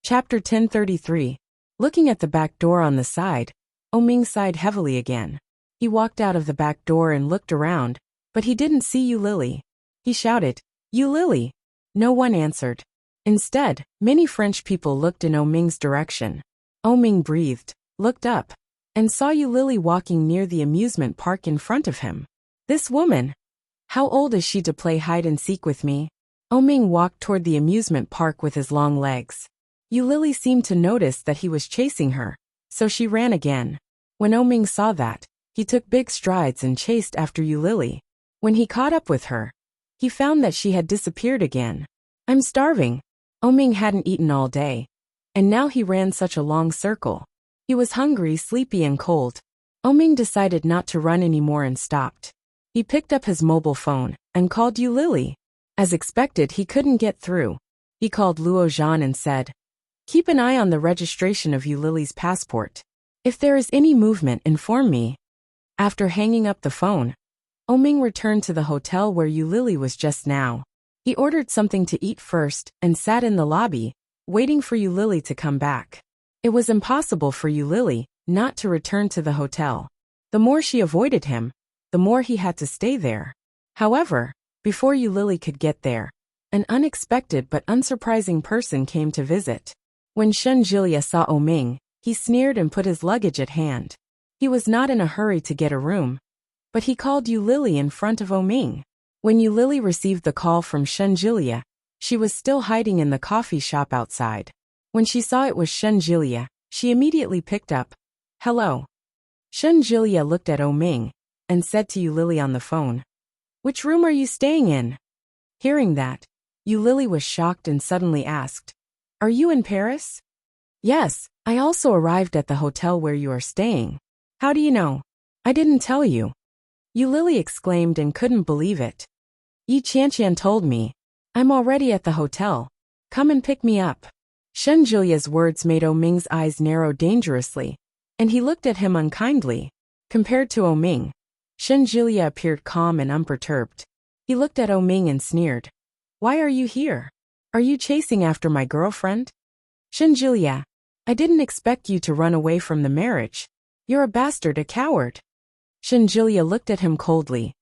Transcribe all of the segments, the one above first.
Chapter 1033. Looking at the back door on the side, Oming sighed heavily again. He walked out of the back door and looked around, but he didn't see Yu Lily. He shouted, "Yu Lily!" No one answered. Instead, many French people looked in Oming's direction. Oming breathed, looked up, and saw Yu Lily walking near the amusement park in front of him. This woman! How old is she to play hide-and-seek with me? Oming walked toward the amusement park with his long legs. Yu Lily seemed to notice that he was chasing her, so she ran again. When Oming saw that, he took big strides and chased after Yu Lily. When he caught up with her, he found that she had disappeared again. "I'm starving." Oming hadn't eaten all day, and now he ran such a long circle. He was hungry, sleepy, and cold. Oming decided not to run anymore and stopped. He picked up his mobile phone and called Yu Lily. As expected, he couldn't get through. He called Luo Zhan and said, "Keep an eye on the registration of Yu Lily's passport. If there is any movement, inform me." After hanging up the phone, Oming returned to the hotel where Yu Lily was just now. He ordered something to eat first and sat in the lobby, waiting for Yu Lily to come back. It was impossible for Yu Lily not to return to the hotel. The more she avoided him, the more he had to stay there. However, before Yu Lily could get there, an unexpected but unsurprising person came to visit. When Shen Jiliya saw Oming, he sneered and put his luggage at hand. He was not in a hurry to get a room, but he called Yu Lily in front of Oming. When Yu Lily received the call from Shen Jiliya, she was still hiding in the coffee shop outside. When she saw it was Shen Jiliya, she immediately picked up. "Hello." Shen Jiliya looked at Oming and said to Yu Lily on the phone, "Which room are you staying in?" Hearing that, Yu Lily was shocked and suddenly asked, "Are you in Paris?" "Yes, I also arrived at the hotel where you are staying." "How do you know?" "I didn't tell you." Yu Lily exclaimed and couldn't believe it. "Yi Qianqian told me. I'm already at the hotel. Come and pick me up." Shen Jiliya's words made Oming's eyes narrow dangerously, and he looked at him unkindly. Compared to Oming, Shen Jiliya appeared calm and unperturbed. He looked at Oming and sneered. "Why are you here? Are you chasing after my girlfriend?" "Shen Jiliya, I didn't expect you to run away from the marriage. You're a bastard, a coward." Shen Jiliya looked at him coldly.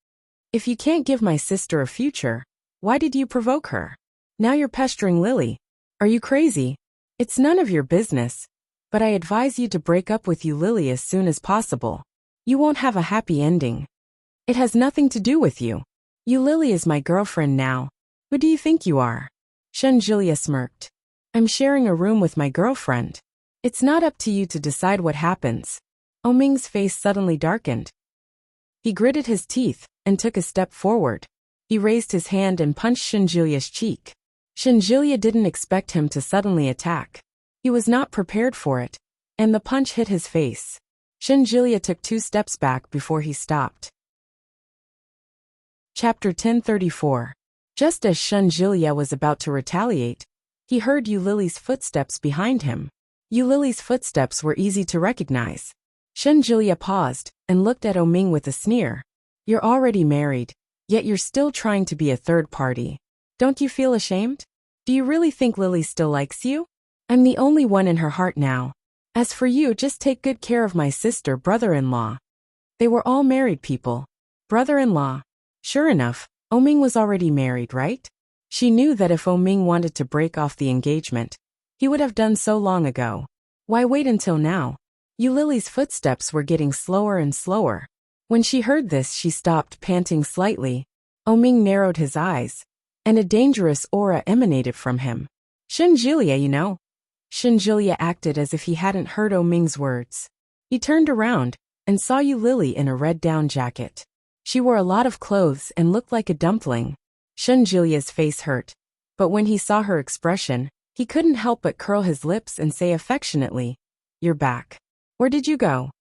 "If you can't give my sister a future, why did you provoke her? Now you're pestering Lily. Are you crazy? It's none of your business, but I advise you to break up with Yu Lily as soon as possible. You won't have a happy ending. It has nothing to do with you. Yu Lily is my girlfriend now. Who do you think you are?" Shen Jiliya smirked. "I'm sharing a room with my girlfriend. It's not up to you to decide what happens." Oming's face suddenly darkened. He gritted his teeth and took a step forward. He raised his hand and punched Shen Jiliya's cheek. Shen Jiliya didn't expect him to suddenly attack. He was not prepared for it, and the punch hit his face. Shen Jiliya took 2 steps back before he stopped. Chapter 1034. Just as Shen Jiliya was about to retaliate, he heard Yu Lily's footsteps behind him. Yu Lily's footsteps were easy to recognize. Shen Jiliya paused and looked at Oming with a sneer. "You're already married, yet you're still trying to be a third party. Don't you feel ashamed? Do you really think Lily still likes you? I'm the only one in her heart now. As for you, just take good care of my sister, brother-in-law." They were all married people. Brother-in-law. Sure enough, Oming was already married, right? She knew that if Oming wanted to break off the engagement, he would have done so long ago. Why wait until now? Yu Lily's footsteps were getting slower and slower. When she heard this, she stopped, panting slightly. Oming narrowed his eyes, and a dangerous aura emanated from him. "Shen Jiliya, you know." Shen Jiliya acted as if he hadn't heard Oming's words. He turned around and saw Yu Lily in a red down jacket. She wore a lot of clothes and looked like a dumpling. Shen Jiliya's face hurt, but when he saw her expression, he couldn't help but curl his lips and say affectionately, "You're back. Where did you go?"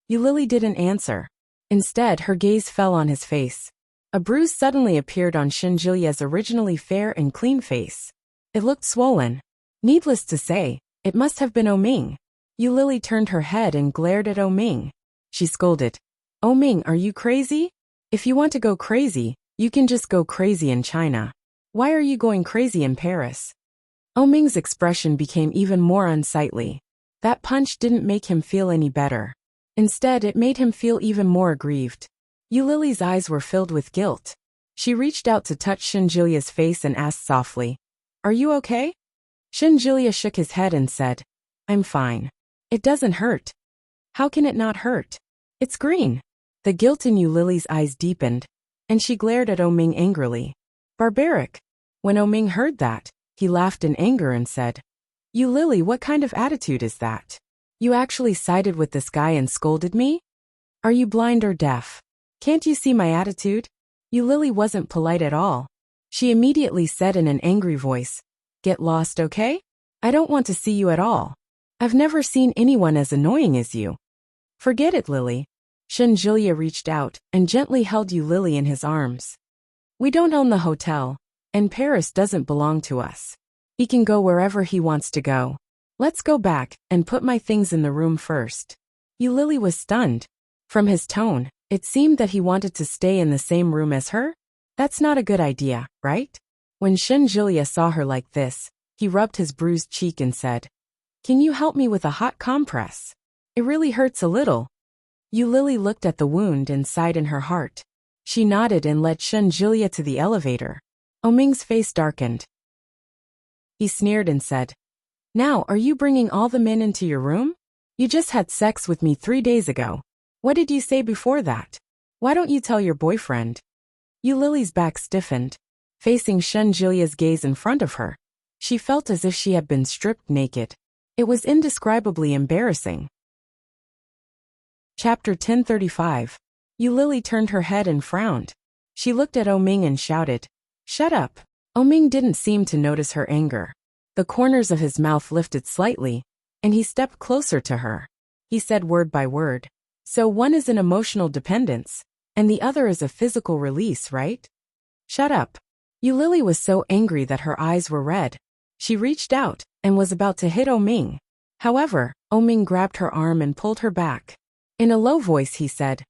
Yu Lily didn't answer. Instead, her gaze fell on his face. A bruise suddenly appeared on Shen Jiliya's originally fair and clean face. It looked swollen. Needless to say, it must have been Oming. Yu Lily turned her head and glared at Oming. She scolded, "Oming, are you crazy? If you want to go crazy, you can just go crazy in China. Why are you going crazy in Paris?" Oming's expression became even more unsightly. That punch didn't make him feel any better. Instead, it made him feel even more aggrieved. Yulily's eyes were filled with guilt. She reached out to touch Shinjilia's face and asked softly, "Are you okay?" Shinjilia shook his head and said, "I'm fine. It doesn't hurt." "How can it not hurt? It's green." The guilt in Yulily's eyes deepened, and she glared at Oming angrily. "Barbaric." When Oming heard that, he laughed in anger and said, "Yulily, what kind of attitude is that? You actually sided with this guy and scolded me? Are you blind or deaf? Can't you see my attitude?" Yulily wasn't polite at all. She immediately said in an angry voice, "Get lost, okay? I don't want to see you at all. I've never seen anyone as annoying as you." "Forget it, Lily." Shinjilia reached out and gently held Yulily in his arms. "We don't own the hotel, and Paris doesn't belong to us. He can go wherever he wants to go. Let's go back and put my things in the room first." Yulily was stunned. From his tone, it seemed that he wanted to stay in the same room as her. That's not a good idea, right? When Shinjilia saw her like this, he rubbed his bruised cheek and said, "Can you help me with a hot compress? It really hurts a little." Yulily looked at the wound and sighed in her heart. She nodded and led Shinjilia to the elevator. Oming's face darkened. He sneered and said, "Now are you bringing all the men into your room? You just had sex with me 3 days ago. What did you say before that? Why don't you tell your boyfriend?" Yulily's back stiffened. Facing Shinjilia's gaze in front of her, she felt as if she had been stripped naked. It was indescribably embarrassing. Chapter 1035. Yulily turned her head and frowned. She looked at Oming and shouted, "Shut up." Oming didn't seem to notice her anger. The corners of his mouth lifted slightly, and he stepped closer to her. He said word by word, "So one is an emotional dependence, and the other is a physical release, right?" "Shut up." Yulily was so angry that her eyes were red. She reached out and was about to hit Oming. However, Oming grabbed her arm and pulled her back. In a low voice he said,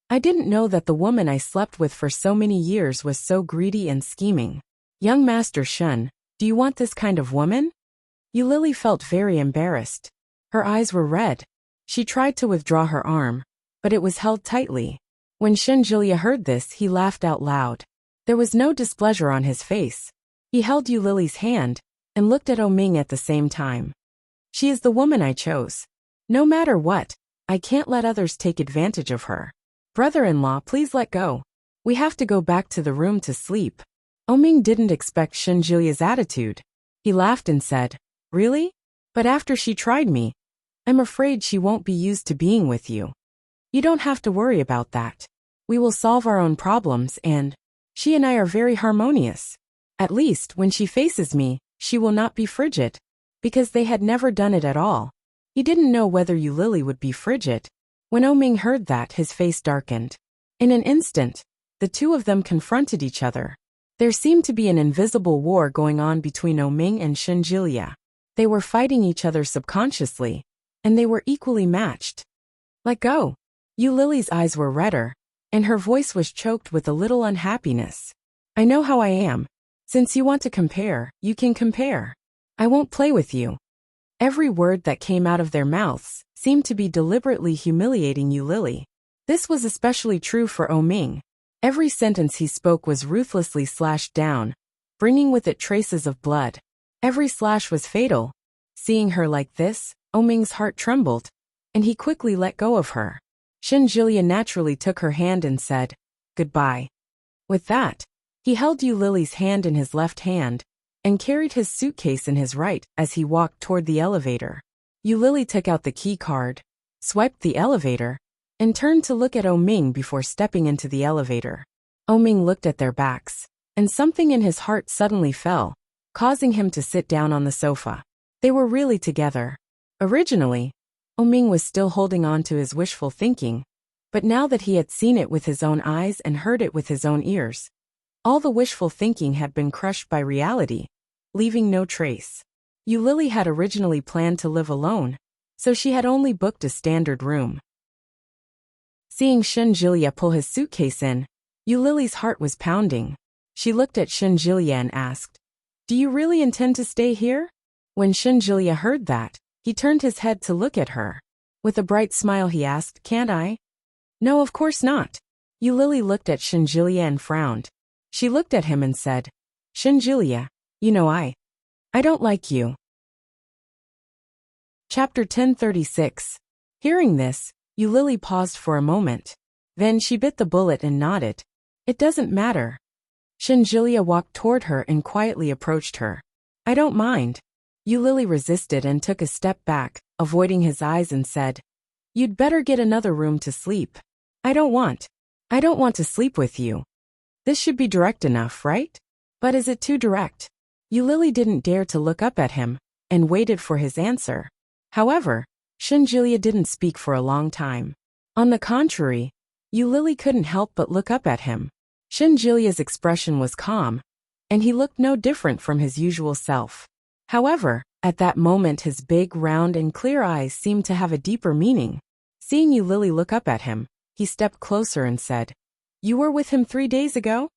"I didn't know that the woman I slept with for so many years was so greedy and scheming. Young Master Shun, do you want this kind of woman?" Yulily felt very embarrassed. Her eyes were red. She tried to withdraw her arm, but it was held tightly. When Shinjilia heard this, he laughed out loud. There was no displeasure on his face. He held Yulily's hand and looked at Oming at the same time. "She is the woman I chose. No matter what, I can't let others take advantage of her. Brother-in-law, please let go. We have to go back to the room to sleep." Oming didn't expect Shinjilia's attitude. He laughed and said, "Really? But after she tried me, I'm afraid she won't be used to being with you. You don't have to worry about that. We will solve our own problems and she and I are very harmonious. At least, when she faces me, she will not be frigid." Because they had never done it at all. He didn't know whether Yulily would be frigid. When Oming heard that, his face darkened. In an instant, the two of them confronted each other. There seemed to be an invisible war going on between Oming and Shinjilia. They were fighting each other subconsciously, and they were equally matched. "Let go." Yulily's eyes were redder, and her voice was choked with a little unhappiness. "I know how I am. Since you want to compare, you can compare. I won't play with you." Every word that came out of their mouths seemed to be deliberately humiliating Yulily. This was especially true for Oming. Every sentence he spoke was ruthlessly slashed down, bringing with it traces of blood. Every slash was fatal. Seeing her like this, Oming's heart trembled, and he quickly let go of her. Shinjilia naturally took her hand and said, "Goodbye." With that, he held Yulily's hand in his left hand and carried his suitcase in his right as he walked toward the elevator. Yulily took out the key card, swiped the elevator, and turned to look at Oming before stepping into the elevator. Oming looked at their backs, and something in his heart suddenly fell, causing him to sit down on the sofa. They were really together. Originally, Oming was still holding on to his wishful thinking, but now that he had seen it with his own eyes and heard it with his own ears, all the wishful thinking had been crushed by reality, leaving no trace. Yulily had originally planned to live alone, so she had only booked a standard room. Seeing Shinjilia pull his suitcase in, Yulily's heart was pounding. She looked at Shinjilia and asked, "Do you really intend to stay here?" When Shinjulia heard that, he turned his head to look at her. With a bright smile he asked, "Can't I?" "No, of course not." Yulili looked at Shinjulia and frowned. She looked at him and said, "Shinjulia, you know I don't like you." Chapter 1036. Hearing this, Yulili paused for a moment. Then she bit the bullet and nodded. "It doesn't matter." Shinjulia walked toward her and quietly approached her. "I don't mind." Yulili resisted and took a step back, avoiding his eyes, and said, "You'd better get another room to sleep." I don't want to sleep with you." This should be direct enough, right? But is it too direct? Yulili didn't dare to look up at him, and waited for his answer. However, Shinjulia didn't speak for a long time. On the contrary, Yulili couldn't help but look up at him. Shinjulia's expression was calm, and he looked no different from his usual self. However, at that moment his big, round, and clear eyes seemed to have a deeper meaning. Seeing Yulili look up at him, he stepped closer and said, "You were with him 3 days ago?"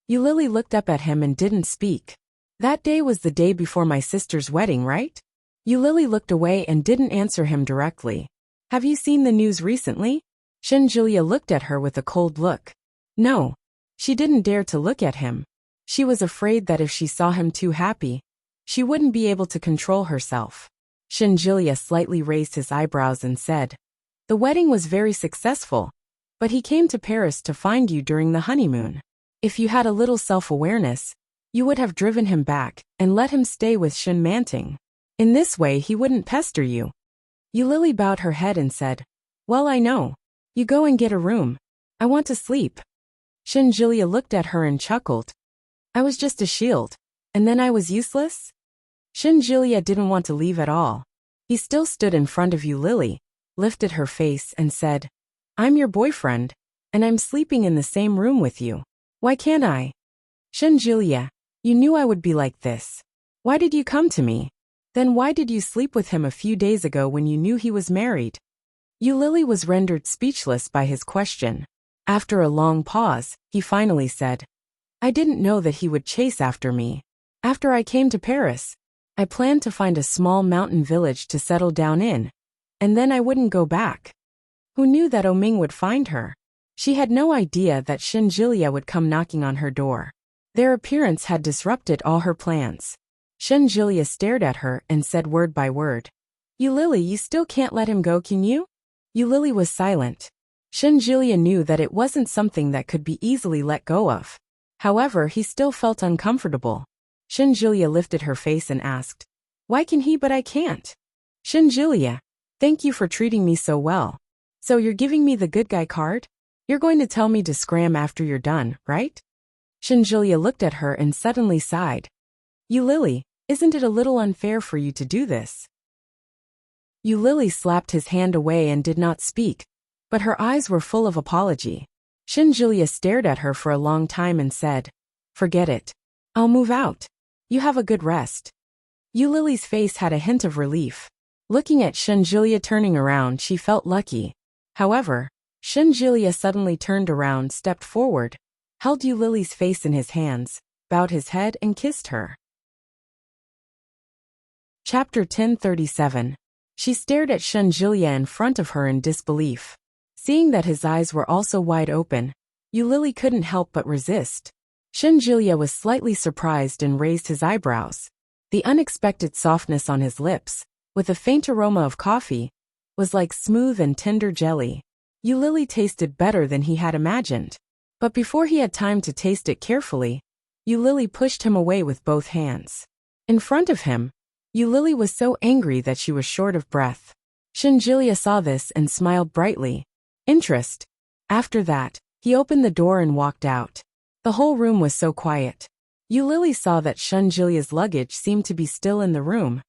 Yulili looked up at him and didn't speak. "That day was the day before my sister's wedding, right?" Yulili looked away and didn't answer him directly. "Have you seen the news recently?" Shinjulia looked at her with a cold look. No. She didn't dare to look at him. She was afraid that if she saw him too happy, she wouldn't be able to control herself. Shinjulia slightly raised his eyebrows and said, "The wedding was very successful, but he came to Paris to find you during the honeymoon. If you had a little self-awareness, you would have driven him back and let him stay with Shin Manting. In this way he wouldn't pester you." Yulili bowed her head and said, "Well, I know. You go and get a room. I want to sleep." Shinjulia looked at her and chuckled. "I was just a shield, and then I was useless?" Shinjulia didn't want to leave at all. He still stood in front of Yulili, lifted her face and said, "I'm your boyfriend, and I'm sleeping in the same room with you. Why can't I?" "Shinjulia, you knew I would be like this. Why did you come to me? Then why did you sleep with him a few days ago when you knew he was married?" Yulili was rendered speechless by his question. After a long pause, he finally said, "I didn't know that he would chase after me. After I came to Paris, I planned to find a small mountain village to settle down in, and then I wouldn't go back. Who knew that Oming would find her?" She had no idea that Shinjulia would come knocking on her door. Their appearance had disrupted all her plans. Shinjulia stared at her and said word by word, "Yulili, you still can't let him go, can you?" Yulili was silent. Shinjulia knew that it wasn't something that could be easily let go of. However, he still felt uncomfortable. Shinjulia lifted her face and asked, "Why can he but I can't?" "Shinjulia, thank you for treating me so well. So you're giving me the good guy card? You're going to tell me to scram after you're done, right?" Shinjulia looked at her and suddenly sighed. "Yulili, isn't it a little unfair for you to do this?" Yulili slapped his hand away and did not speak, but her eyes were full of apology. Shinjulia stared at her for a long time and said, "Forget it. I'll move out. You have a good rest." Yulili's face had a hint of relief. Looking at Shinjulia turning around, she felt lucky. However, Shinjulia suddenly turned around, stepped forward, held Yulili's face in his hands, bowed his head and kissed her. Chapter 1037. She stared at Shinjulia in front of her in disbelief. Seeing that his eyes were also wide open, Yulili couldn't help but resist. Shinjulia was slightly surprised and raised his eyebrows. The unexpected softness on his lips, with a faint aroma of coffee, was like smooth and tender jelly. Yulili tasted better than he had imagined. But before he had time to taste it carefully, Yulili pushed him away with both hands. In front of him, Yulili was so angry that she was short of breath. Shinjulia saw this and smiled brightly. Interest. After that, he opened the door and walked out. The whole room was so quiet. Yulili saw that Shinjulia's luggage seemed to be still in the room.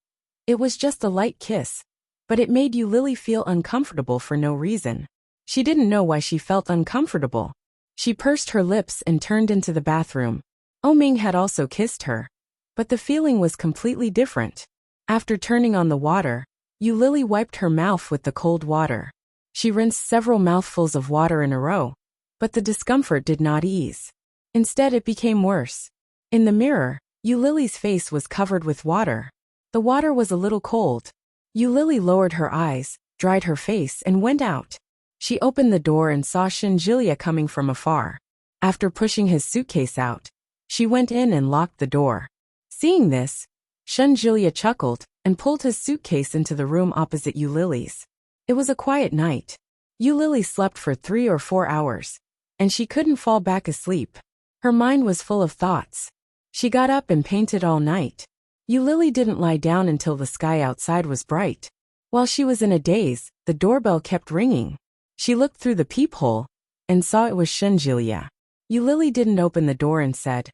It was just a light kiss, but it made Yulili feel uncomfortable for no reason. She didn't know why she felt uncomfortable. She pursed her lips and turned into the bathroom. Oming had also kissed her, but the feeling was completely different. After turning on the water, Yulili wiped her mouth with the cold water. She rinsed several mouthfuls of water in a row, but the discomfort did not ease. Instead, it became worse. In the mirror, Yulili's face was covered with water. The water was a little cold. Yulili lowered her eyes, dried her face and went out. She opened the door and saw Shinjilia coming from afar. After pushing his suitcase out, she went in and locked the door. Seeing this, Shinjilia chuckled and pulled his suitcase into the room opposite Yulili's. It was a quiet night. Yulili slept for 3 or 4 hours, and she couldn't fall back asleep. Her mind was full of thoughts. She got up and painted all night. Yulili didn't lie down until the sky outside was bright. While she was in a daze, the doorbell kept ringing. She looked through the peephole and saw it was Shinjilia. Yulili didn't open the door and said,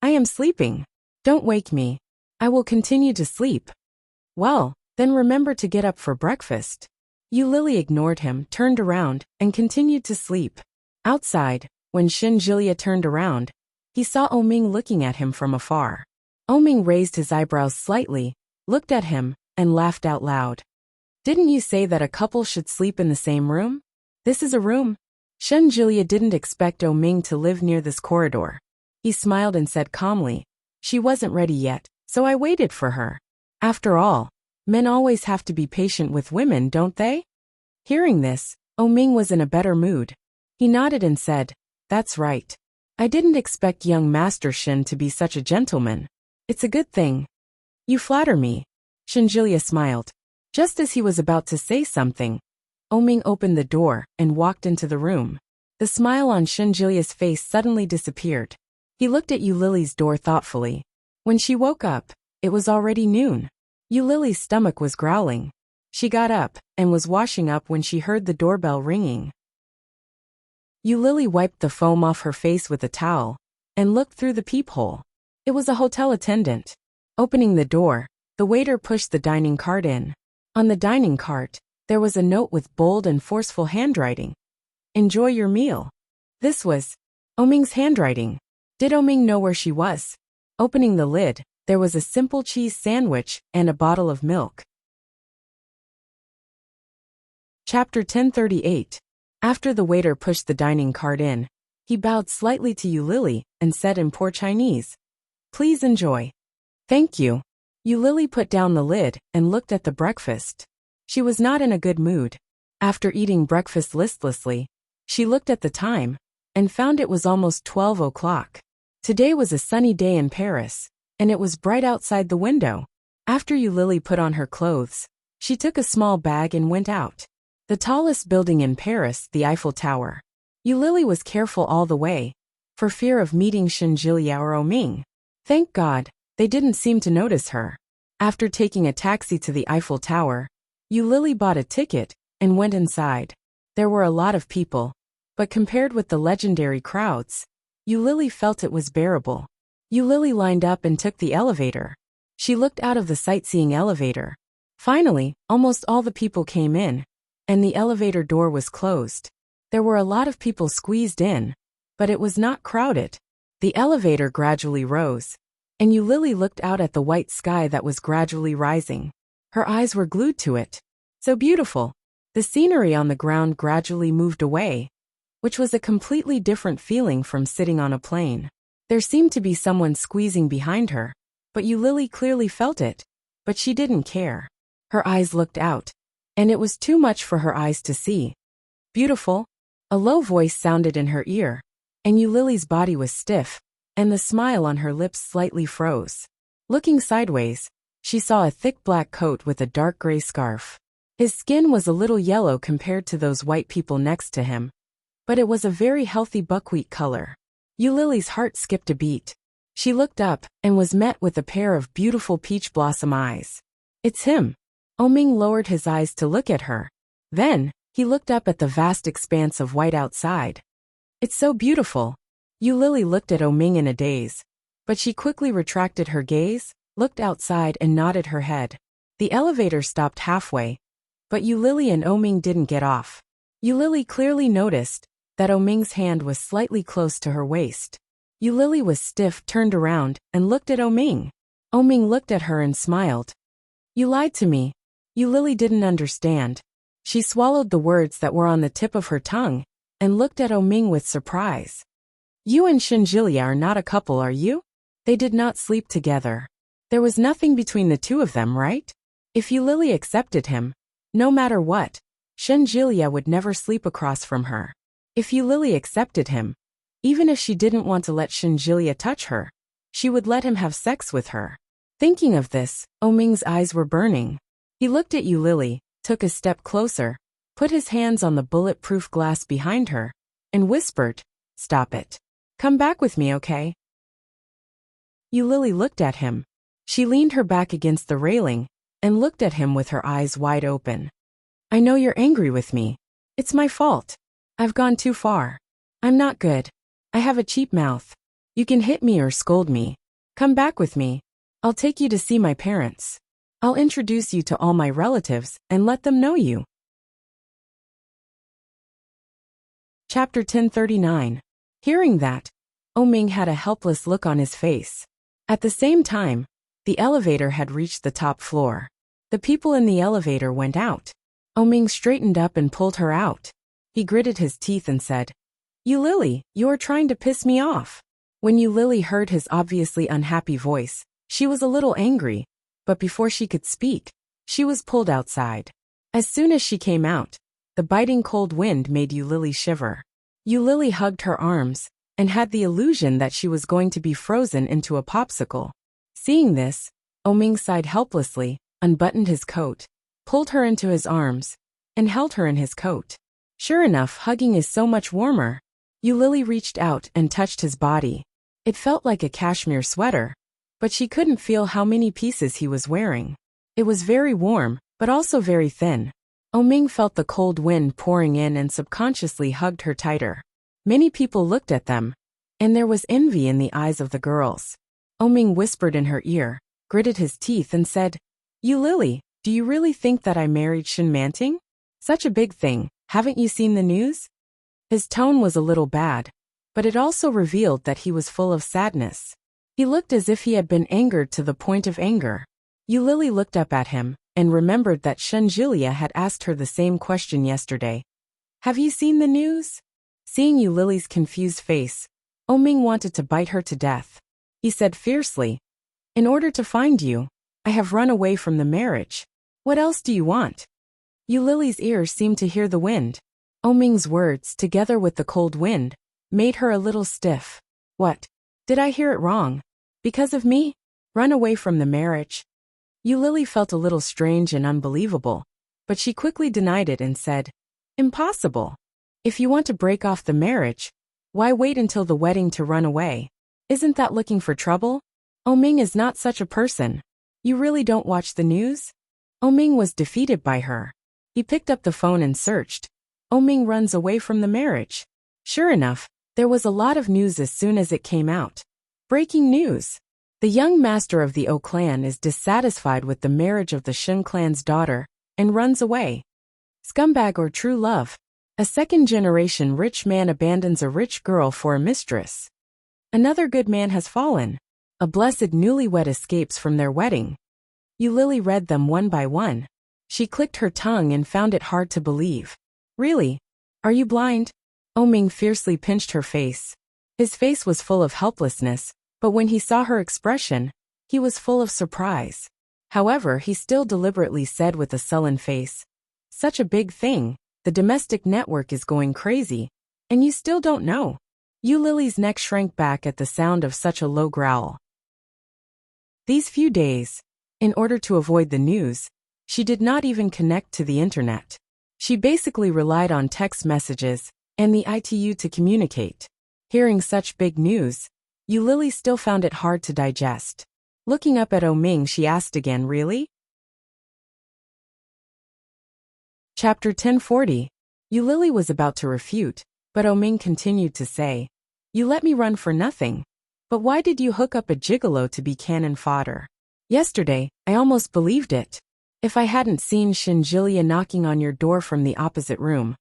"I am sleeping. Don't wake me. I will continue to sleep." "Well, then remember to get up for breakfast." Yulili ignored him, turned around, and continued to sleep. Outside, when Shinjilia turned around, he saw Oming looking at him from afar. Oming raised his eyebrows slightly, looked at him, and laughed out loud. "Didn't you say that a couple should sleep in the same room? This is a room." Shinjilia didn't expect Oming to live near this corridor. He smiled and said calmly, "She wasn't ready yet, so I waited for her. After all, men always have to be patient with women, don't they?" Hearing this, Oming was in a better mood. He nodded and said, "That's right. I didn't expect young Master Shin to be such a gentleman. It's a good thing." "You flatter me." Shinjilia smiled. Just as he was about to say something, Oming opened the door and walked into the room. The smile on Shinjilia's face suddenly disappeared. He looked at Yulili's door thoughtfully. When she woke up, it was already noon. Yulili's stomach was growling. She got up and was washing up when she heard the doorbell ringing. Yulili wiped the foam off her face with a towel and looked through the peephole. It was a hotel attendant. Opening the door, the waiter pushed the dining cart in. On the dining cart, there was a note with bold and forceful handwriting. "Enjoy your meal." This was Oming's handwriting. Did Oming know where she was? Opening the lid, there was a simple cheese sandwich and a bottle of milk. Chapter 1038. After the waiter pushed the dining cart in, he bowed slightly to Yulili and said in poor Chinese, "Please enjoy." "Thank you." Yulili put down the lid and looked at the breakfast. She was not in a good mood. After eating breakfast listlessly, she looked at the time and found it was almost 12 o'clock. Today was a sunny day in Paris, and it was bright outside the window. After Yulili put on her clothes, she took a small bag and went out. The tallest building in Paris, the Eiffel Tower. Yulili was careful all the way, for fear of meeting Shinjilia or Oming. Thank God, they didn't seem to notice her. After taking a taxi to the Eiffel Tower, Yulili bought a ticket and went inside. There were a lot of people, but compared with the legendary crowds, Yulili felt it was bearable. Yulili lined up and took the elevator. She looked out of the sightseeing elevator. Finally, almost all the people came in, and the elevator door was closed. There were a lot of people squeezed in, but it was not crowded. The elevator gradually rose, and Yulili looked out at the white sky that was gradually rising. Her eyes were glued to it. So beautiful. The scenery on the ground gradually moved away, which was a completely different feeling from sitting on a plane. There seemed to be someone squeezing behind her, but Yulili clearly felt it, but she didn't care. Her eyes looked out, and it was too much for her eyes to see. "Beautiful?" A low voice sounded in her ear, and Yulili's body was stiff, and the smile on her lips slightly froze. Looking sideways, she saw a thick black coat with a dark gray scarf. His skin was a little yellow compared to those white people next to him, but it was a very healthy buckwheat color. Yulili's heart skipped a beat. She looked up and was met with a pair of beautiful peach blossom eyes. "It's him." Oming lowered his eyes to look at her. Then, he looked up at the vast expanse of white outside. "It's so beautiful." Yulili looked at Oming in a daze, but she quickly retracted her gaze, looked outside and nodded her head. The elevator stopped halfway, but Yulili and Oming didn't get off. Yulili clearly noticed that Oming's hand was slightly close to her waist. Yulili was stiff, turned around, and looked at Oming. Oming looked at her and smiled. "You lied to me." Yulili didn't understand. She swallowed the words that were on the tip of her tongue and looked at Oming with surprise. "You and Shinjilia are not a couple, are you?" They did not sleep together. There was nothing between the two of them, right? If Yulili accepted him, no matter what, Shenjilia would never sleep across from her. If Yulili accepted him, even if she didn't want to let Shenjilia touch her, she would let him have sex with her. Thinking of this, Oming's eyes were burning. He looked at Yulili, took a step closer, put his hands on the bulletproof glass behind her, and whispered, "Stop it. Come back with me, okay?" Yulili looked at him. She leaned her back against the railing and looked at him with her eyes wide open. "I know you're angry with me. It's my fault. I've gone too far. I'm not good. I have a cheap mouth. You can hit me or scold me. Come back with me. I'll take you to see my parents. I'll introduce you to all my relatives and let them know you." Chapter 1039. Hearing that, Oming had a helpless look on his face. At the same time, the elevator had reached the top floor. The people in the elevator went out. Oming straightened up and pulled her out. He gritted his teeth and said, "Yulili, you are trying to piss me off." When Yulili heard his obviously unhappy voice, she was a little angry, but before she could speak, she was pulled outside. As soon as she came out, the biting cold wind made Yulili shiver. Yulili hugged her arms and had the illusion that she was going to be frozen into a popsicle. Seeing this, Oming sighed helplessly, unbuttoned his coat, pulled her into his arms, and held her in his coat. Sure enough, hugging is so much warmer. Yulili reached out and touched his body. It felt like a cashmere sweater, but she couldn't feel how many pieces he was wearing. It was very warm, but also very thin. Oming felt the cold wind pouring in and subconsciously hugged her tighter. Many people looked at them, and there was envy in the eyes of the girls. Oming whispered in her ear, gritted his teeth and said, "Yulili, do you really think that I married Shin Manting? Such a big thing, haven't you seen the news?" His tone was a little bad, but it also revealed that he was full of sadness. He looked as if he had been angered to the point of anger. Yulili looked up at him and remembered that Shenjilia had asked her the same question yesterday. "Have you seen the news?" Seeing Yulili's confused face, Oming wanted to bite her to death. He said fiercely, "In order to find you, I have run away from the marriage. What else do you want?" Yulili's ears seemed to hear the wind. Oming's words, together with the cold wind, made her a little stiff. "What? Did I hear it wrong? Because of me? Run away from the marriage?" Yulili felt a little strange and unbelievable, but she quickly denied it and said, "Impossible. If you want to break off the marriage, why wait until the wedding to run away? Isn't that looking for trouble? Oming is not such a person. You really don't watch the news?" Oming was defeated by her. He picked up the phone and searched. Oming runs away from the marriage. Sure enough, there was a lot of news as soon as it came out. Breaking news. The young master of the O clan is dissatisfied with the marriage of the Shin clan's daughter and runs away. Scumbag or true love. A second-generation rich man abandons a rich girl for a mistress. Another good man has fallen. A blessed newlywed escapes from their wedding. Yulili read them one by one. She clicked her tongue and found it hard to believe. "Really? Are you blind?" Oming fiercely pinched her face. His face was full of helplessness, but when he saw her expression, he was full of surprise. However, he still deliberately said with a sullen face, "Such a big thing, the domestic network is going crazy, and you still don't know." Yulili's neck shrank back at the sound of such a low growl. These few days, in order to avoid the news, she did not even connect to the internet. She basically relied on text messages and the ITU to communicate. Hearing such big news, Yulili still found it hard to digest. Looking up at Oming, she asked again, "Really?" Chapter 1040. Yulili was about to refute, but Oming continued to say, "You let me run for nothing. But why did you hook up a gigolo to be cannon fodder? Yesterday, I almost believed it. If I hadn't seen Shinjilia knocking on your door from the opposite room.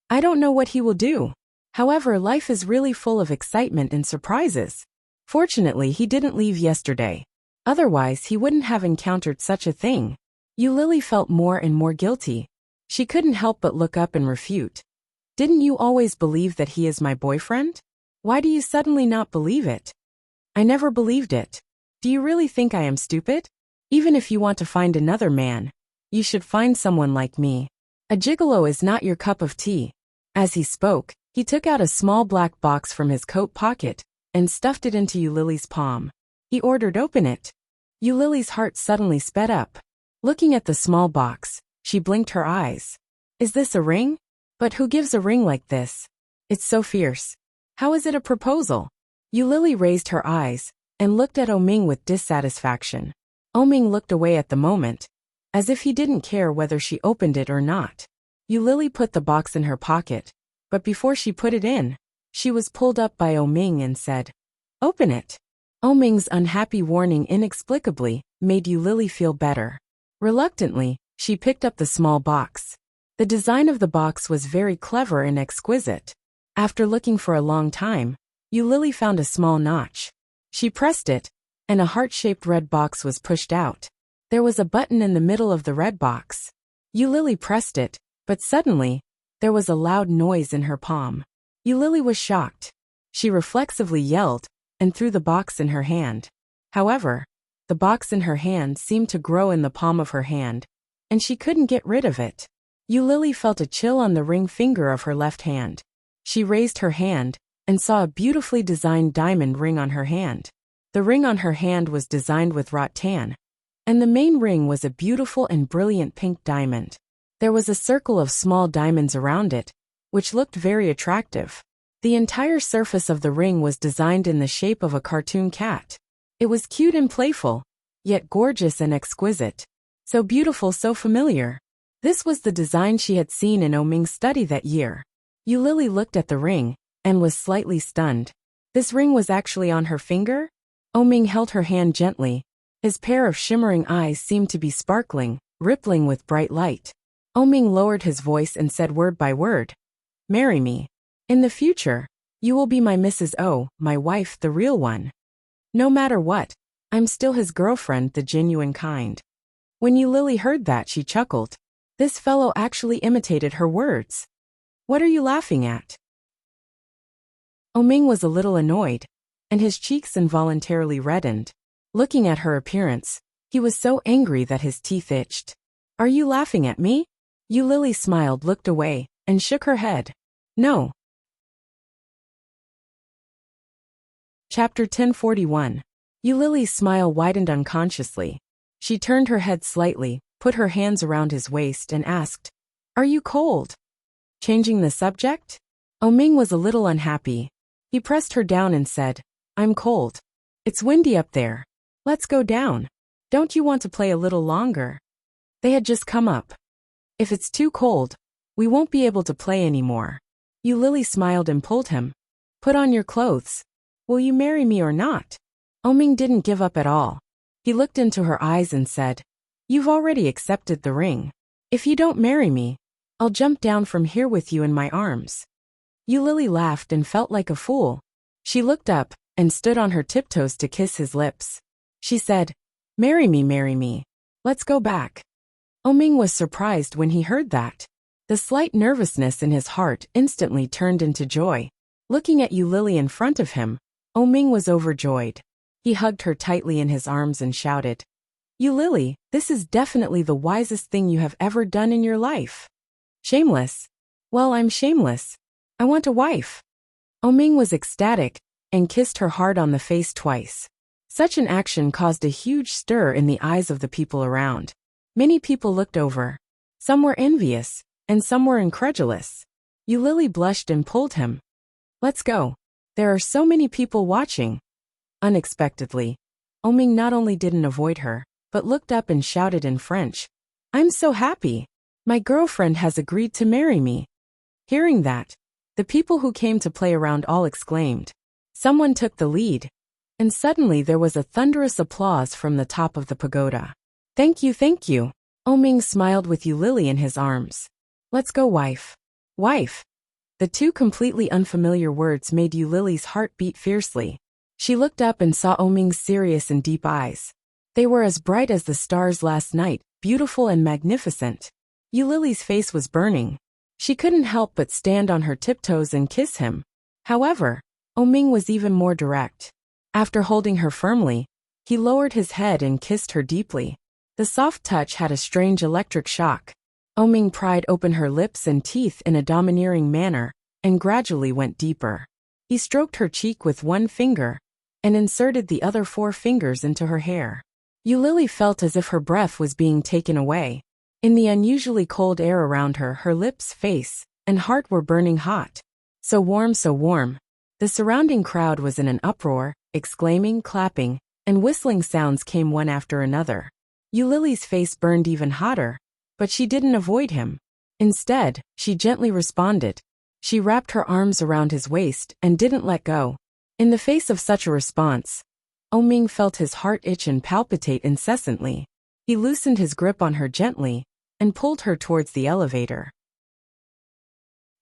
I don't know what he will do. However, life is really full of excitement and surprises. Fortunately, he didn't leave yesterday. Otherwise, he wouldn't have encountered such a thing." Yulili felt more and more guilty. She couldn't help but look up and refute. "Didn't you always believe that he is my boyfriend? Why do you suddenly not believe it?" "I never believed it. Do you really think I am stupid? Even if you want to find another man, you should find someone like me. A gigolo is not your cup of tea. As he spoke, he took out a small black box from his coat pocket and stuffed it into Eulily's palm. He ordered, "Open it." Eulily's heart suddenly sped up. Looking at the small box, she blinked her eyes. Is this a ring? But who gives a ring like this? It's so fierce. How is it a proposal? Eulily raised her eyes and looked at Oming with dissatisfaction. Oming looked away at the moment, as if he didn't care whether she opened it or not. Eulily put the box in her pocket, but before she put it in, she was pulled up by Oming and said, "Open it." Oming's unhappy warning inexplicably made Eulily feel better. Reluctantly, she picked up the small box. The design of the box was very clever and exquisite. After looking for a long time, Eulily found a small notch. She pressed it, and a heart-shaped red box was pushed out. There was a button in the middle of the red box. Eulily pressed it, but suddenly, there was a loud noise in her palm. Eulily was shocked. She reflexively yelled and threw the box in her hand. However, the box in her hand seemed to grow in the palm of her hand, and she couldn't get rid of it. Eulily felt a chill on the ring finger of her left hand. She raised her hand and saw a beautifully designed diamond ring on her hand. The ring on her hand was designed with rattan, and the main ring was a beautiful and brilliant pink diamond. There was a circle of small diamonds around it, which looked very attractive. The entire surface of the ring was designed in the shape of a cartoon cat. It was cute and playful, yet gorgeous and exquisite. So beautiful, so familiar. This was the design she had seen in Oming's study that year. Eulily looked at the ring and was slightly stunned. This ring was actually on her finger? Oming held her hand gently. His pair of shimmering eyes seemed to be sparkling, rippling with bright light. Oming lowered his voice and said word by word, "Marry me. In the future, you will be my Mrs. O, my wife, the real one. No matter what, I'm still his girlfriend, the genuine kind." When Eulily heard that, she chuckled. This fellow actually imitated her words. What are you laughing at? Oming was a little annoyed, and his cheeks involuntarily reddened. Looking at her appearance, he was so angry that his teeth itched. Are you laughing at me? Eulily smiled, looked away, and shook her head. No. Chapter 1041. Eulily's smile widened unconsciously. She turned her head slightly, put her hands around his waist and asked, "Are you cold?" Changing the subject? Oming was a little unhappy. He pressed her down and said, "I'm cold. It's windy up there. Let's go down. Don't you want to play a little longer?" They had just come up. "If it's too cold, we won't be able to play anymore." Eulily smiled and pulled him. "Put on your clothes. Will you marry me or not?" Oming didn't give up at all. He looked into her eyes and said, "You've already accepted the ring. If you don't marry me, I'll jump down from here with you in my arms." Eulily laughed and felt like a fool. She looked up and stood on her tiptoes to kiss his lips. She said, marry me. Let's go back." Oming was surprised when he heard that. The slight nervousness in his heart instantly turned into joy. Looking at Eulily in front of him, Oming was overjoyed. He hugged her tightly in his arms and shouted, "Eulily, this is definitely the wisest thing you have ever done in your life." "Shameless? Well, I'm shameless. I want a wife." Oming was ecstatic and kissed her hard on the face twice. Such an action caused a huge stir in the eyes of the people around. Many people looked over. Some were envious, and some were incredulous. Eulily blushed and pulled him. "Let's go. There are so many people watching." Unexpectedly, Oming not only didn't avoid her, but looked up and shouted in French, "I'm so happy. My girlfriend has agreed to marry me." Hearing that, the people who came to play around all exclaimed. Someone took the lead, and suddenly there was a thunderous applause from the top of the pagoda. Thank you. Oming smiled with Eulily in his arms. "Let's go, wife." Wife. The two completely unfamiliar words made Eulily's heart beat fiercely. She looked up and saw Oming's serious and deep eyes. They were as bright as the stars last night, beautiful and magnificent. Eulily's face was burning. She couldn't help but stand on her tiptoes and kiss him. However, Oming was even more direct. After holding her firmly, He lowered his head and kissed her deeply. The soft touch had a strange electric shock. Oming pried open her lips and teeth in a domineering manner, and gradually went deeper. He stroked her cheek with one finger, and inserted the other 4 fingers into her hair. Eulalie felt as if her breath was being taken away. In the unusually cold air around her, her lips, face, and heart were burning hot. So warm, so warm. The surrounding crowd was in an uproar, exclaiming, clapping, and whistling sounds came one after another. Eulalie's face burned even hotter, but she didn't avoid him. Instead, she gently responded. She wrapped her arms around his waist and didn't let go. In the face of such a response, Oming felt his heart itch and palpitate incessantly. He loosened his grip on her gently and pulled her towards the elevator.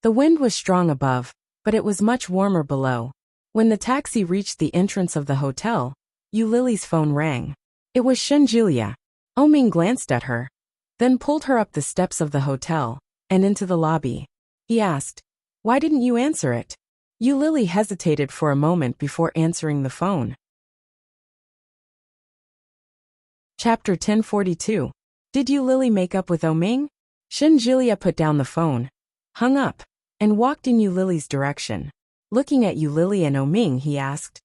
The wind was strong above, but it was much warmer below. When the taxi reached the entrance of the hotel, Eulalie's phone rang. It was Shenjulia. Oming glanced at her, then pulled her up the steps of the hotel and into the lobby. He asked, "Why didn't you answer it?" Eulalie hesitated for a moment before answering the phone. Chapter 1042. Did Eulalie make up with Oming? Shenjulia put down the phone, hung up, and walked in Eulalie's direction. Looking at Eulalie and Oming, he asked,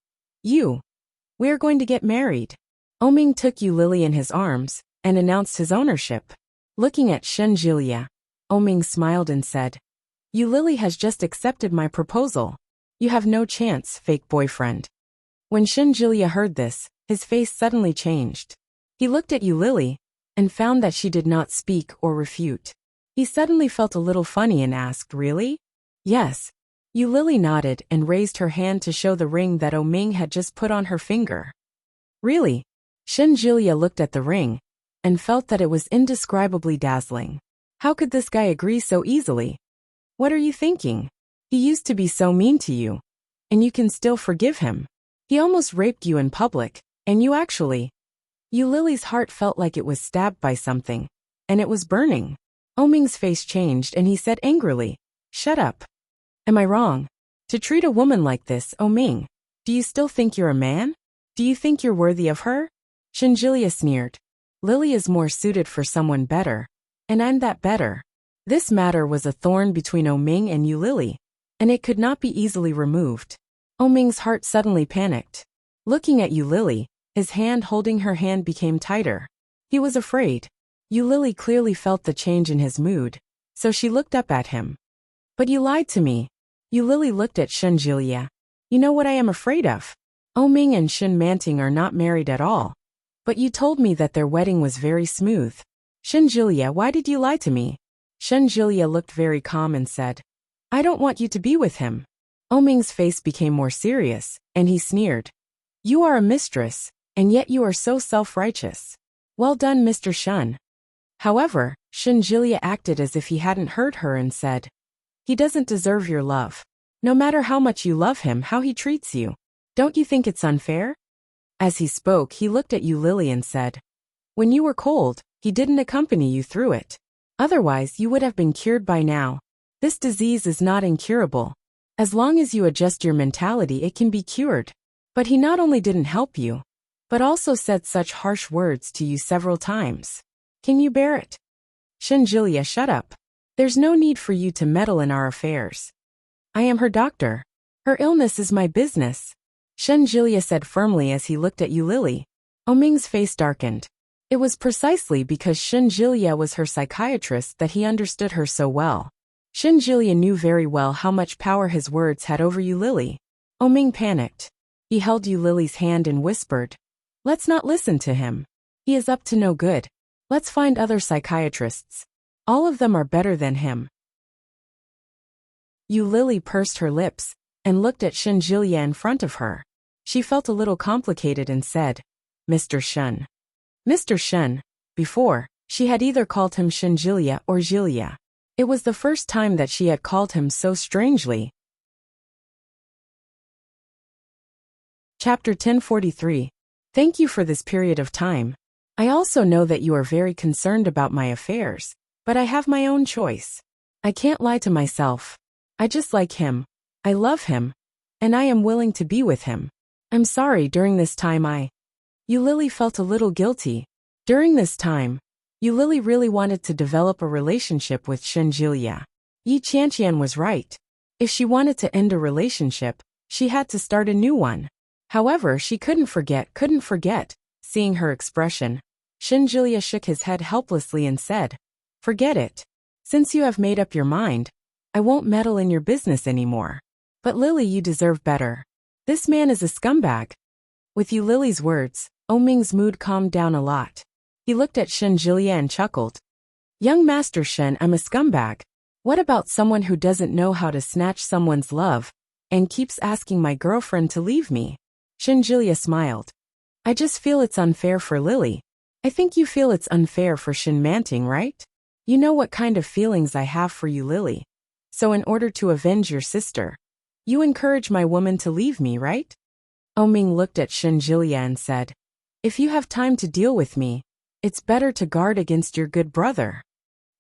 We are going to get married." Oming took Eulalie in his arms and announced his ownership. Looking at Shenjulia, Oming smiled and said, "Eulalie has just accepted my proposal. You have no chance, fake boyfriend." When Shenjulia heard this, his face suddenly changed. He looked at Eulalie and found that she did not speak or refute. He suddenly felt a little funny and asked, "Really?" "Yes." Eulalie nodded and raised her hand to show the ring that Oming had just put on her finger. "Really?" Shenjulia looked at the ring and felt that it was indescribably dazzling. How could this guy agree so easily? What are you thinking? He used to be so mean to you, and you can still forgive him. He almost raped you in public, and you actually... Eulalie's heart felt like it was stabbed by something, and it was burning. Oming's face changed and he said angrily, "Shut up. Am I wrong? To treat a woman like this, Oming? Do you still think you're a man? Do you think you're worthy of her?" Shenjulia sneered. "Lily is more suited for someone better, and I'm that better." This matter was a thorn between Oming and Eulalie, and it could not be easily removed. Oming's heart suddenly panicked. Looking at Eulalie, his hand holding her hand became tighter. He was afraid. Eulalie clearly felt the change in his mood, so she looked up at him. "But you lied to me." Eulalie looked at Shenjulia. "You know what I am afraid of? Oming and Shen Manting are not married at all. But you told me that their wedding was very smooth. Shenjulia, why did you lie to me?" Shenjulia looked very calm and said, "I don't want you to be with him." Oming's face became more serious, and he sneered. "You are a mistress, and yet you are so self-righteous. Well done, Mr. Shun." However, Shenjulia acted as if he hadn't heard her and said, "He doesn't deserve your love. No matter how much you love him, how he treats you. Don't you think it's unfair?" As he spoke, he looked at Eulalie and said, "When you were cold, he didn't accompany you through it. Otherwise, you would have been cured by now. This disease is not incurable. As long as you adjust your mentality, it can be cured. But he not only didn't help you, but also said such harsh words to you several times. Can you bear it?" Shenjulia, shut up. There's no need for you to meddle in our affairs. I am her doctor. Her illness is my business. Shenjulia said firmly as he looked at Eulalie. Oming's face darkened. It was precisely because Shenjulia was her psychiatrist that he understood her so well. Shenjulia knew very well how much power his words had over Eulalie. Oming panicked. He held Eulalie's hand and whispered, "Let's not listen to him. He is up to no good. Let's find other psychiatrists. All of them are better than him." Eulalie pursed her lips and looked at Shenjulia in front of her. She felt a little complicated and said, "Mr. Shun." Mr. Shun. Before, she had either called him Shenjulia or Jilia. It was the first time that she had called him so strangely. Chapter 1043. Thank you for this period of time. I also know that you are very concerned about my affairs, but I have my own choice. I can't lie to myself. I just like him. I love him. And I am willing to be with him. I'm sorry during this time Lily felt a little guilty. During this time, Lily really wanted to develop a relationship with Shenjilia. Yi Qianqian was right. If she wanted to end a relationship, she had to start a new one. However, she couldn't forget. Seeing her expression, Shenjilia shook his head helplessly and said, "Forget it. Since you have made up your mind, I won't meddle in your business anymore. But Lily, you deserve better. This man is a scumbag." With Lily's words, Oming's mood calmed down a lot. He looked at Shenjilia and chuckled. "Young Master Shen, I'm a scumbag. What about someone who doesn't know how to snatch someone's love and keeps asking my girlfriend to leave me?" Shenjilia smiled. "I just feel it's unfair for Lily. I think you feel it's unfair for Shen Manting, right? You know what kind of feelings I have for you, Lily. So in order to avenge your sister, you encourage my woman to leave me, right?" Oming looked at Shenjilia and said, "If you have time to deal with me, it's better to guard against your good brother."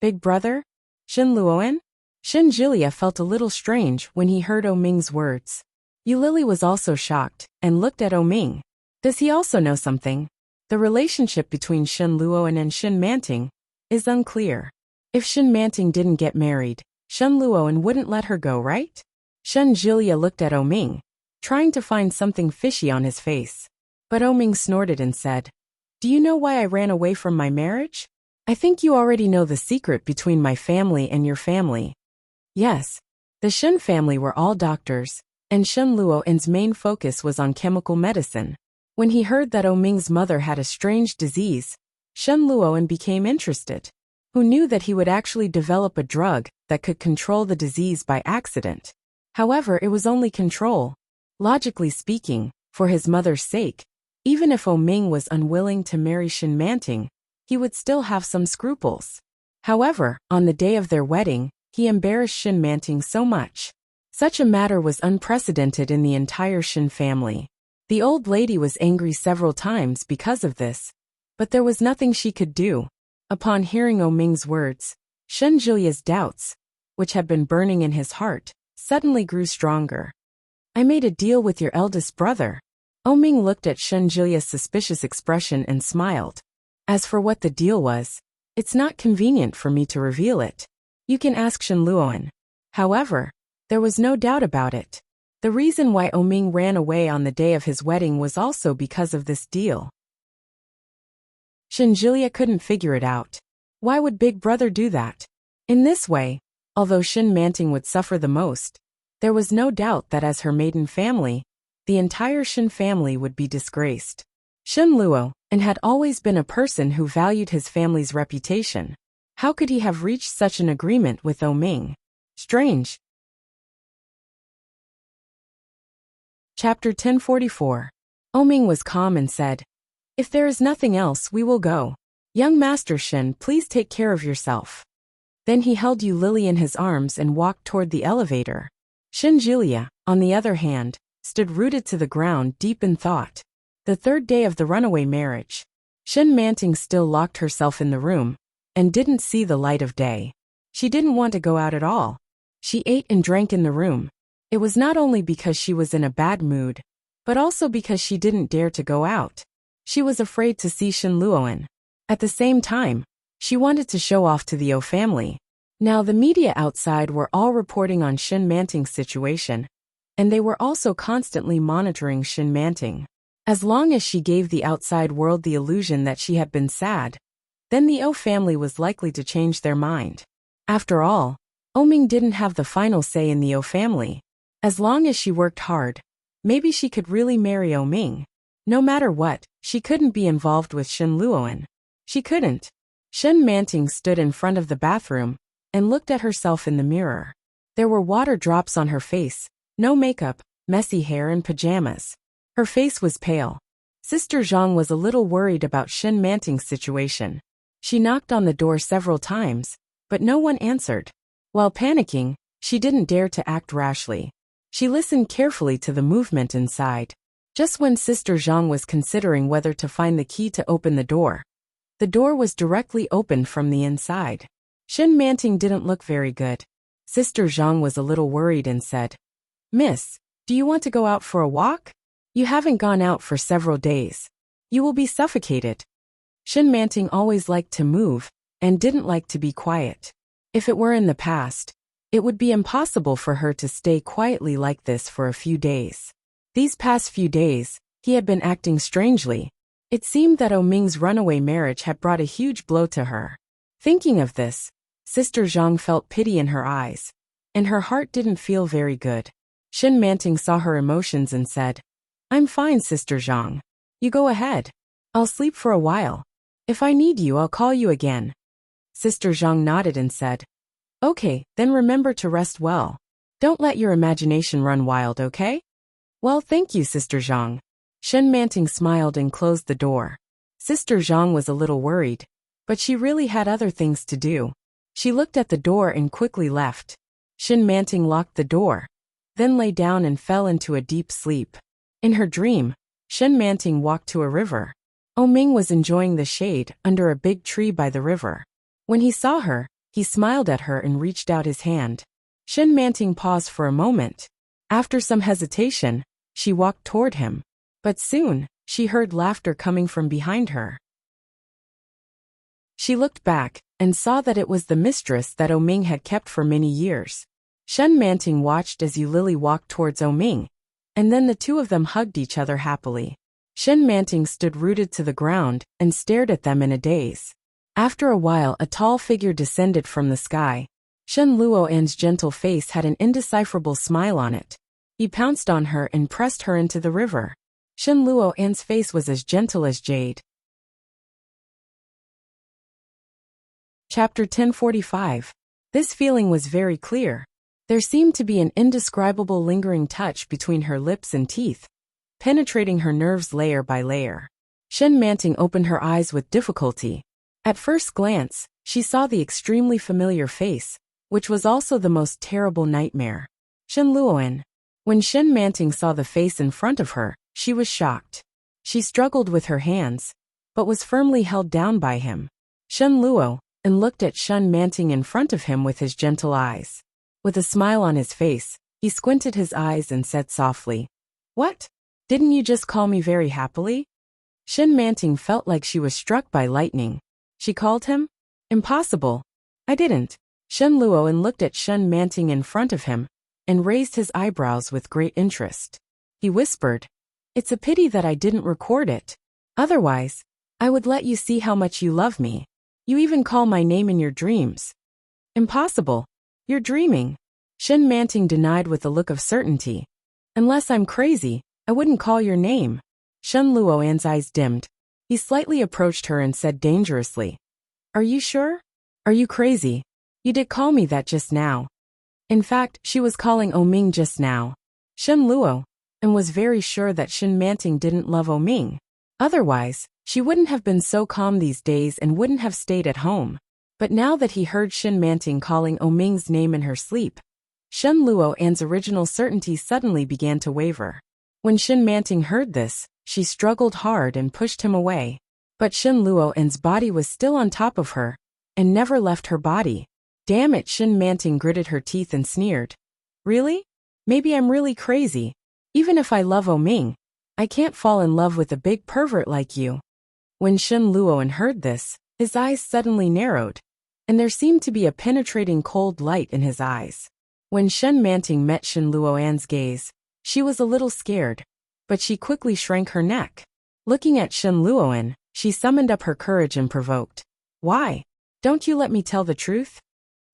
"Big brother? Shen Luoan?" Shenjilia felt a little strange when he heard Oming's words. Lily was also shocked and looked at Oming. Does he also know something? The relationship between Shen Luoan and Shen Manting is unclear. If Shen Manting didn't get married, Shen Luoan wouldn't let her go, right? Shenjilia looked at Oming, trying to find something fishy on his face. But Oming snorted and said, "Do you know why I ran away from my marriage? I think you already know the secret between my family and your family." Yes, the Shen family were all doctors, and Shen Luoan's main focus was on chemical medicine. When he heard that Oming's mother had a strange disease, Shen Luoan became interested. Who knew that he would actually develop a drug that could control the disease by accident? However, it was only control. Logically speaking, for his mother's sake, even if Oming was unwilling to marry Shen Manting, he would still have some scruples. However, on the day of their wedding, he embarrassed Shen Manting so much. Such a matter was unprecedented in the entire Shen family. The old lady was angry several times because of this, but there was nothing she could do. Upon hearing Oming's words, Shenjilia's doubts, which had been burning in his heart, suddenly grew stronger. "I made a deal with your eldest brother." Oming looked at Shenjilia's suspicious expression and smiled. "As for what the deal was, it's not convenient for me to reveal it. You can ask Shen Luoan." However, there was no doubt about it. The reason why Oming ran away on the day of his wedding was also because of this deal. Shenjilia couldn't figure it out. Why would Big Brother do that? In this way, although Shen Manting would suffer the most, there was no doubt that as her maiden family, the entire Shen family would be disgraced. Shen Luo had always been a person who valued his family's reputation. How could he have reached such an agreement with Oming? Strange. Chapter 1044. Oming was calm and said, "If there is nothing else, we will go. Young Master Shen, please take care of yourself." Then he held Lily in his arms and walked toward the elevator. Shenjilia, on the other hand, stood rooted to the ground deep in thought. The third day of the runaway marriage. Shen Manting still locked herself in the room and didn't see the light of day. She didn't want to go out at all. She ate and drank in the room. It was not only because she was in a bad mood, but also because she didn't dare to go out. She was afraid to see Shen Luoan. At the same time, she wanted to show off to the O family. Now the media outside were all reporting on Shen Manting's situation, and they were also constantly monitoring Shen Manting. As long as she gave the outside world the illusion that she had been sad, then the O family was likely to change their mind. After all, Oming didn't have the final say in the O family. As long as she worked hard, maybe she could really marry Oming. No matter what, she couldn't be involved with Shen Luoan. She couldn't. Shen Manting stood in front of the bathroom and looked at herself in the mirror. There were water drops on her face, no makeup, messy hair and pajamas. Her face was pale. Sister Zhang was a little worried about Shen Manting's situation. She knocked on the door several times, but no one answered. While panicking, she didn't dare to act rashly. She listened carefully to the movement inside. Just when Sister Zhang was considering whether to find the key to open the door was directly opened from the inside. Shen Manting didn't look very good. Sister Zhang was a little worried and said, "Miss, do you want to go out for a walk? You haven't gone out for several days." You will be suffocated. Shin Manting always liked to move, and didn't like to be quiet. If it were in the past, it would be impossible for her to stay quietly like this for a few days. These past few days, he had been acting strangely. It seemed that Ming's runaway marriage had brought a huge blow to her. Thinking of this, Sister Zhang felt pity in her eyes, and her heart didn't feel very good. Shin Manting saw her emotions and said, "I'm fine, Sister Zhang. You go ahead. I'll sleep for a while. If I need you, I'll call you again." Sister Zhang nodded and said, "Okay, then remember to rest well. Don't let your imagination run wild, okay?" "Well, thank you, Sister Zhang." Shin Manting smiled and closed the door. Sister Zhang was a little worried, but she really had other things to do. She looked at the door and quickly left. Shin Manting locked the door, then lay down and fell into a deep sleep. In her dream, Shin Manting walked to a river. Ming was enjoying the shade under a big tree by the river. When he saw her, he smiled at her and reached out his hand. Shin Manting paused for a moment. After some hesitation, she walked toward him. But soon, she heard laughter coming from behind her. She looked back, and saw that it was the mistress that Ming had kept for many years. Shin Manting watched as Lily walked towards Ming, and then the two of them hugged each other happily. Shin Manting stood rooted to the ground and stared at them in a daze. After a while, a tall figure descended from the sky. Shen Luo'an's gentle face had an indecipherable smile on it. He pounced on her and pressed her into the river. Shen Luo'an's face was as gentle as jade. Chapter 1045. This feeling was very clear. There seemed to be an indescribable lingering touch between her lips and teeth, penetrating her nerves layer by layer. Shin Manting opened her eyes with difficulty. At first glance, she saw the extremely familiar face, which was also the most terrible nightmare. Shen Luo'an. When Shin Manting saw the face in front of her, she was shocked. She struggled with her hands, but was firmly held down by him. Shen Luo, and looked at Shin Manting in front of him with his gentle eyes. With a smile on his face, he squinted his eyes and said softly, "What? Didn't you just call me very happily?" Shin Manting felt like she was struck by lightning. She called him? Impossible. I didn't. Shen Luo'an looked at Shin Manting in front of him, and raised his eyebrows with great interest. He whispered, "It's a pity that I didn't record it. Otherwise, I would let you see how much you love me. You even call my name in your dreams." "Impossible. You're dreaming." Shin Manting denied with a look of certainty. "Unless I'm crazy, I wouldn't call your name." Shen Luo'an's eyes dimmed. He slightly approached her and said dangerously, "Are you sure? Are you crazy? You did call me that just now." In fact, she was calling Ming just now. Shen Luo, and was very sure that Shin Manting didn't love Ming. Otherwise, she wouldn't have been so calm these days and wouldn't have stayed at home. But now that he heard Shin Manting calling Ming's name in her sleep, Shen Luo'an's original certainty suddenly began to waver. When Shin Manting heard this, she struggled hard and pushed him away. But Shen Luo'an's body was still on top of her, and never left her body. "Damn it," Shin Manting gritted her teeth and sneered. "Really? Maybe I'm really crazy. Even if I love Ming, I can't fall in love with a big pervert like you." When Shen Luo'an heard this, his eyes suddenly narrowed, and there seemed to be a penetrating cold light in his eyes. When Shen Manting met Shen Luo'an's gaze, she was a little scared, but she quickly shrank her neck. Looking at Shen Luo'an, she summoned up her courage and provoked, "Why? Don't you let me tell the truth?"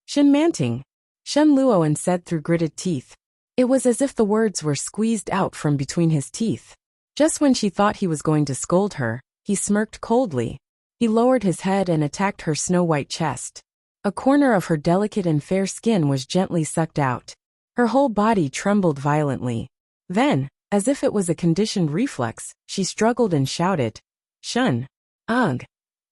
"Shin Manting," Shen Luo'an said through gritted teeth. It was as if the words were squeezed out from between his teeth. Just when she thought he was going to scold her, he smirked coldly. He lowered his head and attacked her snow-white chest. A corner of her delicate and fair skin was gently sucked out. Her whole body trembled violently. Then, as if it was a conditioned reflex, she struggled and shouted, "Shun! Ugh!"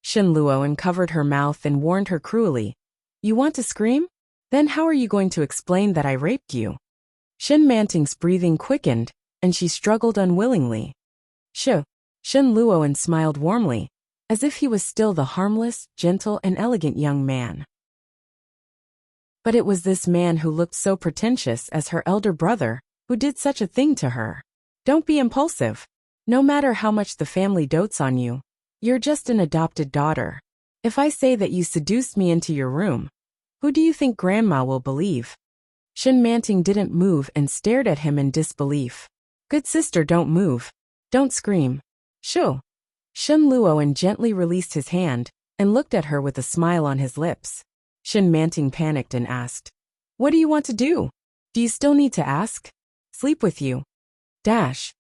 Shen Luo'an covered her mouth and warned her cruelly, "You want to scream? Then how are you going to explain that I raped you?" Shin Manting's breathing quickened, and she struggled unwillingly. Shen Luo'an smiled warmly, as if he was still the harmless, gentle, and elegant young man. But it was this man who looked so pretentious as her elder brother, who did such a thing to her. "Don't be impulsive. No matter how much the family dotes on you, you're just an adopted daughter. If I say that you seduced me into your room, who do you think Grandma will believe?" Shen Manting didn't move and stared at him in disbelief. "Good sister, don't move. Don't scream." "Shoo." Shen Luoan gently released his hand and looked at her with a smile on his lips. Shen Manting panicked and asked, "What do you want to do? Do you still need to ask?" "Sleep with you." Dash.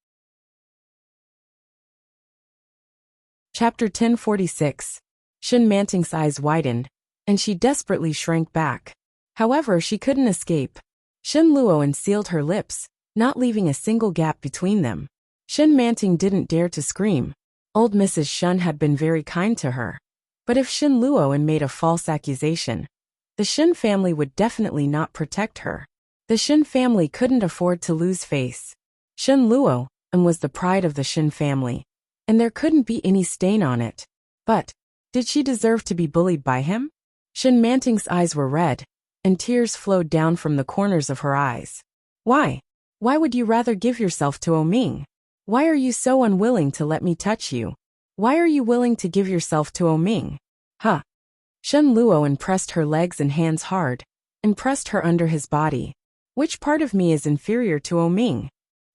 Chapter 1046. Shen Manting's eyes widened, and she desperately shrank back. However, she couldn't escape. Shen Luoan sealed her lips, not leaving a single gap between them. Shen Manting didn't dare to scream. Old Mrs. Shen had been very kind to her. But if Shen Luoan made a false accusation, the Shen family would definitely not protect her. The Shen family couldn't afford to lose face. Shen Luoan was the pride of the Shen family, and there couldn't be any stain on it. But did she deserve to be bullied by him? Shen Manting's eyes were red, and tears flowed down from the corners of her eyes. Why? Why would you rather give yourself to Oming? Why are you so unwilling to let me touch you? Why are you willing to give yourself to Oming? Huh? Shen Luoan pressed her legs and hands hard, and pressed her under his body. Which part of me is inferior to Oming?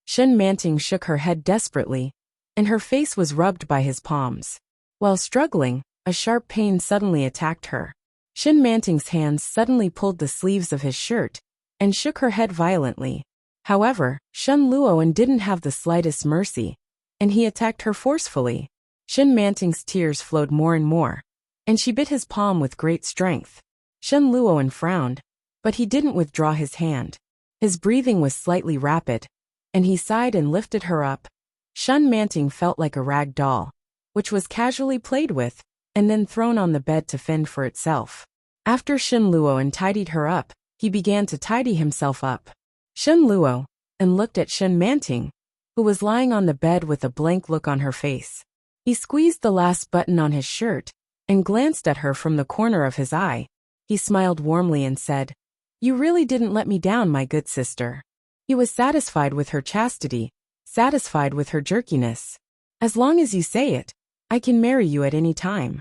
Shen Manting shook her head desperately, and her face was rubbed by his palms. While struggling, a sharp pain suddenly attacked her. Shen Manting's hands suddenly pulled the sleeves of his shirt, and shook her head violently. However, Shen Luoan didn't have the slightest mercy, and he attacked her forcefully. Shen Manting's tears flowed more and more, and she bit his palm with great strength. Shen Luoan frowned, but he didn't withdraw his hand. His breathing was slightly rapid, and he sighed and lifted her up. Shen Manting felt like a rag doll, which was casually played with, and then thrown on the bed to fend for itself. After Shen Luoan tidied her up, he began to tidy himself up. Shen Luoan looked at Shen Manting, who was lying on the bed with a blank look on her face. He squeezed the last button on his shirt, and glanced at her from the corner of his eye. He smiled warmly and said, "You really didn't let me down, my good sister." He was satisfied with her chastity, satisfied with her jerkiness. "As long as you say it, I can marry you at any time."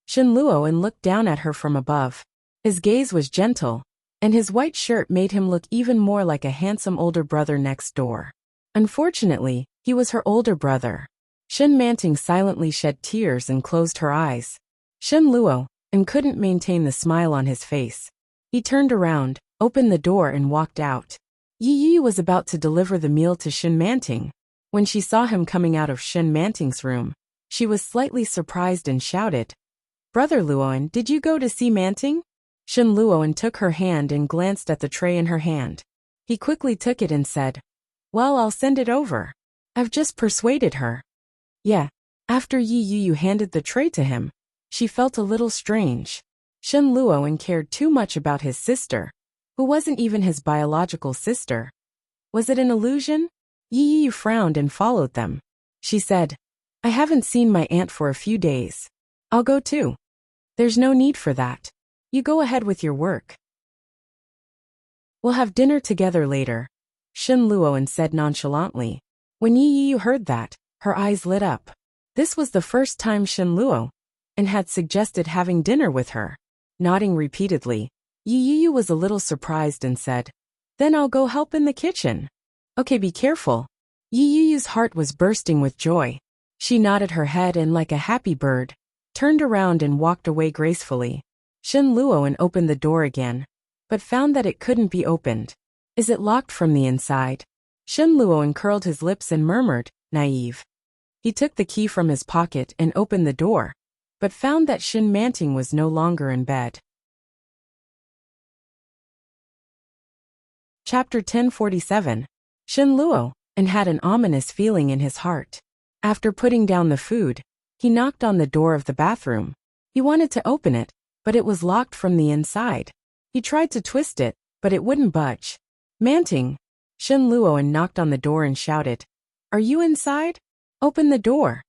Shen Luoan looked down at her from above. His gaze was gentle, and his white shirt made him look even more like a handsome older brother next door. Unfortunately, he was her older brother. Shen Manting silently shed tears and closed her eyes. Shen Luoan couldn't maintain the smile on his face. He turned around, opened the door and walked out. Yi Yi was about to deliver the meal to Shen Manting. When she saw him coming out of Shen Manting's room, she was slightly surprised and shouted, "Brother Luoan, did you go to see Manting?" Shen Luoan took her hand and glanced at the tray in her hand. He quickly took it and said, "Well, I'll send it over. I've just persuaded her." Yeah. After Yi Yu handed the tray to him, she felt a little strange. Shen Luoan cared too much about his sister, who wasn't even his biological sister. Was it an illusion? Yi Yu frowned and followed them. She said, "I haven't seen my aunt for a few days. I'll go too." "There's no need for that. You go ahead with your work. We'll have dinner together later," Shen Luoan said nonchalantly. When Yi Yu heard that, her eyes lit up. This was the first time Shen Luoan had suggested having dinner with her. Nodding repeatedly, Yi Yu was a little surprised and said, "Then I'll go help in the kitchen." "Okay, be careful." Yi Yu's heart was bursting with joy. She nodded her head and, like a happy bird, turned around and walked away gracefully. Shen Luoan opened the door again, but found that it couldn't be opened. "Is it locked from the inside?" Shen Luoan curled his lips and murmured, "Naive." He took the key from his pocket and opened the door, but found that Shen Manting was no longer in bed. Chapter 1047. Shen Luoan had an ominous feeling in his heart. After putting down the food, he knocked on the door of the bathroom. He wanted to open it, but it was locked from the inside. He tried to twist it, but it wouldn't budge. "Manting." Shen Luoan knocked on the door and shouted, "Are you inside? Open the door."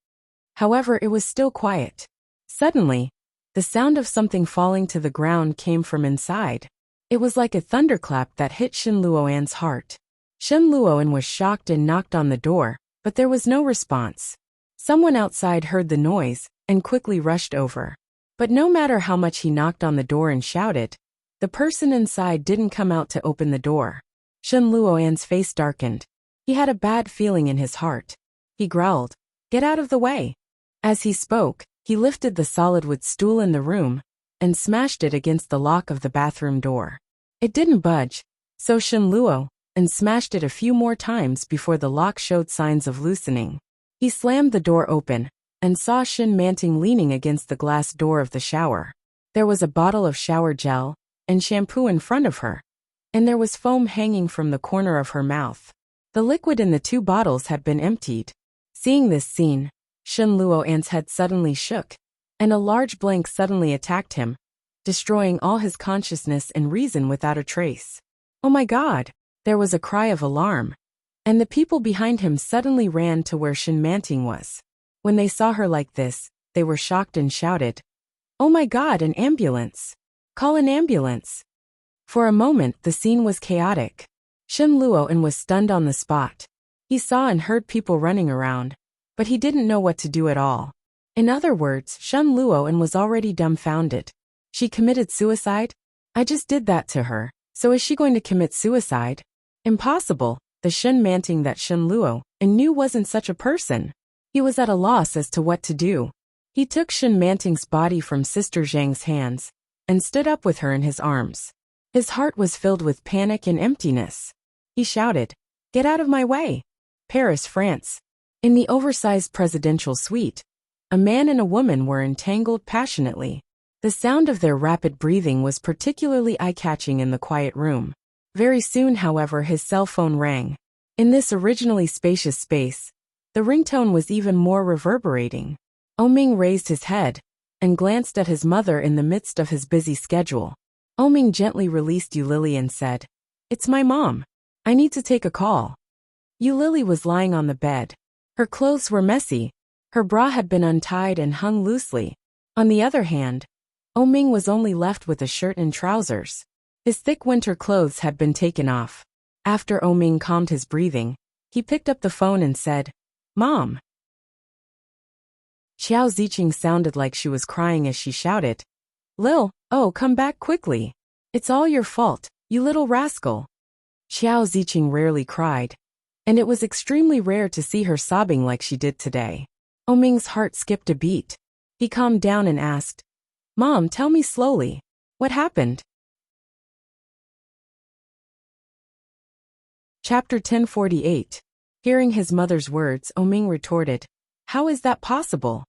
However, it was still quiet. Suddenly, the sound of something falling to the ground came from inside. It was like a thunderclap that hit Shen Luoan's heart. Shen Luoan was shocked and knocked on the door, but there was no response. Someone outside heard the noise and quickly rushed over. But no matter how much he knocked on the door and shouted, the person inside didn't come out to open the door. Shen Luoyan's face darkened. He had a bad feeling in his heart. He growled, "Get out of the way." As he spoke, he lifted the solid wood stool in the room and smashed it against the lock of the bathroom door. It didn't budge, so Shen Luo and smashed it a few more times before the lock showed signs of loosening. He slammed the door open and saw Shen Manting leaning against the glass door of the shower. There was a bottle of shower gel and shampoo in front of her, and there was foam hanging from the corner of her mouth. The liquid in the 2 bottles had been emptied. Seeing this scene, Shen Luoyan's head suddenly shook, and a large blank suddenly attacked him, destroying all his consciousness and reason without a trace. "Oh my God!" There was a cry of alarm, and the people behind him suddenly ran to where Shen Manting was. When they saw her like this, they were shocked and shouted, "Oh my God, an ambulance! Call an ambulance!" For a moment, the scene was chaotic. Shen Luoyan was stunned on the spot. He saw and heard people running around, but he didn't know what to do at all. In other words, Shen Luoyan was already dumbfounded. She committed suicide? I just did that to her, so is she going to commit suicide? Impossible. The Shen Manting that Shen Luoyan knew wasn't such a person. He was at a loss as to what to do. He took Shen Manting's body from Sister Zhang's hands and stood up with her in his arms. His heart was filled with panic and emptiness. He shouted, "Get out of my way!" Paris, France. In the oversized presidential suite, a man and a woman were entangled passionately. The sound of their rapid breathing was particularly eye-catching in the quiet room. Very soon, however, his cell phone rang. In this originally spacious space, the ringtone was even more reverberating. Oming raised his head and glanced at his mother in the midst of his busy schedule. Oming gently released Yulili and said, "It's my mom. I need to take a call." Yulili was lying on the bed. Her clothes were messy. Her bra had been untied and hung loosely. On the other hand, Oming was only left with a shirt and trousers. His thick winter clothes had been taken off. After Oming calmed his breathing, he picked up the phone and said, "Mom." Xiao Ziqing sounded like she was crying as she shouted, "Lil, oh, come back quickly. It's all your fault, you little rascal." Xiao Ziqing rarely cried, and it was extremely rare to see her sobbing like she did today. Oming's heart skipped a beat. He calmed down and asked, "Mom, tell me slowly. What happened?" Chapter 1048. Hearing his mother's words, Oming retorted, "How is that possible?"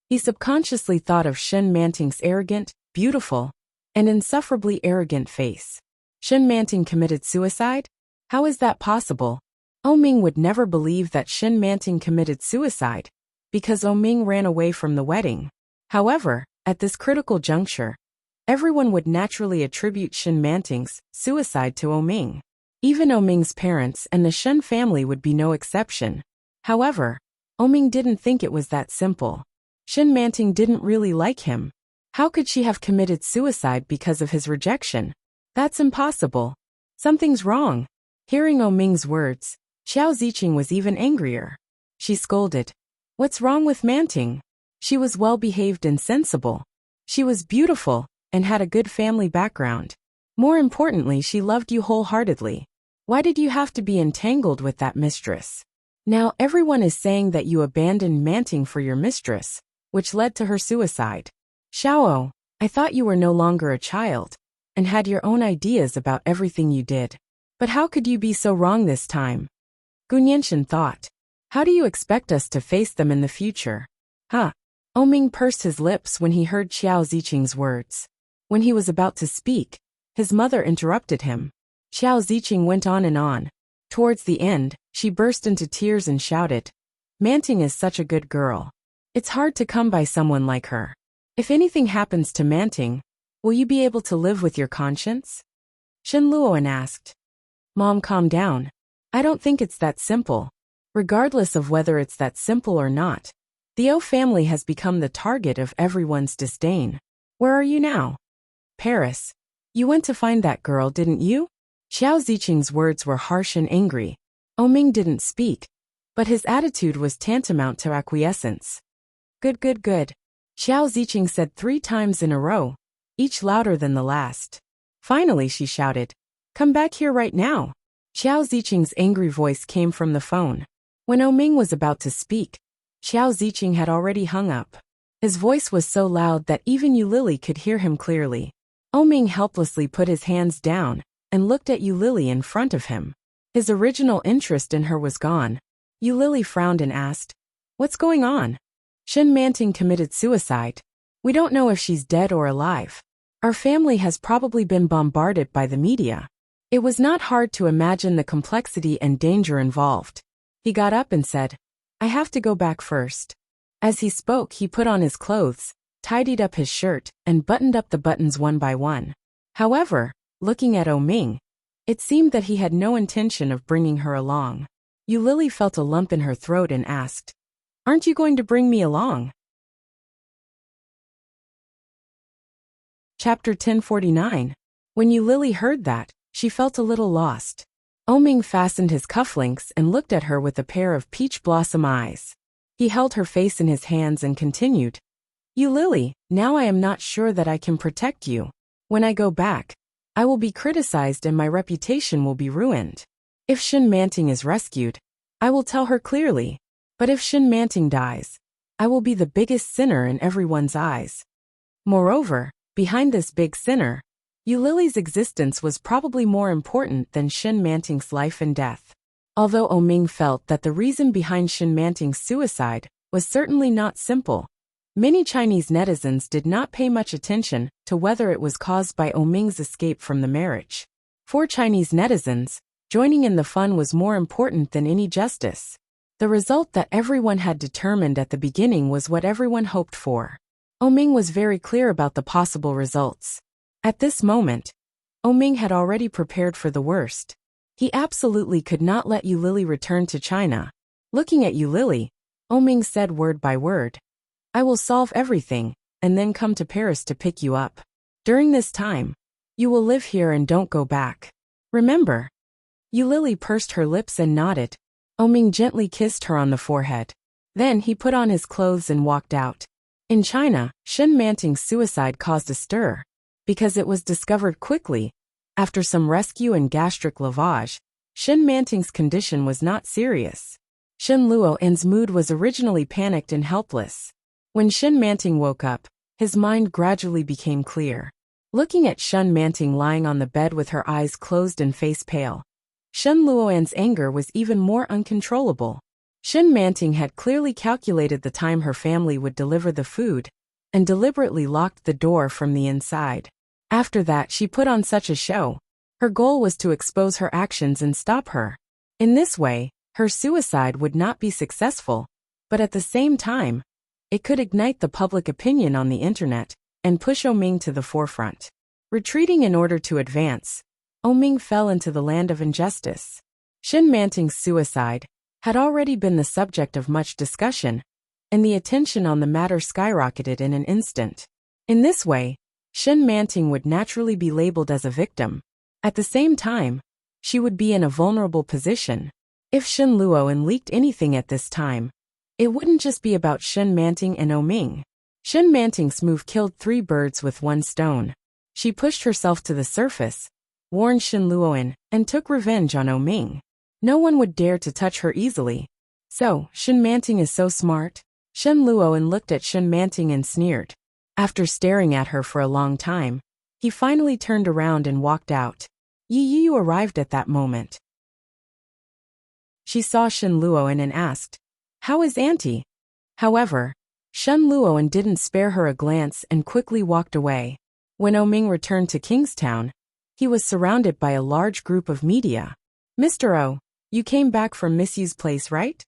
He subconsciously thought of Shen Manting's arrogant, beautiful, and insufferably arrogant face. Shen Manting committed suicide? How is that possible? Oming would never believe that Shen Manting committed suicide, because Oming ran away from the wedding. However, at this critical juncture, everyone would naturally attribute Shen Manting's suicide to Oming. Even Oming's parents and the Shen family would be no exception. However, Oming didn't think it was that simple. Shen Manting didn't really like him. How could she have committed suicide because of his rejection? That's impossible. Something's wrong. Hearing Oming's words, Xiao Ziqing was even angrier. She scolded, "What's wrong with Manting? She was well-behaved and sensible. She was beautiful and had a good family background. More importantly, she loved you wholeheartedly. Why did you have to be entangled with that mistress? Now everyone is saying that you abandoned Manting for your mistress, which led to her suicide. Xiao, I thought you were no longer a child and had your own ideas about everything you did. But how could you be so wrong this time?" Gunyenshin thought. "How do you expect us to face them in the future?" Huh. Oming pursed his lips when he heard Xiao Ziqing's words. When he was about to speak, his mother interrupted him. Xiao Ziqing went on and on. Towards the end, she burst into tears and shouted, "Manting is such a good girl. It's hard to come by someone like her. If anything happens to Manting, will you be able to live with your conscience?" Shen Luoyan asked. "Mom, calm down. I don't think it's that simple. Regardless of whether it's that simple or not, the O family has become the target of everyone's disdain. Where are you now?" "Paris. You went to find that girl, didn't you?" Xiao Ziqing's words were harsh and angry. Oming didn't speak. but his attitude was tantamount to acquiescence. Good, good, good, Xiao Ziqing said 3 times in a row, each louder than the last. Finally she shouted, "Come back here right now." Xiao Ziqing's angry voice came from the phone. When Oming was about to speak, Xiao Ziqing had already hung up. His voice was so loud that even Yulili could hear him clearly. Oming helplessly put his hands down and looked at Yulili in front of him. His original interest in her was gone. Yulili frowned and asked, "What's going on?" "Shin Manting committed suicide. We don't know if she's dead or alive. Our family has probably been bombarded by the media." It was not hard to imagine the complexity and danger involved. He got up and said, "I have to go back first." As he spoke, he put on his clothes, tidied up his shirt, and buttoned up the buttons one by one. However, looking at Oming, it seemed that he had no intention of bringing her along. Yulili felt a lump in her throat and asked, "Aren't you going to bring me along?" Chapter 1049. When Yulili heard that, she felt a little lost. Oming fastened his cufflinks and looked at her with a pair of peach blossom eyes. He held her face in his hands and continued, "Yulili, now I am not sure that I can protect you. When I go back, I will be criticized and my reputation will be ruined. If Shin Manting is rescued, I will tell her clearly. But if Shin Manting dies, I will be the biggest sinner in everyone's eyes. Moreover, behind this big sinner, Yulili's existence was probably more important than Shin Manting's life and death." Although Oming felt that the reason behind Shin Manting's suicide was certainly not simple, many Chinese netizens did not pay much attention to whether it was caused by Oming's escape from the marriage. For Chinese netizens, joining in the fun was more important than any justice. The result that everyone had determined at the beginning was what everyone hoped for. Oming was very clear about the possible results. At this moment, Oming had already prepared for the worst. He absolutely could not let Yulili return to China. Looking at Yulili, Oming said word by word, "I will solve everything, and then come to Paris to pick you up. During this time, you will live here and don't go back. Remember?" Yulili pursed her lips and nodded. Oming gently kissed her on the forehead. Then he put on his clothes and walked out. In China, Shin Manting's suicide caused a stir. Because it was discovered quickly, after some rescue and gastric lavage, Shin Manting's condition was not serious. Shin Luo'an's mood was originally panicked and helpless. When Shin Manting woke up, his mind gradually became clear. Looking at Shin Manting lying on the bed with her eyes closed and face pale, Shin Luo'an's anger was even more uncontrollable. Shin Manting had clearly calculated the time her family would deliver the food, and deliberately locked the door from the inside. After that, she put on such a show. Her goal was to expose her actions and stop her. In this way, her suicide would not be successful, but at the same time, it could ignite the public opinion on the internet and push Oming to the forefront. Retreating in order to advance, Oming fell into the land of injustice. Shin Manting's suicide had already been the subject of much discussion, and the attention on the matter skyrocketed in an instant. In this way, Shin Manting would naturally be labeled as a victim. At the same time, she would be in a vulnerable position. If Shin Luo'an leaked anything at this time, it wouldn't just be about Shin Manting and Oming. Shin Manting's move killed 3 birds with 1 stone. She pushed herself to the surface, warned Shin Luo'an, and took revenge on Oming. No one would dare to touch her easily. So, Shin Manting is so smart? Shin Luo'an looked at Shin Manting and sneered. After staring at her for a long time, he finally turned around and walked out. Yi Yu arrived at that moment. She saw Shin Luo'an and asked, "How is Auntie?" However, Shin Luo'an didn't spare her a glance and quickly walked away. When Oming returned to Kingstown, he was surrounded by a large group of media. "Mr. O, you came back from Miss Yu's place, right?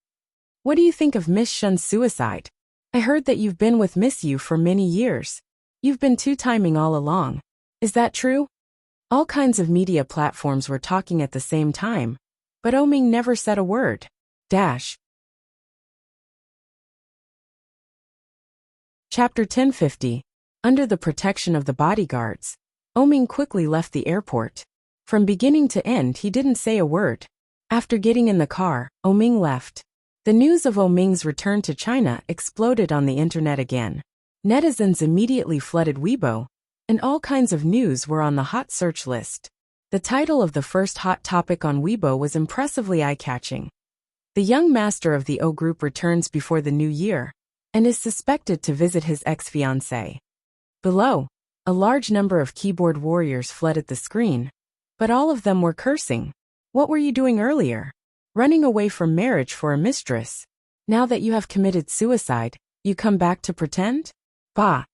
What do you think of Miss Shun's suicide? I heard that you've been with Miss Yu for many years. You've been two-timing all along. Is that true?" All kinds of media platforms were talking at the same time, but Oming never said a word. Chapter 1050. Under the protection of the bodyguards, Oming quickly left the airport. From beginning to end, he didn't say a word. After getting in the car, Oming left. The news of Oming's return to China exploded on the internet again. Netizens immediately flooded Weibo, and all kinds of news were on the hot search list. The title of the first hot topic on Weibo was impressively eye-catching. The young master of the O group returns before the new year, and is suspected to visit his ex-fiancée. Below, a large number of keyboard warriors flooded the screen, but all of them were cursing. What were you doing earlier? Running away from marriage for a mistress. Now that you have committed suicide, you come back to pretend? Bah!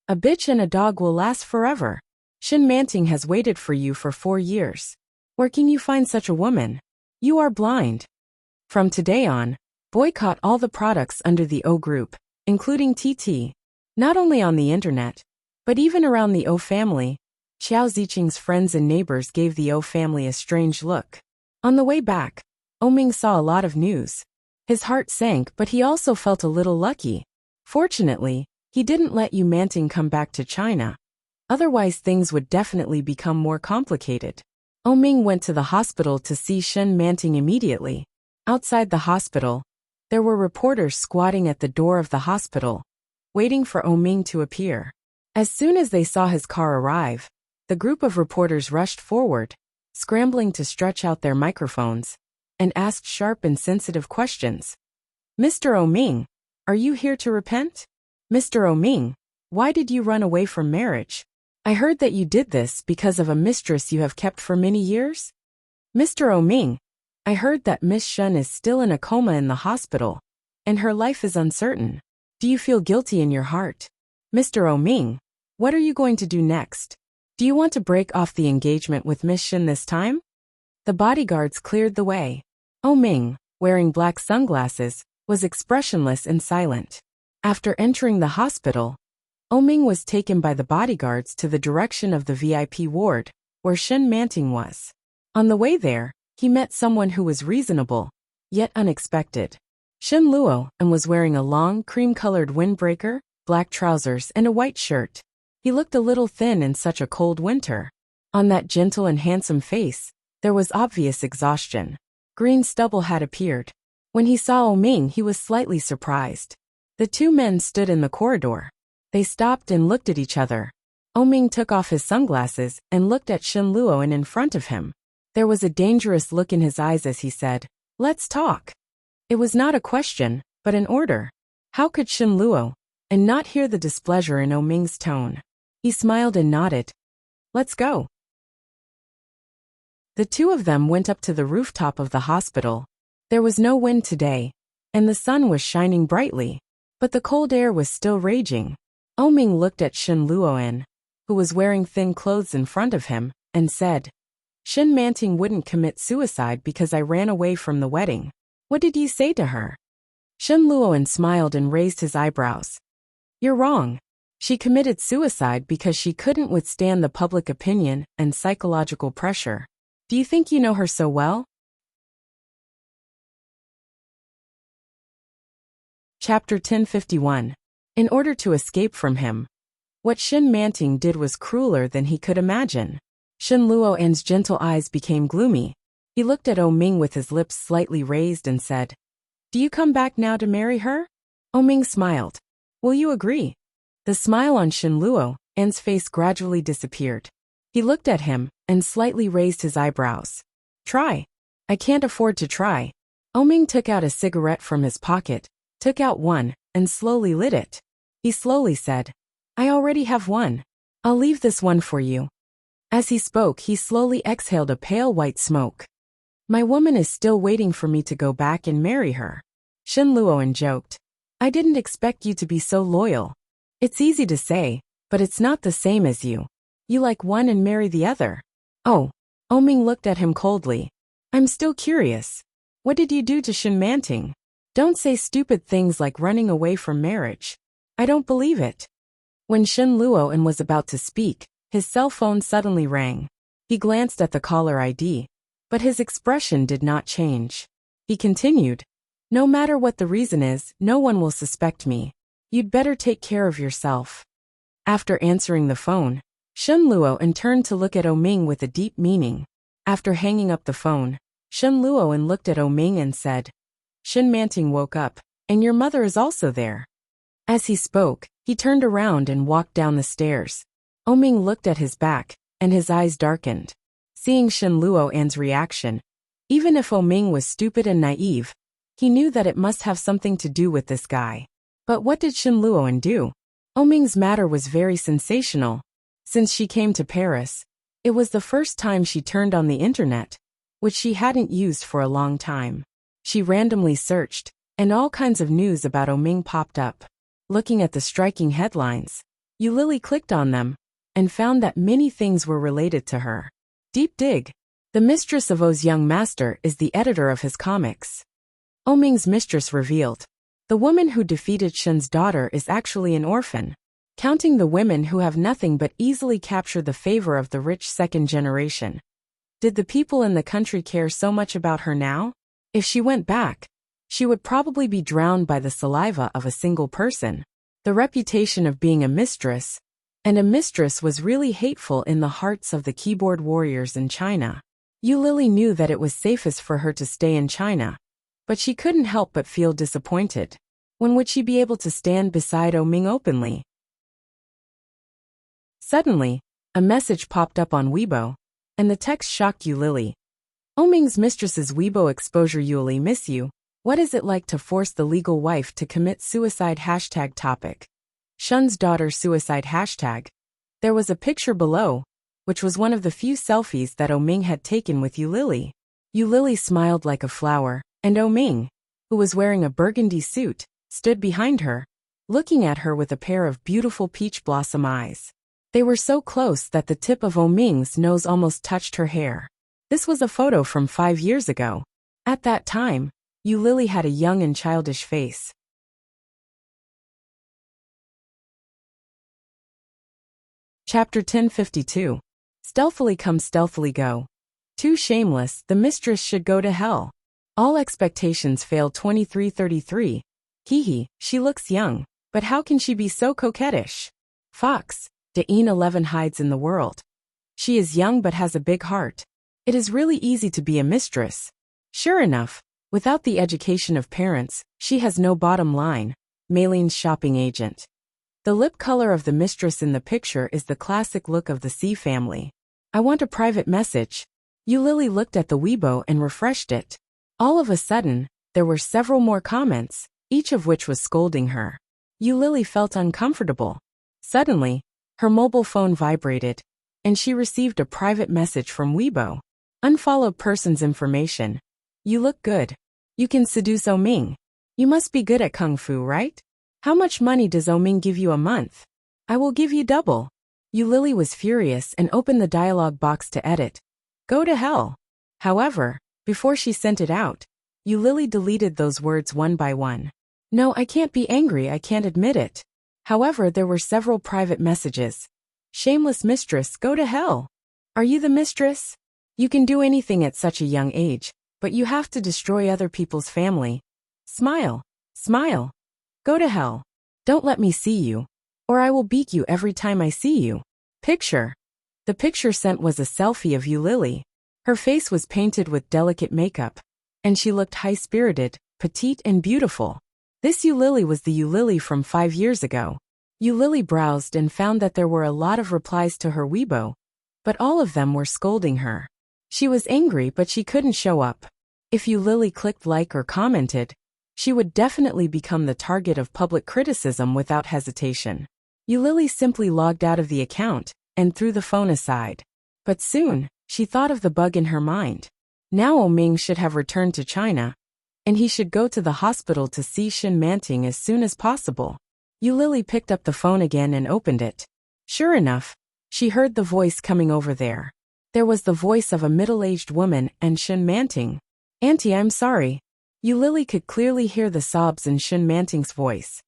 A bitch and a dog will last forever. Shin Manting has waited for you for 4 years. Where can you find such a woman? You are blind. From today on, boycott all the products under the O group, including TT. Not only on the internet, but even around the O family. Xiao Ziqing's friends and neighbors gave the O family a strange look. On the way back, Oming saw a lot of news. His heart sank, but he also felt a little lucky. Fortunately, he didn't let Yu Manting come back to China. Otherwise things would definitely become more complicated. Oming went to the hospital to see Shin Manting immediately. Outside the hospital, there were reporters squatting at the door of the hospital, waiting for Oming to appear. As soon as they saw his car arrive, the group of reporters rushed forward, scrambling to stretch out their microphones, and asked sharp and sensitive questions. Mr. Oming, are you here to repent? Mr. Oming, why did you run away from marriage? I heard that you did this because of a mistress you have kept for many years. Mr. Oming, I heard that Miss Shen is still in a coma in the hospital, and her life is uncertain. Do you feel guilty in your heart? Mr. Oming, what are you going to do next? Do you want to break off the engagement with Miss Shen this time? The bodyguards cleared the way. Oming, wearing black sunglasses, was expressionless and silent. After entering the hospital, Oming was taken by the bodyguards to the direction of the VIP ward, where Shin Manting was. On the way there, he met someone who was reasonable, yet unexpected. Shin Luo and was wearing a long, cream-colored windbreaker, black trousers, and a white shirt. He looked a little thin in such a cold winter. On that gentle and handsome face, there was obvious exhaustion. Green stubble had appeared. When he saw Oming, he was slightly surprised. The two men stood in the corridor. They stopped and looked at each other. Oming took off his sunglasses and looked at Shin Luo in front of him. There was a dangerous look in his eyes as he said, "Let's talk." It was not a question, but an order. How could Shin Luo and not hear the displeasure in Oming's tone? He smiled and nodded. "Let's go." The two of them went up to the rooftop of the hospital. There was no wind today, and the sun was shining brightly, but the cold air was still raging. Oming looked at Shin Luoan, who was wearing thin clothes in front of him, and said, "Shin Manting wouldn't commit suicide because I ran away from the wedding. What did you say to her?" Shin Luoan smiled and raised his eyebrows. "You're wrong. She committed suicide because she couldn't withstand the public opinion and psychological pressure. Do you think you know her so well?" Chapter 1051. In order to escape from him. What Shin Manting did was crueler than he could imagine. Shin Luoan's gentle eyes became gloomy. He looked at Oming with his lips slightly raised and said, "Do you come back now to marry her?" Oming smiled. "Will you agree?" The smile on Shin Luoan's face gradually disappeared. He looked at him and slightly raised his eyebrows. "Try." "I can't afford to try." Oming took out a cigarette from his pocket, took out one, and slowly lit it. He slowly said, "I already have one. I'll leave this one for you." As he spoke, he slowly exhaled a pale white smoke. "My woman is still waiting for me to go back and marry her." Shin Luoan joked. "I didn't expect you to be so loyal. It's easy to say, but it's not the same as you. You like one and marry the other." "Oh." Oming looked at him coldly. "I'm still curious. What did you do to Shin Manting? Don't say stupid things like running away from marriage. I don't believe it." When Shin Luoan was about to speak, his cell phone suddenly rang. He glanced at the caller ID, but his expression did not change. He continued, "No matter what the reason is, no one will suspect me. You'd better take care of yourself." After answering the phone, Shin Luoan turned to look at Oming with a deep meaning. After hanging up the phone, Shin Luoan looked at Oming and said, Shin Manting woke up, and your mother is also there. As he spoke, he turned around and walked down the stairs. Oming looked at his back, and his eyes darkened. Seeing Shin Luo'an's reaction, even if Oming was stupid and naive, he knew that it must have something to do with this guy. But what did Shin Luo'an do? Oming's matter was very sensational. Since she came to Paris, it was the first time she turned on the internet, which she hadn't used for a long time. She randomly searched, and all kinds of news about Oming popped up. Looking at the striking headlines, Yulili clicked on them, and found that many things were related to her. Deep dig. The mistress of O's young master is the editor of his comics. Oming's mistress revealed. The woman who defeated Shen's daughter is actually an orphan. Counting the women who have nothing but easily capture the favor of the rich second generation. Did the people in the country care so much about her now? If she went back, she would probably be drowned by the saliva of a single person. The reputation of being a mistress, and a mistress was really hateful in the hearts of the keyboard warriors in China. Yulili knew that it was safest for her to stay in China, but she couldn't help but feel disappointed. When would she be able to stand beside Oming openly? Suddenly, a message popped up on Weibo, and the text shocked Yulili. Oming's mistress's Weibo exposure. Yuli, miss you. What is it like to force the legal wife to commit suicide? Topic. Shun's daughter suicide. There was a picture below, which was one of the few selfies that Oming had taken with Yulili. Yulili smiled like a flower, and Oming, who was wearing a burgundy suit, stood behind her, looking at her with a pair of beautiful peach blossom eyes. They were so close that the tip of Oming's nose almost touched her hair. This was a photo from 5 years ago. At that time, Yulili had a young and childish face. Chapter 1052. Stealthily come, stealthily go. Too shameless, the mistress should go to hell. All expectations fail. 2333. Hehe, she looks young, but how can she be so coquettish? Fox. Dean 11 hides in the world. She is young but has a big heart. It is really easy to be a mistress. Sure enough, without the education of parents, she has no bottom line. Maline's shopping agent. The lip color of the mistress in the picture is the classic look of the C family. I want a private message. Yulili looked at the Weibo and refreshed it. All of a sudden, there were several more comments, each of which was scolding her. Yulili felt uncomfortable. Suddenly, her mobile phone vibrated, and she received a private message from Weibo. Unfollowed person's information. You look good. You can seduce Oming. You must be good at kung fu, right? How much money does Oming give you a month? I will give you double. Yulili was furious and opened the dialog box to edit. Go to hell. However, before she sent it out, Yulili deleted those words one by one. No, I can't be angry, I can't admit it. However, there were several private messages. Shameless mistress, go to hell. Are you the mistress? You can do anything at such a young age, but you have to destroy other people's family. Smile. Smile. Go to hell. Don't let me see you, or I will beat you every time I see you. Picture. The picture sent was a selfie of Yulili. Her face was painted with delicate makeup, and she looked high-spirited, petite and beautiful. This Yulili was the Yulili from 5 years ago. Yulili browsed and found that there were a lot of replies to her Weibo, but all of them were scolding her. She was angry, but she couldn't show up. If Yulili clicked like or commented, she would definitely become the target of public criticism without hesitation. Yulili simply logged out of the account and threw the phone aside. But soon, she thought of the bug in her mind. Now Oming should have returned to China, and he should go to the hospital to see Shin Manting as soon as possible. Yulili picked up the phone again and opened it. Sure enough, she heard the voice coming over there. There was the voice of a middle-aged woman and Shin Manting. Auntie, I'm sorry. Yulili could clearly hear the sobs in Shin Manting's voice.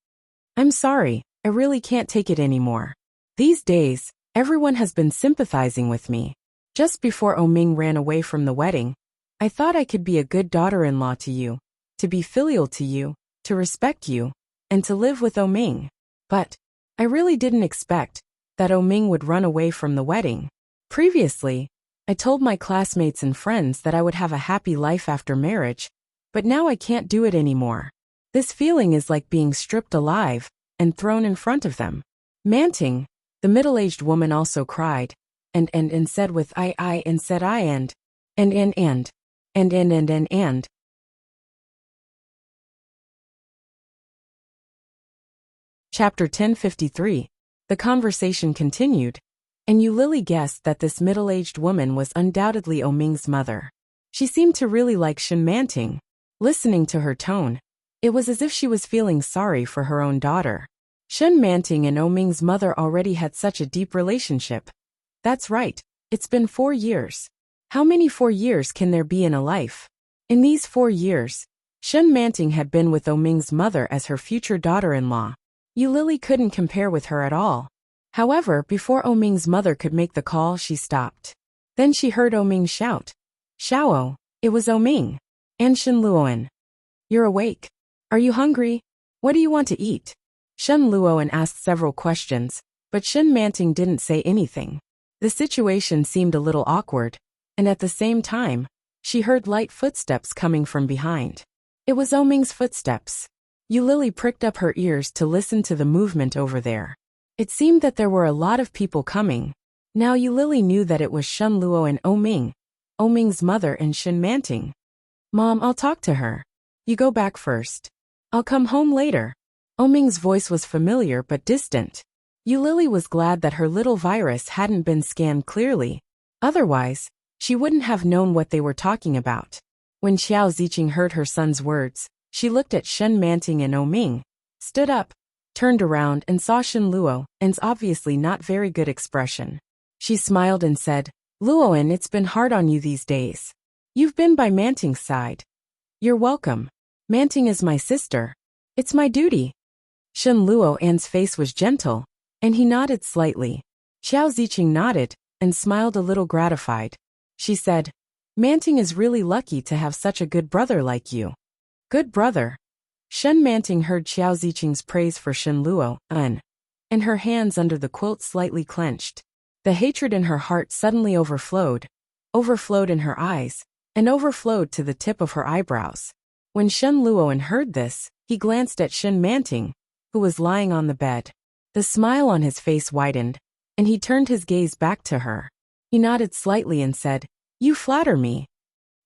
I'm sorry, I really can't take it anymore. These days, everyone has been sympathizing with me. Just before Oming ran away from the wedding, I thought I could be a good daughter-in-law to you, to be filial to you, to respect you, and to live with Oming. But I really didn't expect that Oming would run away from the wedding. Previously, I told my classmates and friends that I would have a happy life after marriage, But now I can't do it anymore. This feeling is like being stripped alive and thrown in front of them. Manting, the middle-aged woman also cried, and said with I and said I and. Chapter 1053. The conversation continued, and Yulili guessed that this middle-aged woman was undoubtedly Oming's mother. She seemed to really like Shen Manting. Listening to her tone, it was as if she was feeling sorry for her own daughter. Shen Manting and Oming's mother already had such a deep relationship. That's right, it's been 4 years. How many 4 years can there be in a life? In these 4 years, Shen Manting had been with Oming's mother as her future daughter-in-law. Yulili couldn't compare with her at all. However, before Oming's mother could make the call, she stopped. Then she heard Oming shout, "Xiao!" It was Oming. "And Shen Luoan. You're awake. Are you hungry? What do you want to eat?" Shen Luoan asked several questions, but Shen Manting didn't say anything. The situation seemed a little awkward, and at the same time, she heard light footsteps coming from behind. It was Oming's footsteps. Yulili pricked up her ears to listen to the movement over there. It seemed that there were a lot of people coming. Now Yulili knew that it was Shen Luo and Oming's mother and Shen Manting. "Mom, I'll talk to her. You go back first. I'll come home later." Oming's voice was familiar but distant. Yulili was glad that her little virus hadn't been scanned clearly. Otherwise, she wouldn't have known what they were talking about. When Xiao Ziqing heard her son's words, she looked at Shen Manting and Oming, stood up, turned around and saw Shen Luoan's obviously not very good expression. She smiled and said, "Luoan, it's been hard on you these days. You've been by Manting's side. You're welcome. Manting is my sister. It's my duty." Shen Luoan's face was gentle, and he nodded slightly. Xiao Ziqing nodded and smiled a little gratified. She said, "Manting is really lucky to have such a good brother like you." "Good brother." Shen Manting heard Xiao Ziqing's praise for Shen Luo, and her hands under the quilt slightly clenched. The hatred in her heart suddenly overflowed in her eyes, and overflowed to the tip of her eyebrows. When Shen Luoan heard this, he glanced at Shen Manting, who was lying on the bed. The smile on his face widened, and he turned his gaze back to her. He nodded slightly and said, "You flatter me."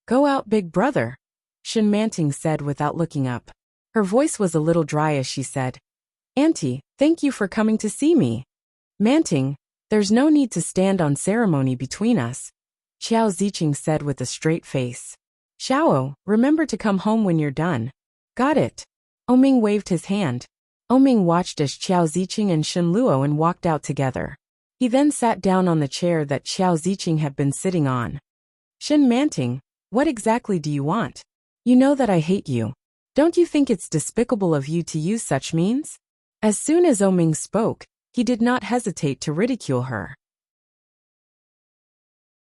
"Go out, big brother," Shen Manting said without looking up. Her voice was a little dry as she said, "Auntie, thank you for coming to see me." "Manting, there's no need to stand on ceremony between us," Xiao Ziqing said with a straight face. "Xiao, remember to come home when you're done." "Got it." Oming waved his hand. Oming watched as Xiao Ziqing and Shen Luoan walked out together. He then sat down on the chair that Xiao Ziqing had been sitting on. "Shen Manting, what exactly do you want? You know that I hate you. Don't you think it's despicable of you to use such means?" As soon as Oming spoke, he did not hesitate to ridicule her.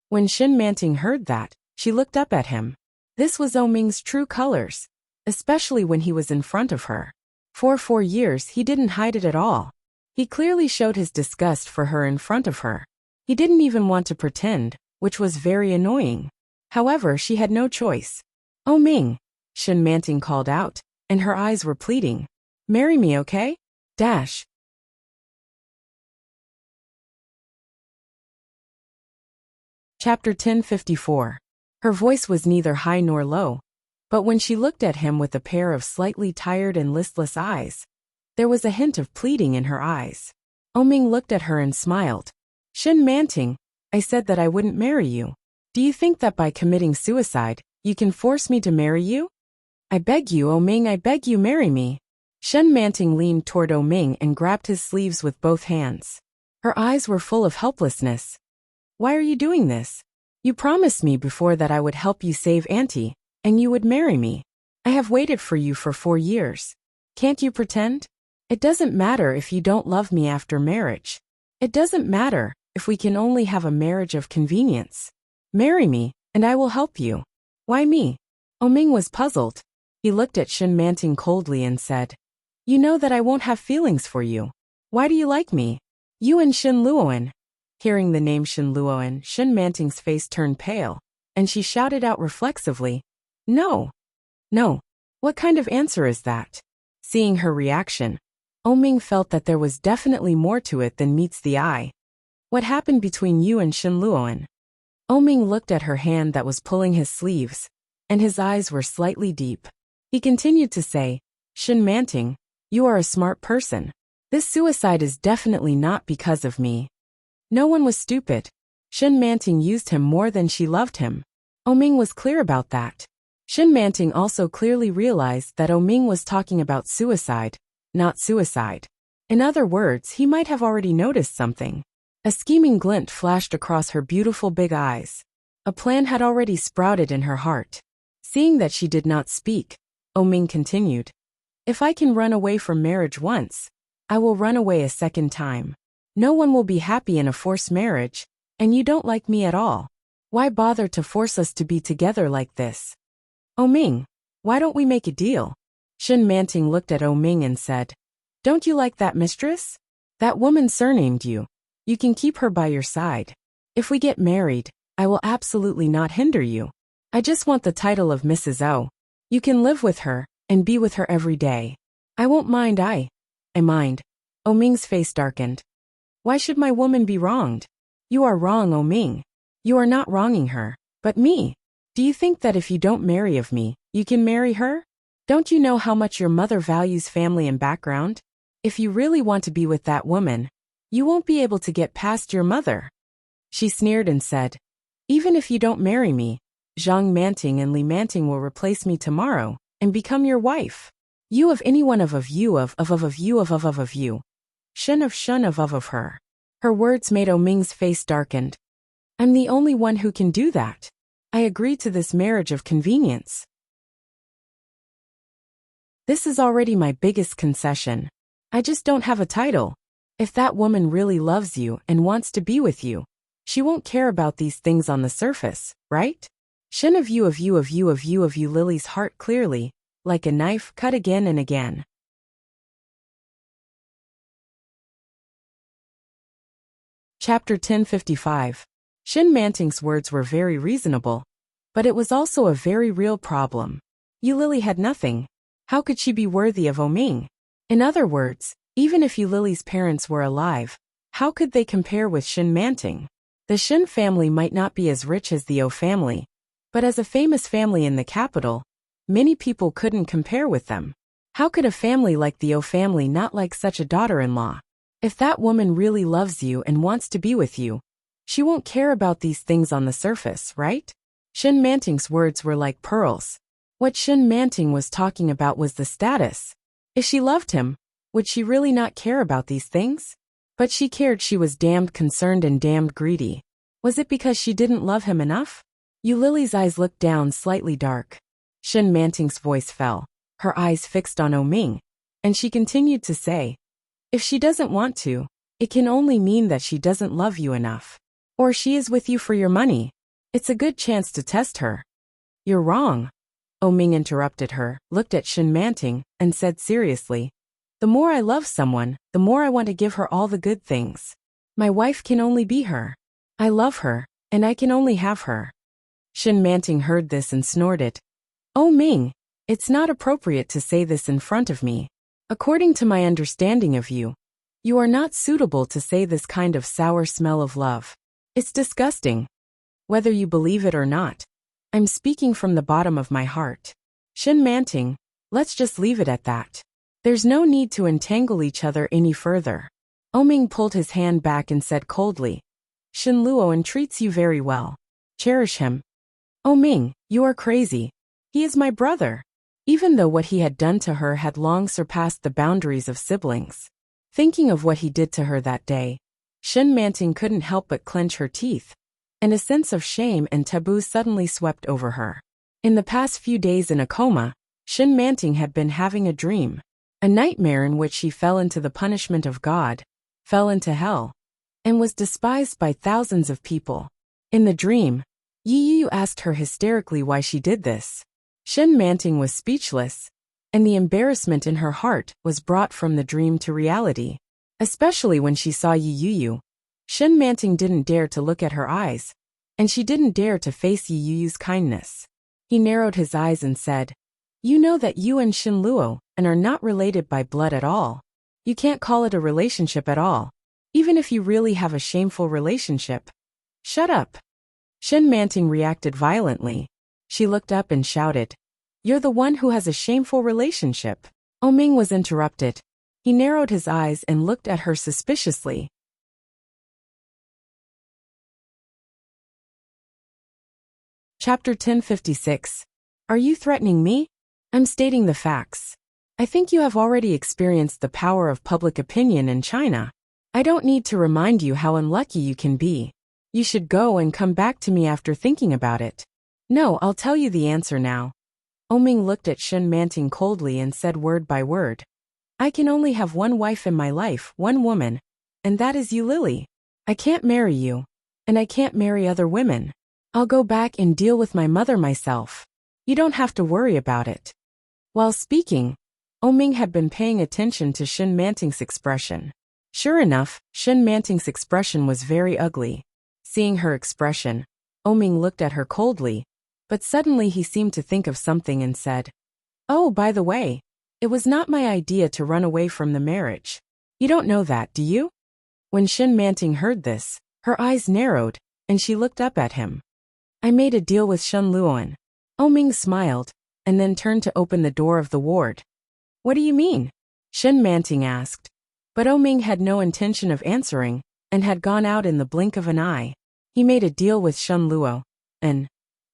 When Shen Manting heard that, she looked up at him. This was Oming's true colors, especially when he was in front of her. For 4 years he didn't hide it at all. He clearly showed his disgust for her in front of her. He didn't even want to pretend, which was very annoying. However, she had no choice. "Oming," Shen Manting called out, and her eyes were pleading. "Marry me, okay? Dash." Chapter 1054. Her voice was neither high nor low, but when she looked at him with a pair of slightly tired and listless eyes, there was a hint of pleading in her eyes. Oming looked at her and smiled. "Shen Manting, I said that I wouldn't marry you. Do you think that by committing suicide, you can force me to marry you? I beg you, Oming, I beg you, marry me." Shen Manting leaned toward Oming and grabbed his sleeves with both hands. Her eyes were full of helplessness. "Why are you doing this? You promised me before that I would help you save Auntie, and you would marry me. I have waited for you for 4 years. Can't you pretend? It doesn't matter if you don't love me after marriage. It doesn't matter if we can only have a marriage of convenience. Marry me, and I will help you." "Why me?" Oming was puzzled. He looked at Shen Manting coldly and said, "You know that I won't have feelings for you. Why do you like me? You and Shen Luoan." Hearing the name Shen Luoan, Shen Manting's face turned pale, and she shouted out reflexively, "No. No. What kind of answer is that? Seeing her reaction, Oming felt that there was definitely more to it than meets the eye. What happened between you and Shin Luoan? Oming looked at her hand that was pulling his sleeves, and his eyes were slightly deep. He continued to say, Shin Manting, you are a smart person. This suicide is definitely not because of me. No one was stupid. Shin Manting used him more than she loved him. Oming was clear about that. Shin Manting also clearly realized that Oming was talking about suicide, not suicide. In other words, he might have already noticed something. A scheming glint flashed across her beautiful big eyes. A plan had already sprouted in her heart. Seeing that she did not speak, Oming continued. If I can run away from marriage once, I will run away a second time. No one will be happy in a forced marriage, and you don't like me at all. Why bother to force us to be together like this? Oming, why don't we make a deal? Shin Manting looked at Oming and said, Don't you like that mistress? That woman surnamed you. You can keep her by your side. If we get married, I will absolutely not hinder you. I just want the title of Mrs. O. You can live with her, and be with her every day. I won't mind. I mind. Oming's face darkened. Why should my woman be wronged? You are wrong, Oming. You are not wronging her, but me. Do you think that if you don't marry of me, you can marry her? Don't you know how much your mother values family and background? If you really want to be with that woman, you won't be able to get past your mother. She sneered and said, Even if you don't marry me, Zhang Manting and Li Manting will replace me tomorrow and become your wife. You of anyone of you of you. Shin of shun of her. Her words made Oming's face darkened. I'm the only one who can do that. I agree to this marriage of convenience. This is already my biggest concession. I just don't have a title. If that woman really loves you and wants to be with you, she won't care about these things on the surface, right? Shin of you Lily's heart clearly, like a knife, cut again and again. Chapter 1055. Shin Manting's words were very reasonable, but it was also a very real problem. Yu Lily had nothing. How could she be worthy of Oming? In other words, even if Yu Lily's parents were alive, how could they compare with Shin Manting? The Shin family might not be as rich as the O family, but as a famous family in the capital, many people couldn't compare with them. How could a family like the O family not like such a daughter-in-law? If that woman really loves you and wants to be with you, she won't care about these things on the surface, right? Shin Manting's words were like pearls. What Shin Manting was talking about was the status. If she loved him, would she really not care about these things? But she cared. She was damned concerned and damned greedy. Was it because she didn't love him enough? Yu Lily's eyes looked down, slightly dark. Shin Manting's voice fell, her eyes fixed on Oming, and she continued to say, If she doesn't want to, it can only mean that she doesn't love you enough. Or she is with you for your money. It's a good chance to test her. You're wrong. Oming interrupted her, looked at Shin Manting, and said seriously, The more I love someone, the more I want to give her all the good things. My wife can only be her. I love her, and I can only have her. Shin Manting heard this and snorted. Oming, it's not appropriate to say this in front of me. According to my understanding of you, you are not suitable to say this kind of sour smell of love. It's disgusting. Whether you believe it or not, I'm speaking from the bottom of my heart. Shin Manting, let's just leave it at that. There's no need to entangle each other any further. Oming pulled his hand back and said coldly, Shin Luoan treats you very well. Cherish him. Oming, you are crazy. He is my brother. Even though what he had done to her had long surpassed the boundaries of siblings. Thinking of what he did to her that day, Shin Manting couldn't help but clench her teeth, and a sense of shame and taboo suddenly swept over her. In the past few days in a coma, Shin Manting had been having a dream, a nightmare in which she fell into the punishment of God, fell into hell, and was despised by thousands of people. In the dream, Yi Yu asked her hysterically why she did this. Shin Manting was speechless, and the embarrassment in her heart was brought from the dream to reality. Especially when she saw Yi Yu. Shin Manting didn't dare to look at her eyes, and she didn't dare to face Yi Yu's kindness. He narrowed his eyes and said, You know that you and Shin Luo and are not related by blood at all. You can't call it a relationship at all, even if you really have a shameful relationship. Shut up. Shin Manting reacted violently. She looked up and shouted, "You're the one who has a shameful relationship." Oming was interrupted. He narrowed his eyes and looked at her suspiciously. Chapter 1056. Are you threatening me? I'm stating the facts. I think you have already experienced the power of public opinion in China. I don't need to remind you how unlucky you can be. You should go and come back to me after thinking about it. No, I'll tell you the answer now. Oming looked at Shin Manting coldly and said word by word. I can only have one wife in my life, one woman, and that is you, Lily. I can't marry you, and I can't marry other women. I'll go back and deal with my mother myself. You don't have to worry about it. While speaking, Oming had been paying attention to Shin Manting's expression. Sure enough, Shin Manting's expression was very ugly. Seeing her expression, Oming looked at her coldly, but suddenly he seemed to think of something and said, "Oh, by the way, it was not my idea to run away from the marriage. You don't know that, do you?" When Shin Manting heard this, her eyes narrowed, and she looked up at him. I made a deal with Shen Luoan. Oming smiled, and then turned to open the door of the ward. What do you mean? Shin Manting asked. But Oming had no intention of answering, and had gone out in the blink of an eye. He made a deal with Shen Luo, and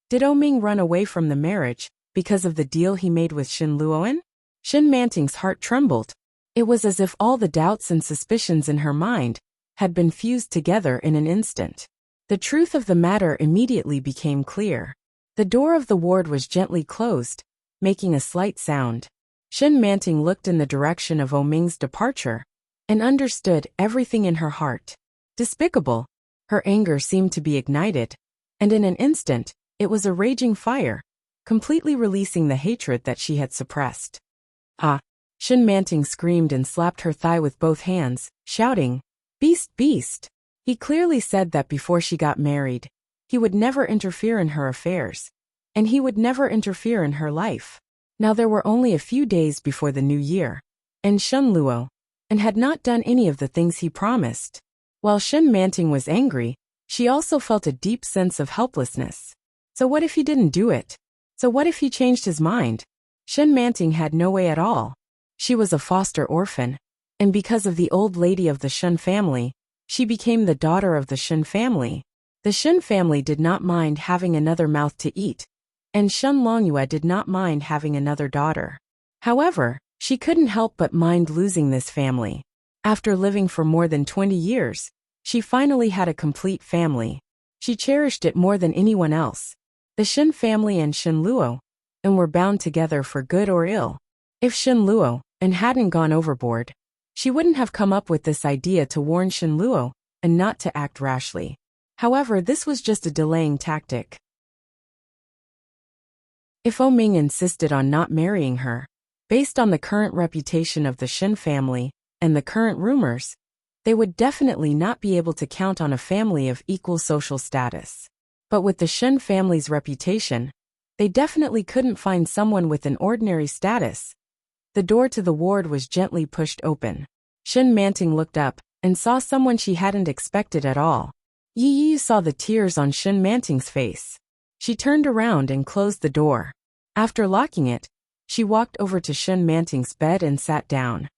did Oming run away from the marriage because of the deal he made with Shin Luoan? Shin Manting's heart trembled. It was as if all the doubts and suspicions in her mind had been fused together in an instant. The truth of the matter immediately became clear. The door of the ward was gently closed, making a slight sound. Shin Manting looked in the direction of Oming's departure, and understood everything in her heart. Despicable. Her anger seemed to be ignited, and in an instant, it was a raging fire, completely releasing the hatred that she had suppressed. Ah! Shin Manting screamed and slapped her thigh with both hands, shouting, "Beast, beast!" He clearly said that before she got married, he would never interfere in her affairs, and he would never interfere in her life. Now there were only a few days before the new year, and Shen Luo, and had not done any of the things he promised. While Shin Manting was angry, she also felt a deep sense of helplessness. So what if he didn't do it? So what if he changed his mind? Shin Manting had no way at all. She was a foster orphan, and because of the old lady of the Shen family, she became the daughter of the Shen family. The Shen family did not mind having another mouth to eat, and Shen Longyue did not mind having another daughter. However, she couldn't help but mind losing this family. After living for more than 20 years, she finally had a complete family. She cherished it more than anyone else. The Shen family and Shen Luo, and were bound together for good or ill. If Shen Luo and hadn't gone overboard, she wouldn't have come up with this idea to warn Shen Luo and not to act rashly. However, this was just a delaying tactic. If Oming insisted on not marrying her, based on the current reputation of the Shen family and the current rumors, they would definitely not be able to count on a family of equal social status. But with the Shen family's reputation, they definitely couldn't find someone with an ordinary status. The door to the ward was gently pushed open. Shin Manting looked up and saw someone she hadn't expected at all. Yi Yi saw the tears on Shin Manting's face. She turned around and closed the door. After locking it, she walked over to Shin Manting's bed and sat down.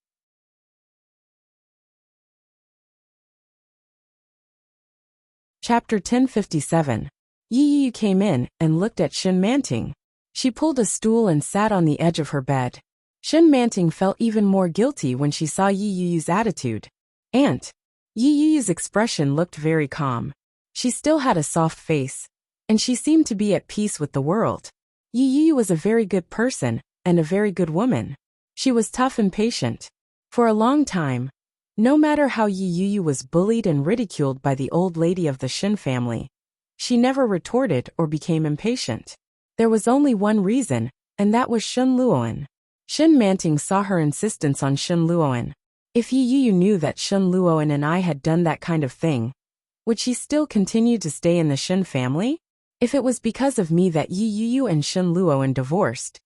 Chapter 1057. Yi Yi came in and looked at Shin Manting. She pulled a stool and sat on the edge of her bed. Shin Manting felt even more guilty when she saw Yi Yi's attitude. Aunt. Yi Yi's expression looked very calm. She still had a soft face, and she seemed to be at peace with the world. Yi Yi was a very good person, and a very good woman. She was tough and patient. For a long time, no matter how Yi Yi was bullied and ridiculed by the old lady of the Shin family, she never retorted or became impatient. There was only one reason, and that was Shen Luoan. Shin Manting saw her insistence on Shen Luoan. If Yi Yi knew that Shen Luoan and I had done that kind of thing, would she still continue to stay in the Shin family? If it was because of me that Yi Yi and Shen Luoan divorced,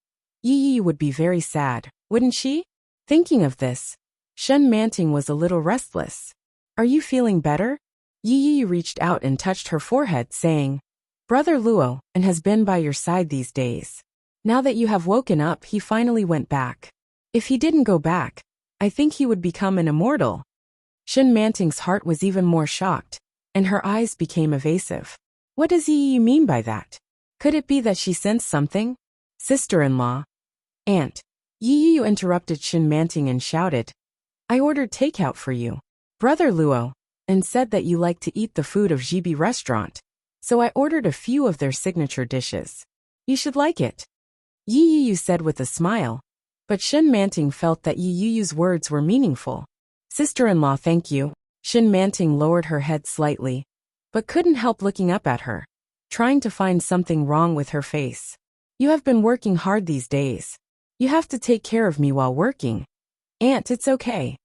Yi would be very sad, wouldn't she? Thinking of this, Shen Manting was a little restless. Are you feeling better? Yi reached out and touched her forehead, saying, Brother Luo, and has been by your side these days. Now that you have woken up, he finally went back. If he didn't go back, I think he would become an immortal. Shen Manting's heart was even more shocked, and her eyes became evasive. What does Yi mean by that? Could it be that she sensed something? Sister-in-law. Aunt. Yi interrupted Shen Manting and shouted, I ordered takeout for you, Brother Luo, and said that you like to eat the food of GB restaurant, so I ordered a few of their signature dishes. You should like it. Yi said with a smile, but Shen Manting felt that Yi's words were meaningful. Sister-in-law, thank you. Shen Manting lowered her head slightly, but couldn't help looking up at her, trying to find something wrong with her face. You have been working hard these days. You have to take care of me while working. Aunt, it's okay.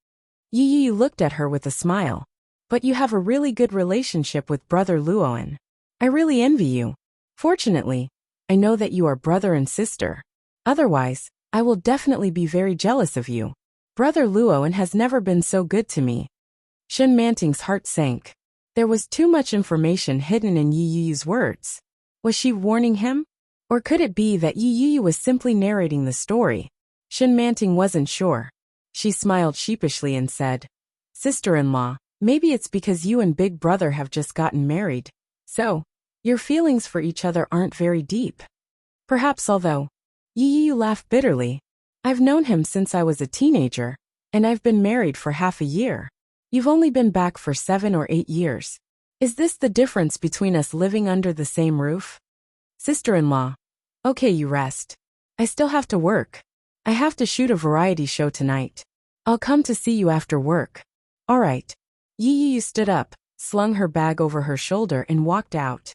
Yi looked at her with a smile. But you have a really good relationship with Brother Luoan. I really envy you. Fortunately, I know that you are brother and sister. Otherwise, I will definitely be very jealous of you. Brother Luoan has never been so good to me. Shen Manting's heart sank. There was too much information hidden in Yi's words. Was she warning him? Or could it be that Yi was simply narrating the story? Shen Manting wasn't sure. She smiled sheepishly and said, Sister-in-law, maybe it's because you and Big Brother have just gotten married. So, your feelings for each other aren't very deep. Perhaps, although. Yi laughed bitterly. I've known him since I was a teenager, and I've been married for half a year. You've only been back for 7 or 8 years. Is this the difference between us living under the same roof? Sister-in-law. Okay, you rest. I still have to work. I have to shoot a variety show tonight. I'll come to see you after work. All right. Yi stood up, slung her bag over her shoulder and walked out.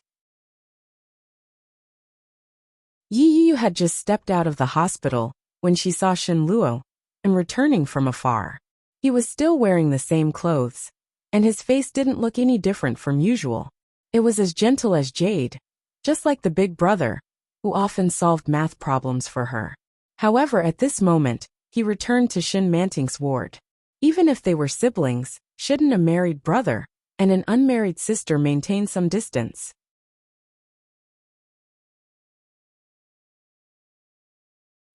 Yi had just stepped out of the hospital when she saw Shen Luo and returning from afar. He was still wearing the same clothes, and his face didn't look any different from usual. It was as gentle as jade, just like the big brother, who often solved math problems for her. However, at this moment, he returned to Shen Manting's ward. Even if they were siblings, shouldn't a married brother and an unmarried sister maintain some distance?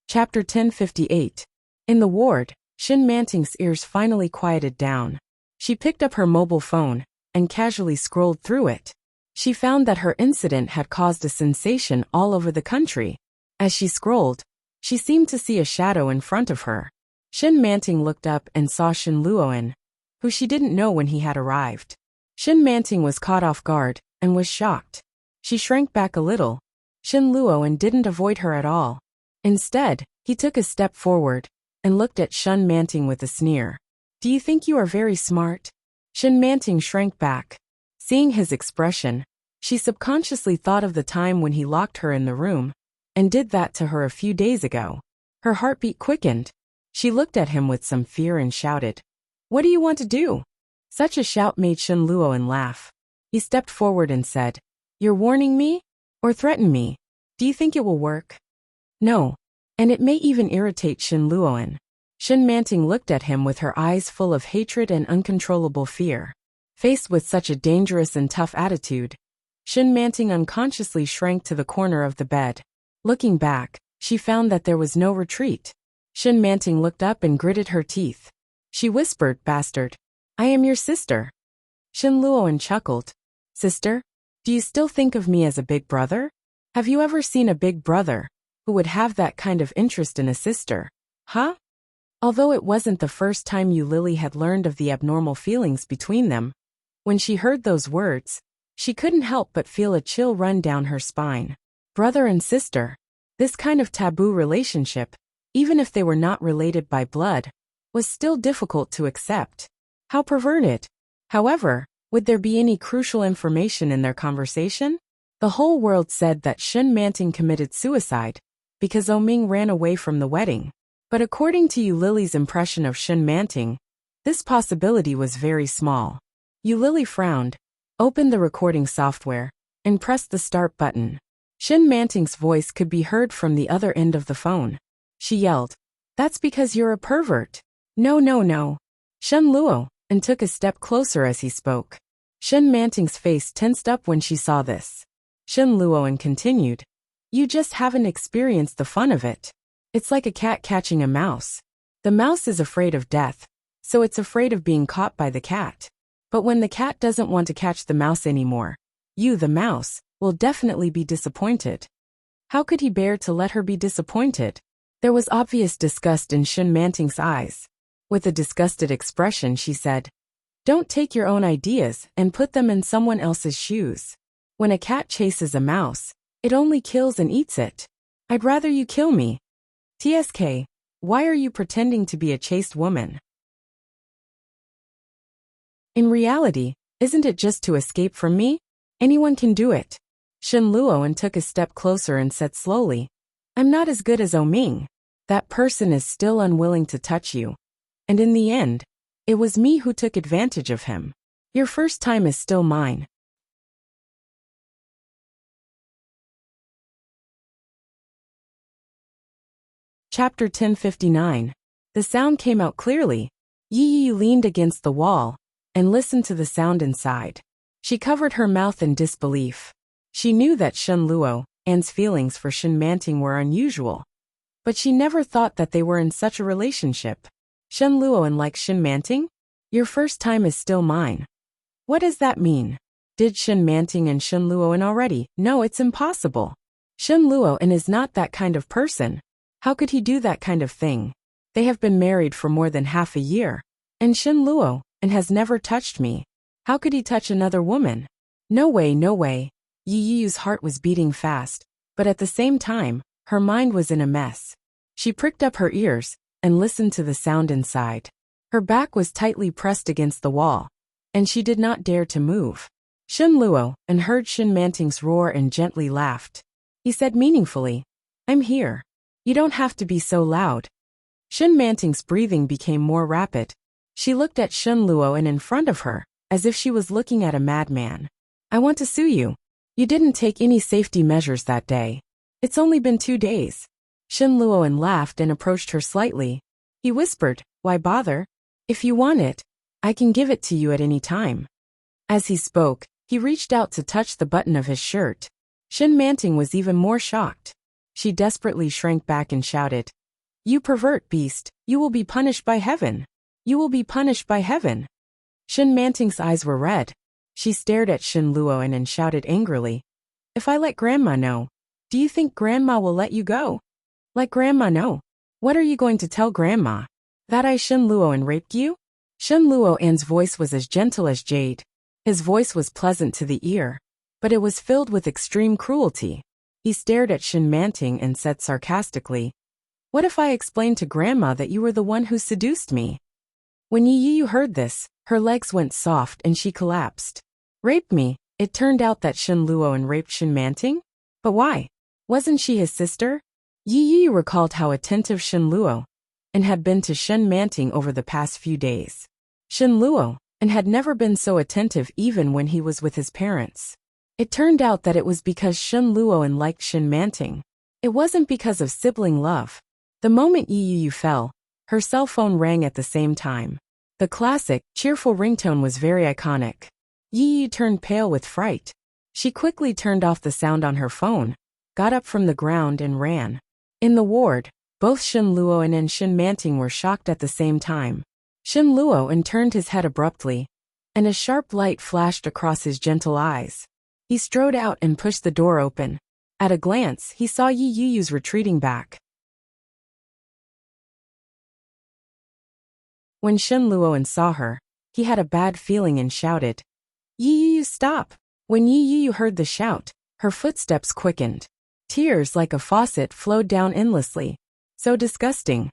Chapter 1058. In the ward, Shen Manting's ears finally quieted down. She picked up her mobile phone and casually scrolled through it. She found that her incident had caused a sensation all over the country. As she scrolled, she seemed to see a shadow in front of her. Shen Manting looked up and saw Shen Luoan, who she didn't know when he had arrived. Shen Manting was caught off guard and was shocked. She shrank back a little. Shen Luoan didn't avoid her at all. Instead, he took a step forward and looked at Shen Manting with a sneer. Do you think you are very smart? Shen Manting shrank back. Seeing his expression, she subconsciously thought of the time when he locked her in the room and did that to her a few days ago. Her heartbeat quickened. She looked at him with some fear and shouted, What do you want to do? Such a shout made Shen Luoan laugh. He stepped forward and said, You're warning me? Or threaten me? Do you think it will work? No. And it may even irritate Shen Luoan. Shen Manting looked at him with her eyes full of hatred and uncontrollable fear. Faced with such a dangerous and tough attitude, Shen Manting unconsciously shrank to the corner of the bed. Looking back, she found that there was no retreat. Shen Manting looked up and gritted her teeth. She whispered, Bastard. I am your sister. Shen Luoan chuckled. Sister? Do you still think of me as a big brother? Have you ever seen a big brother who would have that kind of interest in a sister? Huh? Although it wasn't the first time Lily had learned of the abnormal feelings between them, when she heard those words, she couldn't help but feel a chill run down her spine. Brother and sister. This kind of taboo relationship, even if they were not related by blood, was still difficult to accept. How perverted. However, would there be any crucial information in their conversation? The whole world said that Shen Manting committed suicide because Oming ran away from the wedding. But according to Lily's impression of Shen Manting, this possibility was very small. Lily frowned, opened the recording software, and pressed the start button. Shen Manting's voice could be heard from the other end of the phone. she yelled. That's because you're a pervert. No, no, no. Shen Luo, and took a step closer as he spoke. Shen Manting's face tensed up when she saw this. Shen Luoan continued. You just haven't experienced the fun of it. It's like a cat catching a mouse. The mouse is afraid of death, so it's afraid of being caught by the cat. But when the cat doesn't want to catch the mouse anymore, you, the mouse, will definitely be disappointed. How could he bear to let her be disappointed? There was obvious disgust in Shen Manting's eyes. With a disgusted expression, she said, Don't take your own ideas and put them in someone else's shoes. When a cat chases a mouse, it only kills and eats it. I'd rather you kill me. TSK, why are you pretending to be a chaste woman? In reality, isn't it just to escape from me? Anyone can do it. Shen Luoan took a step closer and said slowly, I'm not as good as Oming. That person is still unwilling to touch you. And in the end, it was me who took advantage of him. Your first time is still mine. Chapter 1059. The sound came out clearly. Yi Yi leaned against the wall and listened to the sound inside. She covered her mouth in disbelief. She knew that Shen Luo, Anne's feelings for Shen Manting were unusual, but she never thought that they were in such a relationship. Shen Luoan likes Shen Manting? Your first time is still mine. What does that mean? Did Shen Manting and Shen Luoan already? No, it's impossible. Shen Luoan is not that kind of person. How could he do that kind of thing? They have been married for more than half a year. And Shen Luo, and has never touched me. How could he touch another woman? No way, no way. Yi Yi's heart was beating fast, but at the same time, her mind was in a mess. She pricked up her ears and listened to the sound inside. Her back was tightly pressed against the wall, and she did not dare to move. Shen Luo and heard Shen Manting's roar and gently laughed. He said meaningfully, I'm here. You don't have to be so loud. Shen Manting's breathing became more rapid. She looked at Shen Luo and in front of her, as if she was looking at a madman. I want to sue you. You didn't take any safety measures that day. It's only been 2 days. Shen Luoan laughed and approached her slightly. He whispered, Why bother? If you want it, I can give it to you at any time. As he spoke, he reached out to touch the button of his shirt. Shen Manting was even more shocked. She desperately shrank back and shouted, You pervert beast, you will be punished by heaven. You will be punished by heaven. Shen Manting's eyes were red. She stared at Shen Luoan and shouted angrily, If I let Grandma know, do you think Grandma will let you go? Let Grandma know. What are you going to tell Grandma? That I Shen Luoan raped you? Shen Luoan's voice was as gentle as jade. His voice was pleasant to the ear, but it was filled with extreme cruelty. He stared at Shen Manting and said sarcastically, What if I explained to Grandma that you were the one who seduced me? When Yi Yi heard this, her legs went soft and she collapsed. Raped me? It turned out that Shen Luoan raped Shen Manting? But why? Wasn't she his sister? Yi Yi recalled how attentive Shen Luo and had been to Shen Manting over the past few days. Shen Luo and had never been so attentive even when he was with his parents. It turned out that it was because Shen Luoan liked Shen Manting. It wasn't because of sibling love. The moment Yi Yi fell, her cell phone rang at the same time. The classic, cheerful ringtone was very iconic. Yi Yi turned pale with fright. She quickly turned off the sound on her phone, got up from the ground and ran. In the ward, both Shen Luoan and Shen Manting were shocked at the same time. Shen Luoan turned his head abruptly, and a sharp light flashed across his gentle eyes. He strode out and pushed the door open. At a glance, he saw Yi Yu's retreating back. When Shen Luoan saw her, he had a bad feeling and shouted, Yi Yu, stop! When Yi Yu heard the shout, her footsteps quickened. Tears like a faucet flowed down endlessly. So disgusting.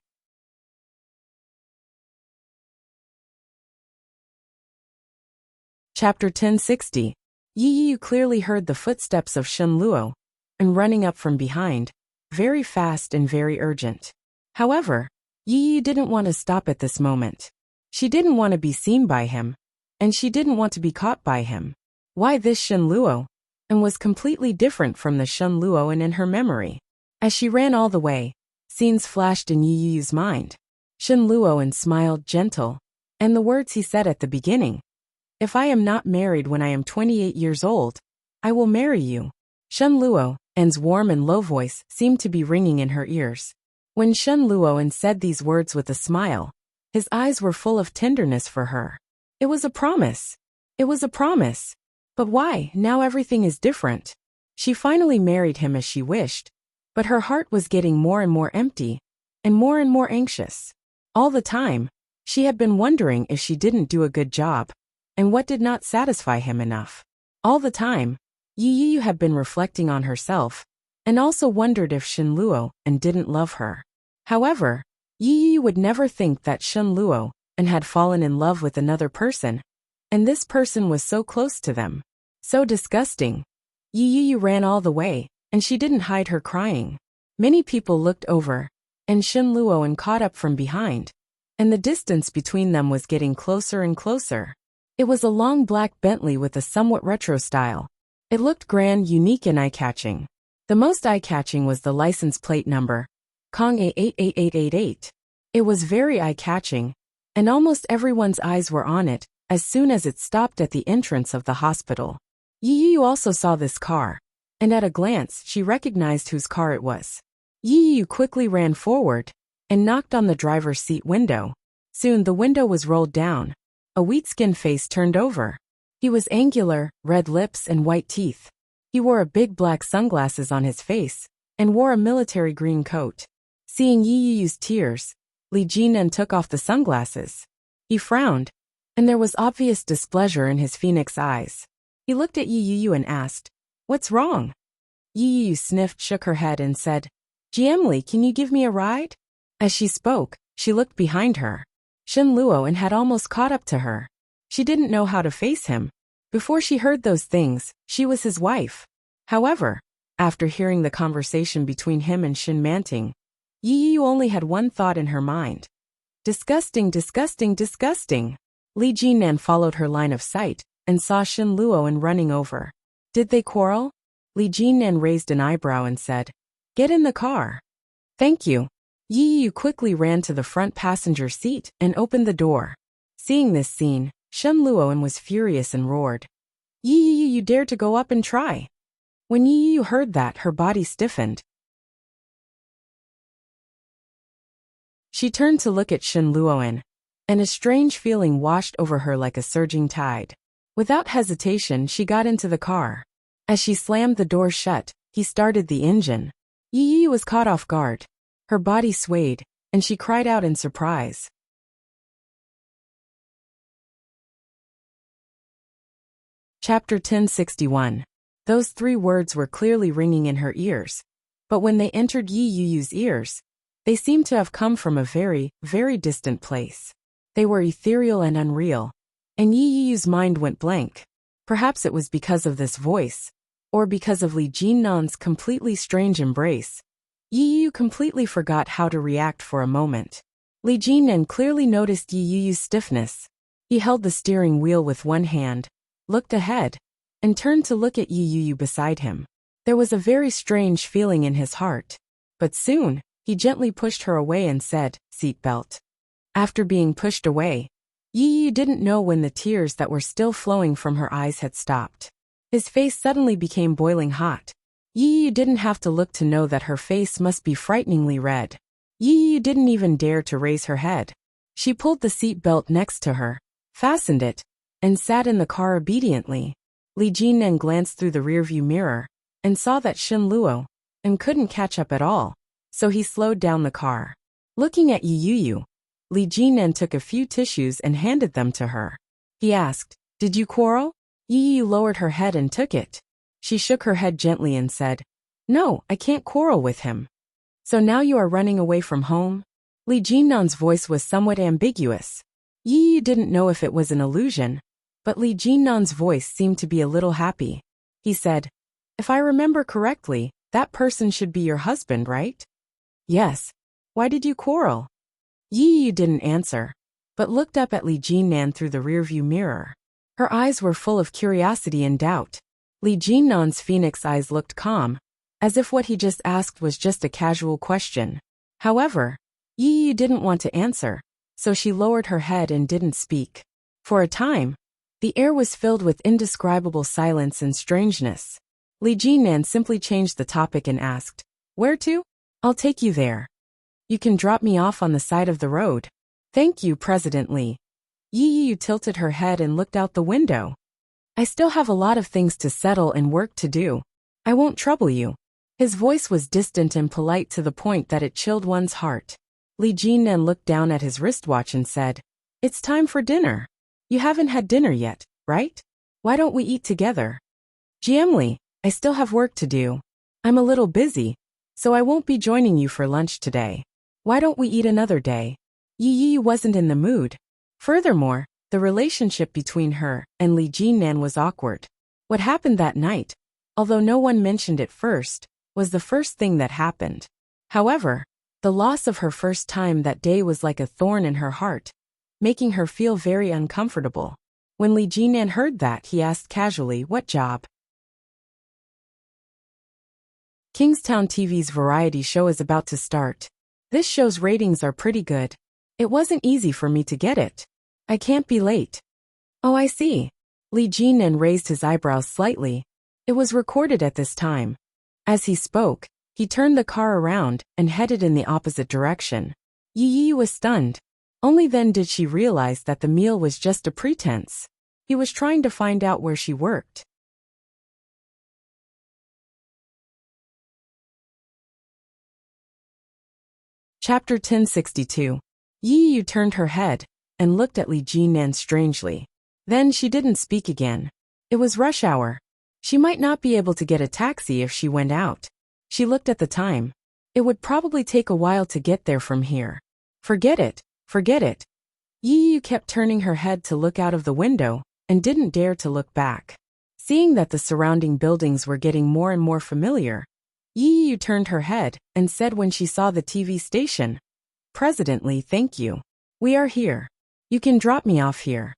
Chapter 1060. Yi Yu clearly heard the footsteps of Shen Luo, and running up from behind, very fast and very urgent. However, Yi Yu didn't want to stop at this moment. She didn't want to be seen by him, and she didn't want to be caught by him. Why this Shen Luo? And was completely different from the Shen Luoan in her memory. As she ran all the way, Scenes flashed in Yu Yu's mind. Shen Luoan smiled gentle, and the words he said at the beginning. If I am not married when I am 28 years old, I will marry you. Shen Luoan's warm and low voice seemed to be ringing in her ears. When Shen Luoan said these words with a smile, his eyes were full of tenderness for her. It was a promise. It was a promise. But why, now everything is different? She finally married him as she wished, but her heart was getting more and more empty, and more anxious. All the time, she had been wondering if she didn't do a good job, and what did not satisfy him enough. All the time, Yu Yu had been reflecting on herself, and also wondered if Shen Luoan didn't love her. However, Yu Yu would never think that Shen Luoan had fallen in love with another person, and this person was so close to them. So disgusting. Yu Yu ran all the way, and she didn't hide her crying. Many people looked over, and Shen Luoan caught up from behind, and the distance between them was getting closer and closer. It was a long black Bentley with a somewhat retro style. It looked grand, unique, and eye-catching. The most eye-catching was the license plate number, Kong A88888. It was very eye-catching, and almost everyone's eyes were on it as soon as it stopped at the entrance of the hospital. Yu Yu also saw this car, and at a glance she recognized whose car it was. Yu Yu quickly ran forward and knocked on the driver's seat window. Soon the window was rolled down. A wheat-skinned face turned over. He was angular, red lips and white teeth. He wore a big black sunglasses on his face and wore a military green coat. Seeing Yu Yu's tears, Li Jinan took off the sunglasses. He frowned, and there was obvious displeasure in his phoenix eyes. He looked at Yu Yu and asked, "What's wrong?" Yu Yu sniffed, shook her head and said, "GM Li, can you give me a ride?" As she spoke, she looked behind her. Shen Luoan had almost caught up to her. She didn't know how to face him. Before she heard those things, she was his wife. However, after hearing the conversation between him and Shin Manting, Yu Yu only had one thought in her mind. Disgusting, disgusting, disgusting. Li Jinan followed her line of sight and saw Shen Luoan running over. Did they quarrel? Li Jinan raised an eyebrow and said, "Get in the car." "Thank you." Yu Yu quickly ran to the front passenger seat and opened the door. Seeing this scene, Shen Luoan was furious and roared, "Yu Yu, you dare to go up and try." When Yu Yu heard that, her body stiffened. She turned to look at Shen Luoan, and a strange feeling washed over her like a surging tide. Without hesitation, she got into the car. As she slammed the door shut, he started the engine. Yu Yu was caught off guard. Her body swayed, and she cried out in surprise. Chapter 1061. Those three words were clearly ringing in her ears, but when they entered Yu Yu's ears, they seemed to have come from a very, very distant place. They were ethereal and unreal, and Yu Yu's mind went blank. Perhaps it was because of this voice, or because of Li Jinnan's completely strange embrace. Yu Yu completely forgot how to react for a moment. Li Jinnan clearly noticed Yu Yu's stiffness. He held the steering wheel with one hand, looked ahead, and turned to look at Yu Yu beside him. There was a very strange feeling in his heart. But soon, he gently pushed her away and said, "Seatbelt." After being pushed away, Yu Yu didn't know when the tears that were still flowing from her eyes had stopped. His face suddenly became boiling hot. Yu Yu didn't have to look to know that her face must be frighteningly red. Yu Yu didn't even dare to raise her head. She pulled the seat belt next to her, fastened it, and sat in the car obediently. Li Jinan glanced through the rearview mirror and saw that Shen Luo and couldn't catch up at all, so he slowed down the car. Looking at Yu Yu, Li Jinan took a few tissues and handed them to her. He asked, "Did you quarrel?" Yu Yu lowered her head and took it. She shook her head gently and said, "No, I can't quarrel with him." "So now you are running away from home?" Li Jinnan's voice was somewhat ambiguous. Yu Yu didn't know if it was an illusion, but Li Jinnan's voice seemed to be a little happy. He said, "If I remember correctly, that person should be your husband, right?" "Yes." "Why did you quarrel?" Yu Yu didn't answer, but looked up at Li Jinnan through the rearview mirror. Her eyes were full of curiosity and doubt. Li Jinnan's phoenix eyes looked calm, as if what he just asked was just a casual question. However, Yi Yu didn't want to answer, so she lowered her head and didn't speak. For a time, the air was filled with indescribable silence and strangeness. Li Jinan simply changed the topic and asked, "Where to?" "I'll take you there. You can drop me off on the side of the road." "Thank you, President Li." Yi Yu tilted her head and looked out the window. "I still have a lot of things to settle and work to do. I won't trouble you." His voice was distant and polite to the point that it chilled one's heart. Li Jinan looked down at his wristwatch and said, "It's time for dinner. You haven't had dinner yet, right? Why don't we eat together?" "GM, I still have work to do. I'm a little busy, so I won't be joining you for lunch today. Why don't we eat another day?" Yi Yi wasn't in the mood. Furthermore, the relationship between her and Li Jinan was awkward. What happened that night, although no one mentioned it first, was the first thing that happened. However, the loss of her first time that day was like a thorn in her heart, making her feel very uncomfortable. When Li Jinan heard that, he asked casually, "What job?" Kingstown TV's variety show is about to start. This show's ratings are pretty good. It wasn't easy for me to get it. I can't be late. "Oh, I see." Li Jinan raised his eyebrows slightly. It was recorded at this time. As he spoke, he turned the car around and headed in the opposite direction. Yi Yi was stunned. Only then did she realize that the meal was just a pretense. He was trying to find out where she worked. Chapter 1062. Yi Yu turned her head and looked at Li Jinan strangely. Then she didn't speak again. It was rush hour. She might not be able to get a taxi if she went out. She looked at the time. It would probably take a while to get there from here. Forget it, forget it. Yi Yu kept turning her head to look out of the window and didn't dare to look back. Seeing that the surrounding buildings were getting more and more familiar, Yi Yu turned her head and said when she saw the TV station, "President Li, thank you. We are here. You can drop me off here."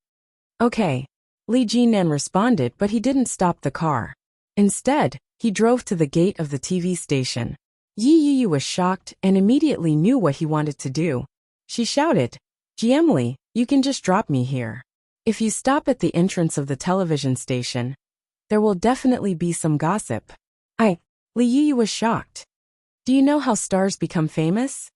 "Okay." Li Jinan responded, but he didn't stop the car. Instead, he drove to the gate of the TV station. Yi Yu was shocked and immediately knew what he wanted to do. She shouted, "GM Li, you can just drop me here. If you stop at the entrance of the television station, there will definitely be some gossip." Li Yu was shocked. "Do you know how stars become famous?"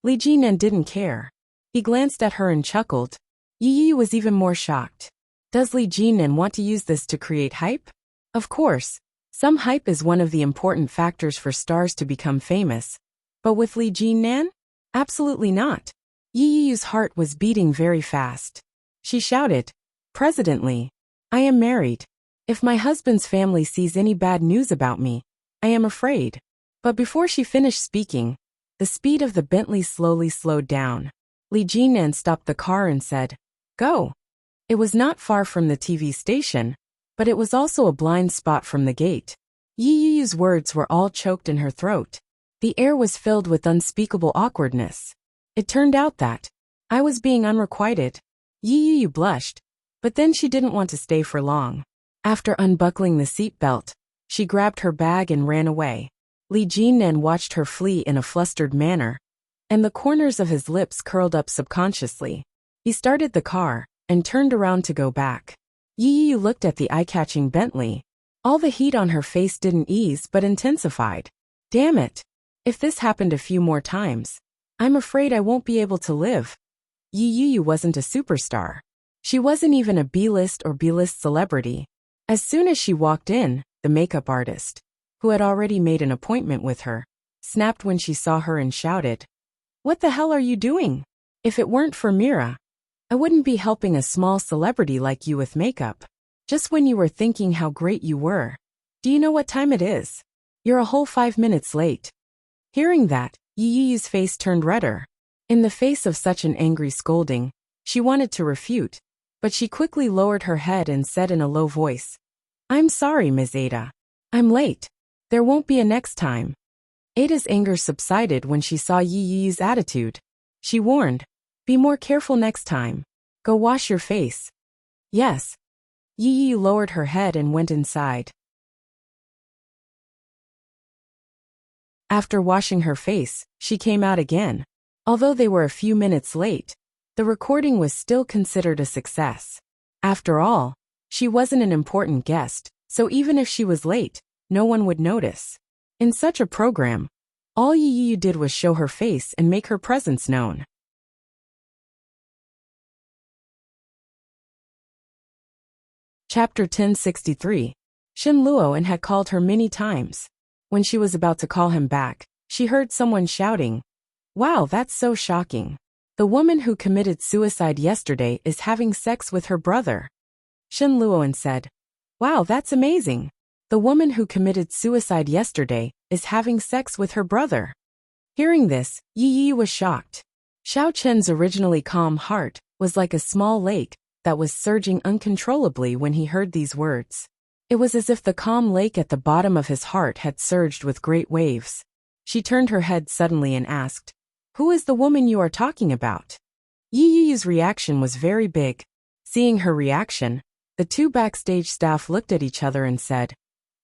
Li Jinan didn't care. He glanced at her and chuckled. Yi Yu was even more shocked. Does Li Jinan want to use this to create hype? Of course, some hype is one of the important factors for stars to become famous. But with Li Jinan? Absolutely not. Yi Yu's heart was beating very fast. She shouted, "President Li, I am married. If my husband's family sees any bad news about me, I am afraid." But before she finished speaking, the speed of the Bentley slowly slowed down. Li Jinan stopped the car and said, "Go." It was not far from the TV station, but it was also a blind spot from the gate. Yi Yu's words were all choked in her throat. The air was filled with unspeakable awkwardness. It turned out that I was being unrequited. Yi Yu blushed, but then she didn't want to stay for long. After unbuckling the seatbelt, she grabbed her bag and ran away. Li Jinan watched her flee in a flustered manner, and the corners of his lips curled up subconsciously. He started the car and turned around to go back. Yi Yu looked at the eye-catching Bentley. All the heat on her face didn't ease but intensified. Damn it. If this happened a few more times, I'm afraid I won't be able to live. Yi Yu wasn't a superstar. She wasn't even a B-list or B-list celebrity. As soon as she walked in, the makeup artist, who had already made an appointment with her, snapped when she saw her and shouted, "What the hell are you doing? If it weren't for Mira, I wouldn't be helping a small celebrity like you with makeup. Just when you were thinking how great you were. Do you know what time it is? You're a whole 5 minutes late." Hearing that, Yi Yu's face turned redder. In the face of such an angry scolding, she wanted to refute, but she quickly lowered her head and said in a low voice, "I'm sorry, Ms. Ada. I'm late. There won't be a next time." Ada's anger subsided when she saw Yi Yu's attitude. She warned, "Be more careful next time. Go wash your face." "Yes." Yi Yu lowered her head and went inside. After washing her face, she came out again. Although they were a few minutes late, the recording was still considered a success. After all, she wasn't an important guest, so even if she was late, no one would notice. In such a program, all Yi Yu did was show her face and make her presence known. Chapter 1063. Shen Luoan had called her many times. When she was about to call him back, she heard someone shouting, "Wow, that's so shocking. The woman who committed suicide yesterday is having sex with her brother." Shen Luoan said, "Wow, that's amazing. The woman who committed suicide yesterday is having sex with her brother." Hearing this, Yi Yi was shocked. Xiao Chen's originally calm heart was like a small lake that was surging uncontrollably when he heard these words. It was as if the calm lake at the bottom of his heart had surged with great waves. She turned her head suddenly and asked, "Who is the woman you are talking about?" Yi Yi's reaction was very big. Seeing her reaction, the two backstage staff looked at each other and said,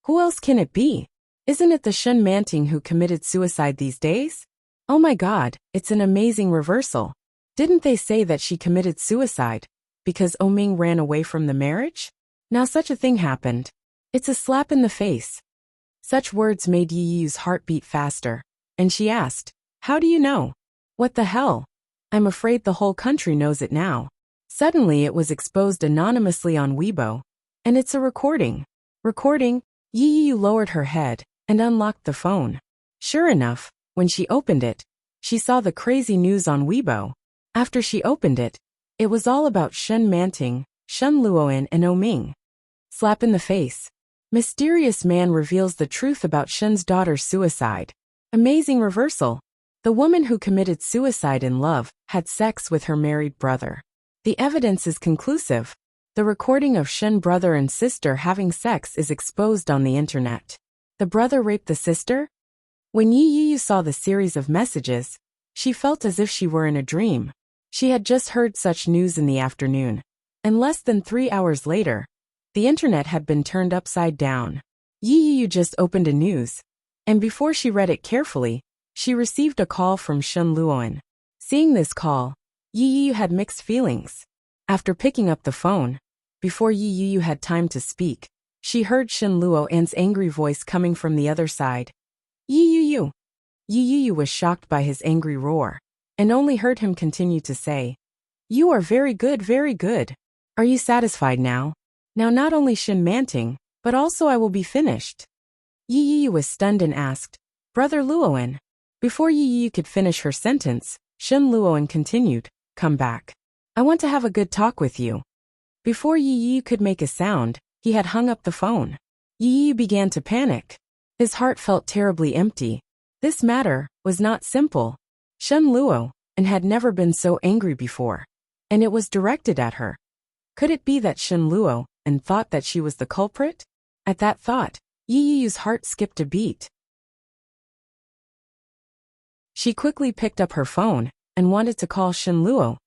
"Who else can it be? Isn't it the Shen Manting who committed suicide these days? Oh my god, it's an amazing reversal. Didn't they say that she committed suicide because Oming ran away from the marriage? Now such a thing happened. It's a slap in the face." Such words made Yi Yu's heart beat faster, and she asked, "How do you know?" "What the hell? I'm afraid the whole country knows it now." Suddenly it was exposed anonymously on Weibo, and it's a recording. Recording? Yi Yu lowered her head and unlocked the phone. Sure enough, when she opened it, she saw the crazy news on Weibo. After she opened it, it was all about Shen Manting, Shen Luoan and Oming. Slap in the face. Mysterious man reveals the truth about Shen's daughter's suicide. Amazing reversal. The woman who committed suicide in love had sex with her married brother. The evidence is conclusive. The recording of Shen brother and sister having sex is exposed on the internet. The brother raped the sister? When Yi Yu saw the series of messages, she felt as if she were in a dream. She had just heard such news in the afternoon, and less than 3 hours later, the internet had been turned upside down. Yi Yu just opened a news, and before she read it carefully, she received a call from Shen Luoan. Seeing this call, Yi Yu had mixed feelings. After picking up the phone, before Yi Yu had time to speak, she heard Shen Luoan's angry voice coming from the other side. "Yi Yu." Yi Yu was shocked by his angry roar, and only heard him continue to say, "You are very good, very good. Are you satisfied now? Now not only Shen Manting, but also I will be finished." Yi Yu was stunned and asked, "Brother Luoan?" Before Yi Yu could finish her sentence, Shen Luoan continued, "Come back. I want to have a good talk with you." Before Yi Yu could make a sound, he had hung up the phone. Yi Yu began to panic. His heart felt terribly empty. This matter was not simple. Shen Luo and had never been so angry before, and it was directed at her. Could it be that Shen Luo and thought that she was the culprit? At that thought, Yi Yu's heart skipped a beat. She quickly picked up her phone and wanted to call Shen Luo,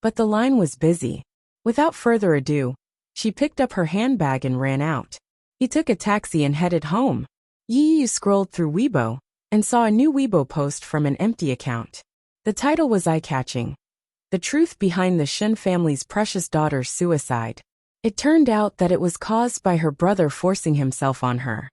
but the line was busy. Without further ado, she picked up her handbag and ran out. He took a taxi and headed home. Yi Yu scrolled through Weibo and saw a new Weibo post from an empty account. The title was eye-catching. The truth behind the Shen family's precious daughter's suicide. It turned out that it was caused by her brother forcing himself on her.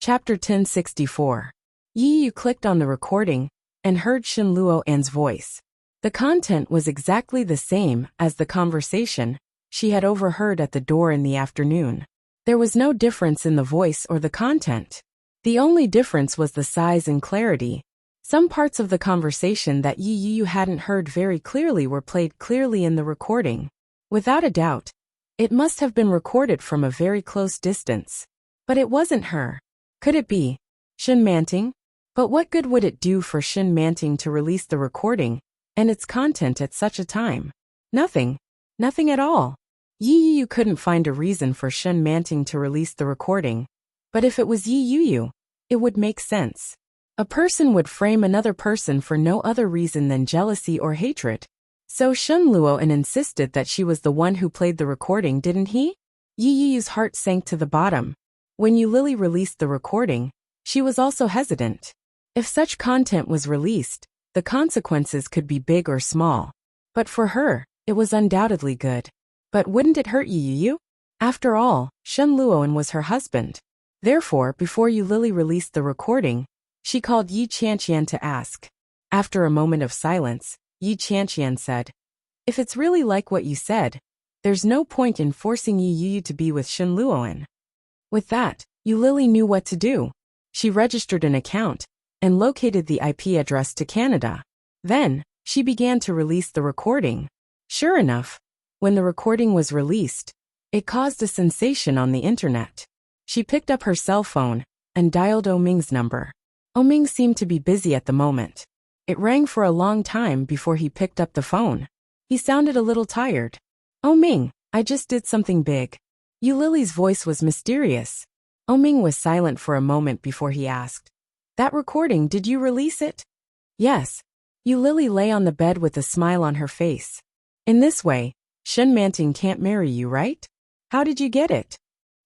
Chapter 1064. Yi Yu clicked on the recording and heard Shen Luoan's voice. The content was exactly the same as the conversation she had overheard at the door in the afternoon. There was no difference in the voice or the content. The only difference was the size and clarity. Some parts of the conversation that Yi Yu hadn't heard very clearly were played clearly in the recording. Without a doubt, it must have been recorded from a very close distance. But it wasn't her. Could it be Shen Manting? But what good would it do for Shen Manting to release the recording and its content at such a time? Nothing. Nothing at all. Yi Yu couldn't find a reason for Shen Manting to release the recording. But if it was Yi Yu, it would make sense. A person would frame another person for no other reason than jealousy or hatred. So Shen Luoan insisted that she was the one who played the recording, didn't he? Yi Yu's heart sank to the bottom. When Yu Lily released the recording, she was also hesitant. If such content was released, the consequences could be big or small. But for her, it was undoubtedly good. But wouldn't it hurt Yi Yu? After all, Shen Luoan was her husband. Therefore, before Yu Lily released the recording, she called Yi Qianqian to ask. After a moment of silence, Yi Qianqian said, "If it's really like what you said, there's no point in forcing Yi Yu to be with Shen Luoan." With that, Yu Lily knew what to do. She registered an account and located the IP address to Canada. Then, she began to release the recording. Sure enough, when the recording was released, it caused a sensation on the internet. She picked up her cell phone and dialed Oming's number. Oming seemed to be busy at the moment. It rang for a long time before he picked up the phone. He sounded a little tired. "Oming, I just did something big." Yu Lily's voice was mysterious. Oming was silent for a moment before he asked, "That recording, did you release it?" "Yes." Yu Lily lay on the bed with a smile on her face. "In this way, Shen Manting can't marry you, right? How did you get it?"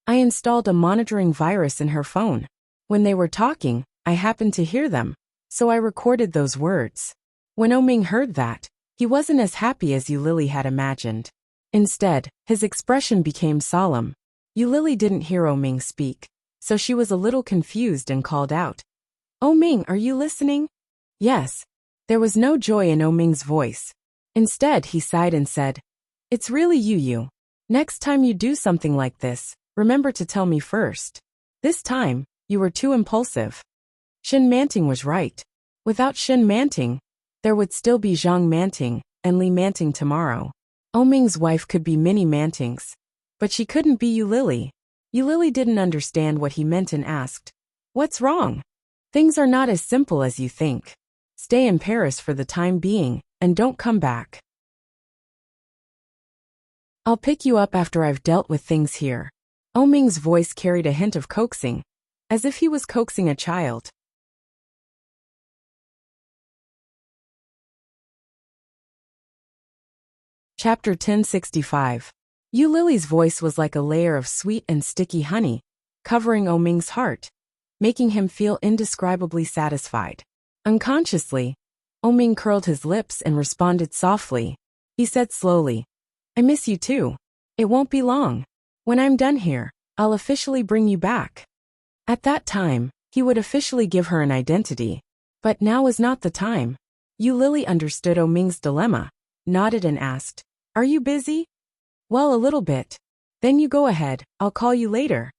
"I installed a monitoring virus in her phone. When they were talking, I happened to hear them, so I recorded those words." When Oming heard that, he wasn't as happy as Yu Lily had imagined. Instead, his expression became solemn. Yu Lily didn't hear Oming speak, so she was a little confused and called out, "Oming, are you listening?" "Yes." There was no joy in Oming's voice. Instead, he sighed and said, "It's really you. Next time you do something like this, remember to tell me first. This time, you were too impulsive." Shen Manting was right. Without Shen Manting, there would still be Zhang Manting and Li Manting tomorrow. Oming's wife could be many Mantings, but she couldn't be Yu Lily. Yu Lily didn't understand what he meant and asked, "What's wrong?" "Things are not as simple as you think. Stay in Paris for the time being, and don't come back. I'll pick you up after I've dealt with things here." Oming's voice carried a hint of coaxing, as if he was coaxing a child. Chapter 1065. Yu Lily's voice was like a layer of sweet and sticky honey, covering Oming's heart, making him feel indescribably satisfied. Unconsciously, Oming curled his lips and responded softly. He said slowly, "I miss you too. It won't be long. When I'm done here, I'll officially bring you back." At that time, he would officially give her an identity. But now was not the time. Yu Lily understood Oming's dilemma, nodded and asked, "Are you busy?" "Well, a little bit." "Then you go ahead, I'll call you later."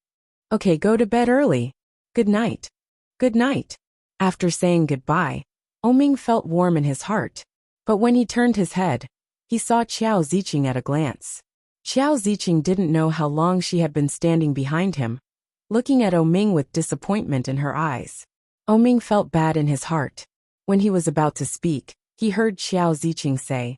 "Okay, go to bed early. Good night." "Good night." After saying goodbye, Oming felt warm in his heart. But when he turned his head, he saw Qiao Ziqing at a glance. Qiao Ziqing didn't know how long she had been standing behind him, looking at Oming with disappointment in her eyes. Oming felt bad in his heart. When he was about to speak, he heard Qiao Ziqing say,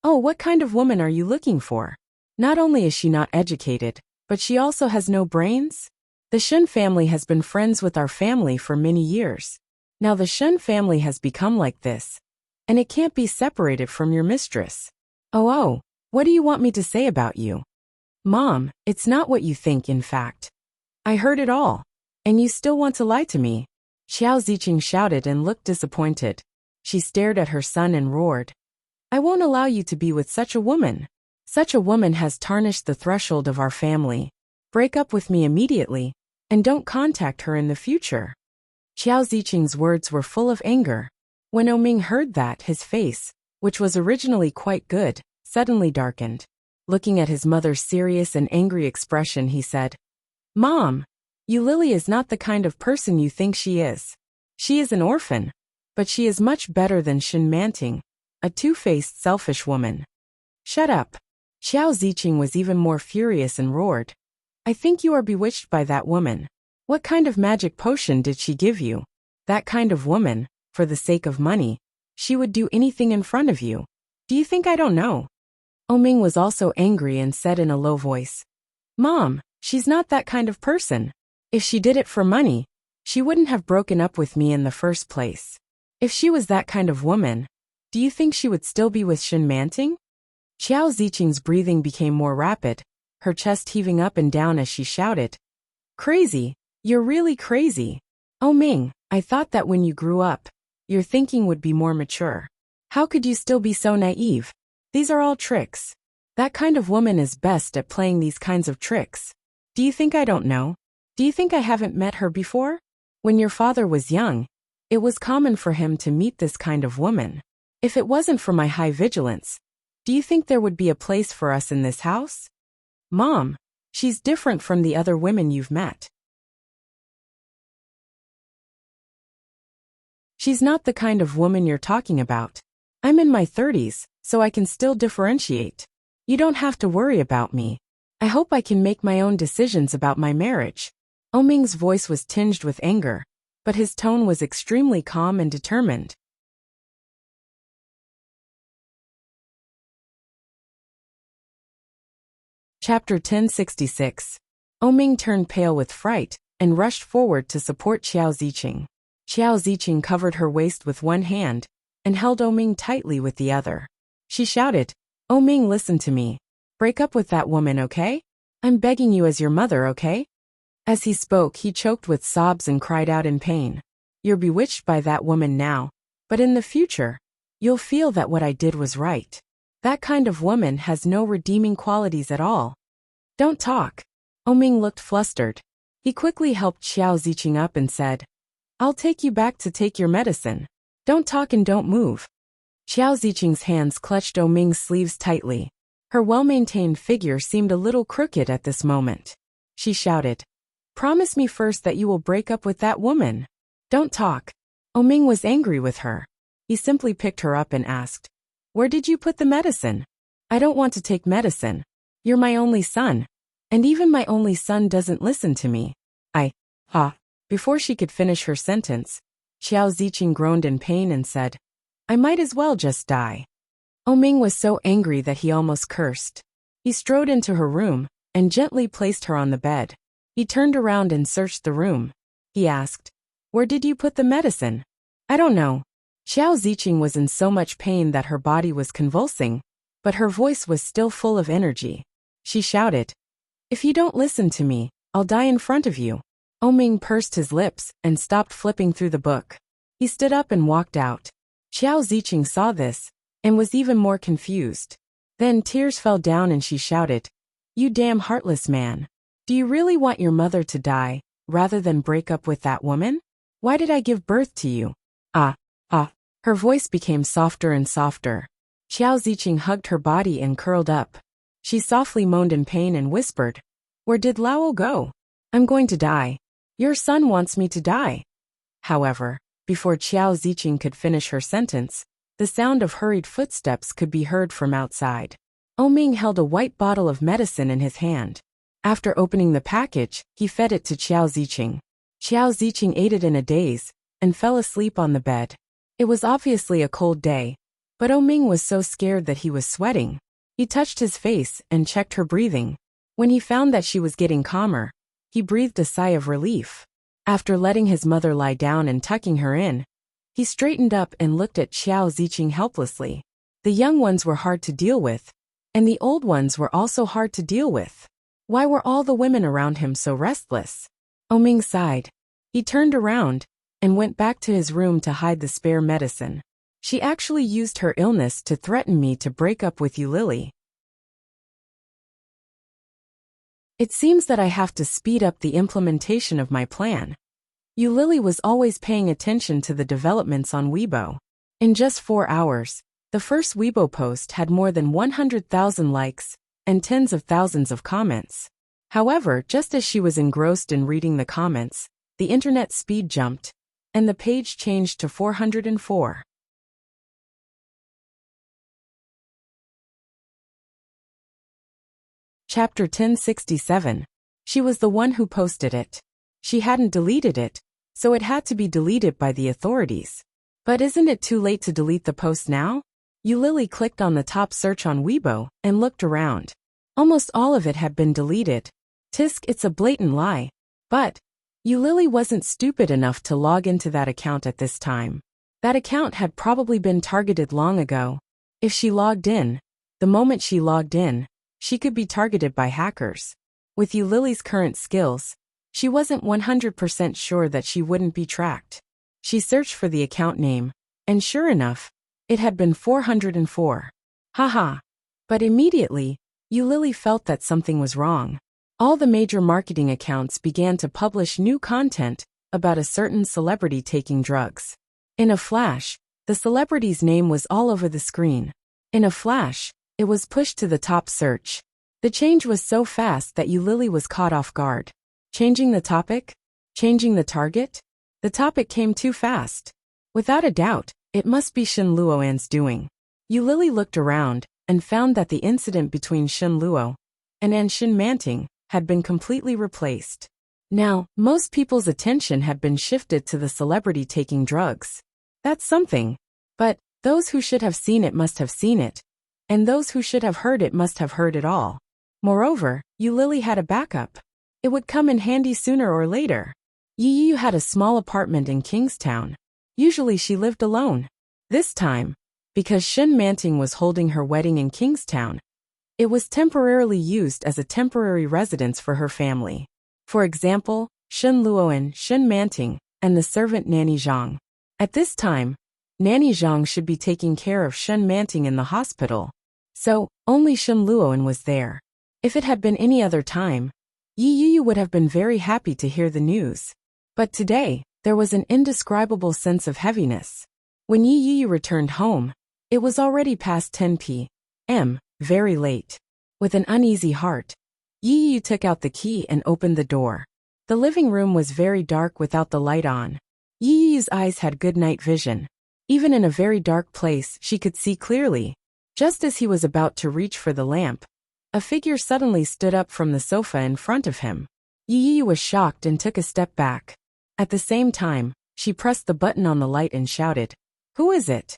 "Oh, what kind of woman are you looking for? Not only is she not educated, but she also has no brains? The Shen family has been friends with our family for many years. Now the Shen family has become like this, and it can't be separated from your mistress. Oh, what do you want me to say about you?" "Mom, it's not what you think, in fact. I heard it all, and you still want to lie to me." Qiao Ziqing shouted and looked disappointed. She stared at her son and roared, "I won't allow you to be with such a woman. Such a woman has tarnished the threshold of our family. Break up with me immediately, and don't contact her in the future." Qiao Ziqing's words were full of anger. When Oming heard that, his face, which was originally quite good, suddenly darkened. Looking at his mother's serious and angry expression, he said, "Mom, Yu Lily is not the kind of person you think she is. She is an orphan, but she is much better than Shen Manting, a two-faced selfish woman." "Shut up." Qiao Ziqing was even more furious and roared, "I think you are bewitched by that woman. What kind of magic potion did she give you? That kind of woman, for the sake of money, she would do anything in front of you. Do you think I don't know?" Oming was also angry and said in a low voice, "Mom, she's not that kind of person. If she did it for money, she wouldn't have broken up with me in the first place. If she was that kind of woman, do you think she would still be with Shen Manting?" Qiao Ziqing's breathing became more rapid, her chest heaving up and down as she shouted, "Crazy! You're really crazy! Oh Ming, I thought that when you grew up, your thinking would be more mature. How could you still be so naive? These are all tricks. That kind of woman is best at playing these kinds of tricks. Do you think I don't know? Do you think I haven't met her before? When your father was young, it was common for him to meet this kind of woman. If it wasn't for my high vigilance, do you think there would be a place for us in this house? Mom, she's different from the other women you've met. She's not the kind of woman you're talking about. I'm in my 30s, so I can still differentiate. You don't have to worry about me. I hope I can make my own decisions about my marriage." Oming's voice was tinged with anger, but his tone was extremely calm and determined. Chapter 1066. Oming turned pale with fright and rushed forward to support Xiao Ziqing. Xiao Ziqing covered her waist with one hand and held Oming tightly with the other. She shouted, "Oming, listen to me. Break up with that woman, okay? I'm begging you as your mother, okay?" As he spoke, he choked with sobs and cried out in pain. "You're bewitched by that woman now, but in the future, you'll feel that what I did was right. That kind of woman has no redeeming qualities at all. Don't talk." Oming looked flustered. He quickly helped Xiao Ziqing up and said, "I'll take you back to take your medicine. Don't talk and don't move." Xiao Ziqing's hands clutched Oming's sleeves tightly. Her well-maintained figure seemed a little crooked at this moment. She shouted, "Promise me first that you will break up with that woman. Don't talk." Oming was angry with her. He simply picked her up and asked, "Where did you put the medicine?" "I don't want to take medicine. You're my only son. And even my only son doesn't listen to me. Before she could finish her sentence, Xiao Ziqing groaned in pain and said, "I might as well just die." Oming was so angry that he almost cursed. He strode into her room and gently placed her on the bed. He turned around and searched the room. He asked, "Where did you put the medicine?" "I don't know." Xiao Ziqing was in so much pain that her body was convulsing, but her voice was still full of energy. She shouted, "If you don't listen to me, I'll die in front of you." Oming pursed his lips and stopped flipping through the book. He stood up and walked out. Xiao Ziqing saw this and was even more confused. Then tears fell down and she shouted, "You damn heartless man. Do you really want your mother to die, rather than break up with that woman? Why did I give birth to you?" Her voice became softer and softer. Xiao Ziqing hugged her body and curled up. She softly moaned in pain and whispered, "Where did Lao go? I'm going to die. Your son wants me to die." However, before Xiao Ziqing could finish her sentence, the sound of hurried footsteps could be heard from outside. Oming held a white bottle of medicine in his hand. After opening the package, he fed it to Xiao Ziqing. Xiao Ziqing ate it in a daze and fell asleep on the bed. It was obviously a cold day, but Oming was so scared that he was sweating. He touched his face and checked her breathing. When he found that she was getting calmer, he breathed a sigh of relief. After letting his mother lie down and tucking her in, he straightened up and looked at Xiao Ziqing helplessly. The young ones were hard to deal with, and the old ones were also hard to deal with. Why were all the women around him so restless? Oming sighed. He turned around and went back to his room to hide the spare medicine. "She actually used her illness to threaten me to break up with you, Lily. It seems that I have to speed up the implementation of my plan." Lily was always paying attention to the developments on Weibo. In just 4 hours, the first Weibo post had more than 100,000 likes and tens of thousands of comments. However, just as she was engrossed in reading the comments, the internet speed jumped, and the page changed to 404. Chapter 1067. She was the one who posted it. She hadn't deleted it, so it had to be deleted by the authorities. But isn't it too late to delete the post now? Lily clicked on the top search on Weibo and looked around. Almost all of it had been deleted. Tisk, it's a blatant lie. But Lily wasn't stupid enough to log into that account at this time. That account had probably been targeted long ago. If she logged in, the moment she logged in, she could be targeted by hackers. With Yu Lily's current skills, she wasn't 100% sure that she wouldn't be tracked. She searched for the account name, and sure enough, it had been 404. Haha. But immediately, Yu Lily felt that something was wrong. All the major marketing accounts began to publish new content about a certain celebrity taking drugs. In a flash, the celebrity's name was all over the screen. In a flash, it was pushed to the top search. The change was so fast that Yu Lily was caught off guard. Changing the topic? Changing the target? The topic came too fast. Without a doubt, it must be Shen Luoan's doing. Yu Lily looked around and found that the incident between Shen Luo and Shen Manting had been completely replaced. Now, most people's attention had been shifted to the celebrity taking drugs. That's something. But those who should have seen it must have seen it, and those who should have heard it must have heard it all. Moreover, Yu Lily had a backup. It would come in handy sooner or later. Yu had a small apartment in Kingstown. Usually she lived alone. This time, because Shen Manting was holding her wedding in Kingstown, it was temporarily used as a temporary residence for her family. For example, Shen Luoan, Shen Manting, and the servant Nanny Zhang. At this time, Nanny Zhang should be taking care of Shen Manting in the hospital. So, only Shen Luoan was there. If it had been any other time, Yu would have been very happy to hear the news. But today, there was an indescribable sense of heaviness. When Yu returned home, it was already past 10 p.m., very late. With an uneasy heart, Yu took out the key and opened the door. The living room was very dark without the light on. Yu's eyes had good night vision. Even in a very dark place, she could see clearly. Just as he was about to reach for the lamp, a figure suddenly stood up from the sofa in front of him. Yu was shocked and took a step back. At the same time, she pressed the button on the light and shouted, "Who is it?"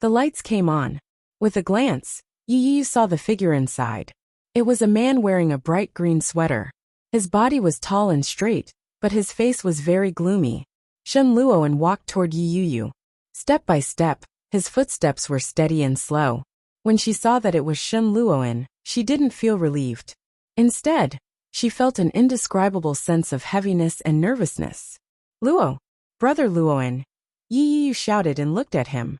The lights came on. With a glance, Yu saw the figure inside. It was a man wearing a bright green sweater. His body was tall and straight, but his face was very gloomy. Shen Luoan walked toward Yu. Step by step, his footsteps were steady and slow. When she saw that it was Shen Luoan, she didn't feel relieved. Instead, she felt an indescribable sense of heaviness and nervousness. "Luo, brother Luoan," Yu shouted and looked at him.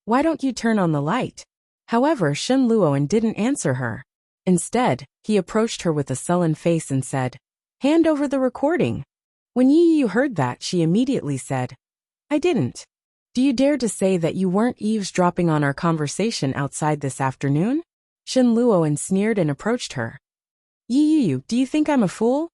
"Why don't you turn on the light?" However, Shen Luoan didn't answer her. Instead, he approached her with a sullen face and said, "Hand over the recording." When Yu heard that, she immediately said, "I didn't. Do you dare to say that you weren't eavesdropping on our conversation outside this afternoon?" Shen Luoan sneered and approached her. "Yu, do you think I'm a fool?"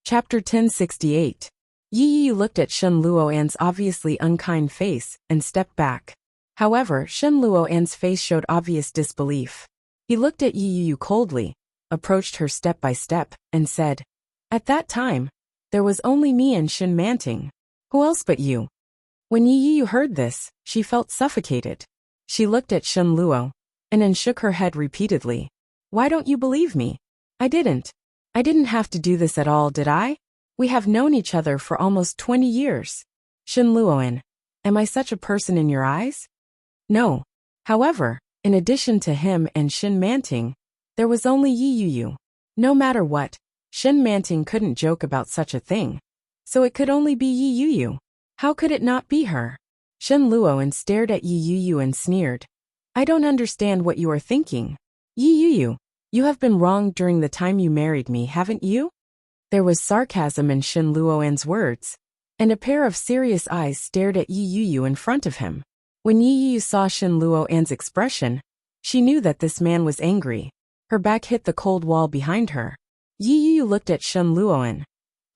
Chapter 1068. Yu looked at Shen Luoan's obviously unkind face and stepped back. However, Shen Luoan's face showed obvious disbelief. He looked at Yu coldly, approached her step by step, and said, "At that time, there was only me and Shen Manting. Who else but you?" When Yu heard this, she felt suffocated. She looked at Shen Luo, and then shook her head repeatedly. "Why don't you believe me? I didn't have to do this at all, did I? We have known each other for almost 20 years. Shen Luoan, am I such a person in your eyes? No. However, in addition to him and Shen Manting, there was only Yu. No matter what, Shen Manting couldn't joke about such a thing. So it could only be Yu. How could it not be her?" Shen Luoan stared at Yu and sneered. "I don't understand what you are thinking. Yu, you have been wronged during the time you married me, haven't you?" There was sarcasm in Shen Luoan's words, and a pair of serious eyes stared at Yu in front of him. When Yu saw Shen Luoan's expression, she knew that this man was angry. Her back hit the cold wall behind her. Yu looked at Shen Luoan,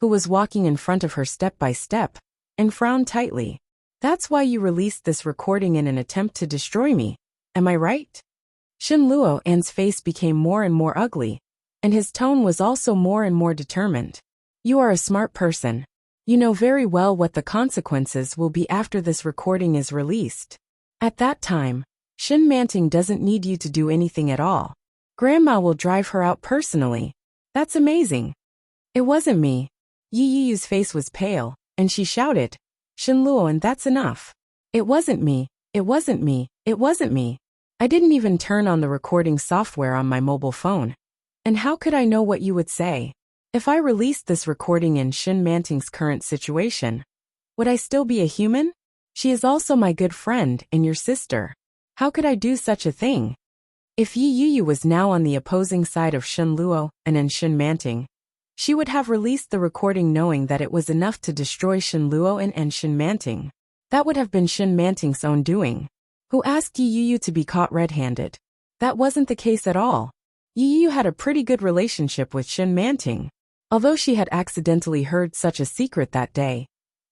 who was walking in front of her step by step, and frowned tightly. "That's why you released this recording in an attempt to destroy me, am I right?" Shen Luoan's face became more and more ugly, and his tone was also more and more determined. "You are a smart person. You know very well what the consequences will be after this recording is released. At that time, Shen Manting doesn't need you to do anything at all. Grandma will drive her out personally. That's amazing." "It wasn't me." Yuyu's face was pale, and she shouted, Shen Luoan, that's enough. It wasn't me, it wasn't me, it wasn't me. I didn't even turn on the recording software on my mobile phone. And how could I know what you would say? If I released this recording in Shen Manting's current situation, would I still be a human? She is also my good friend and your sister. How could I do such a thing? If Yi Yuyu was now on the opposing side of Shen Luo and Shen Manting, she would have released the recording knowing that it was enough to destroy Shen Luo and Shen Manting. That would have been Shen Manting's own doing. Who asked Yi Yuyu to be caught red-handed? That wasn't the case at all. Yi Yuyu had a pretty good relationship with Shen Manting. Although she had accidentally heard such a secret that day,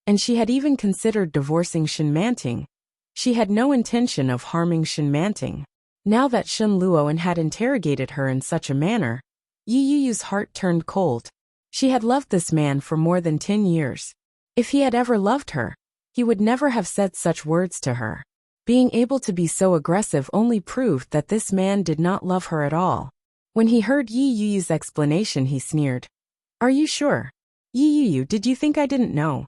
and she had even considered divorcing Shen Manting, she had no intention of harming Shen Manting. Now that Shen Luoan had interrogated her in such a manner, Yi Yuyu's heart turned cold. She had loved this man for more than 10 years. If he had ever loved her, he would never have said such words to her. Being able to be so aggressive only proved that this man did not love her at all. When he heard Yi Yuyu's explanation, he sneered. Are you sure? Yi Yuyu, did you think I didn't know?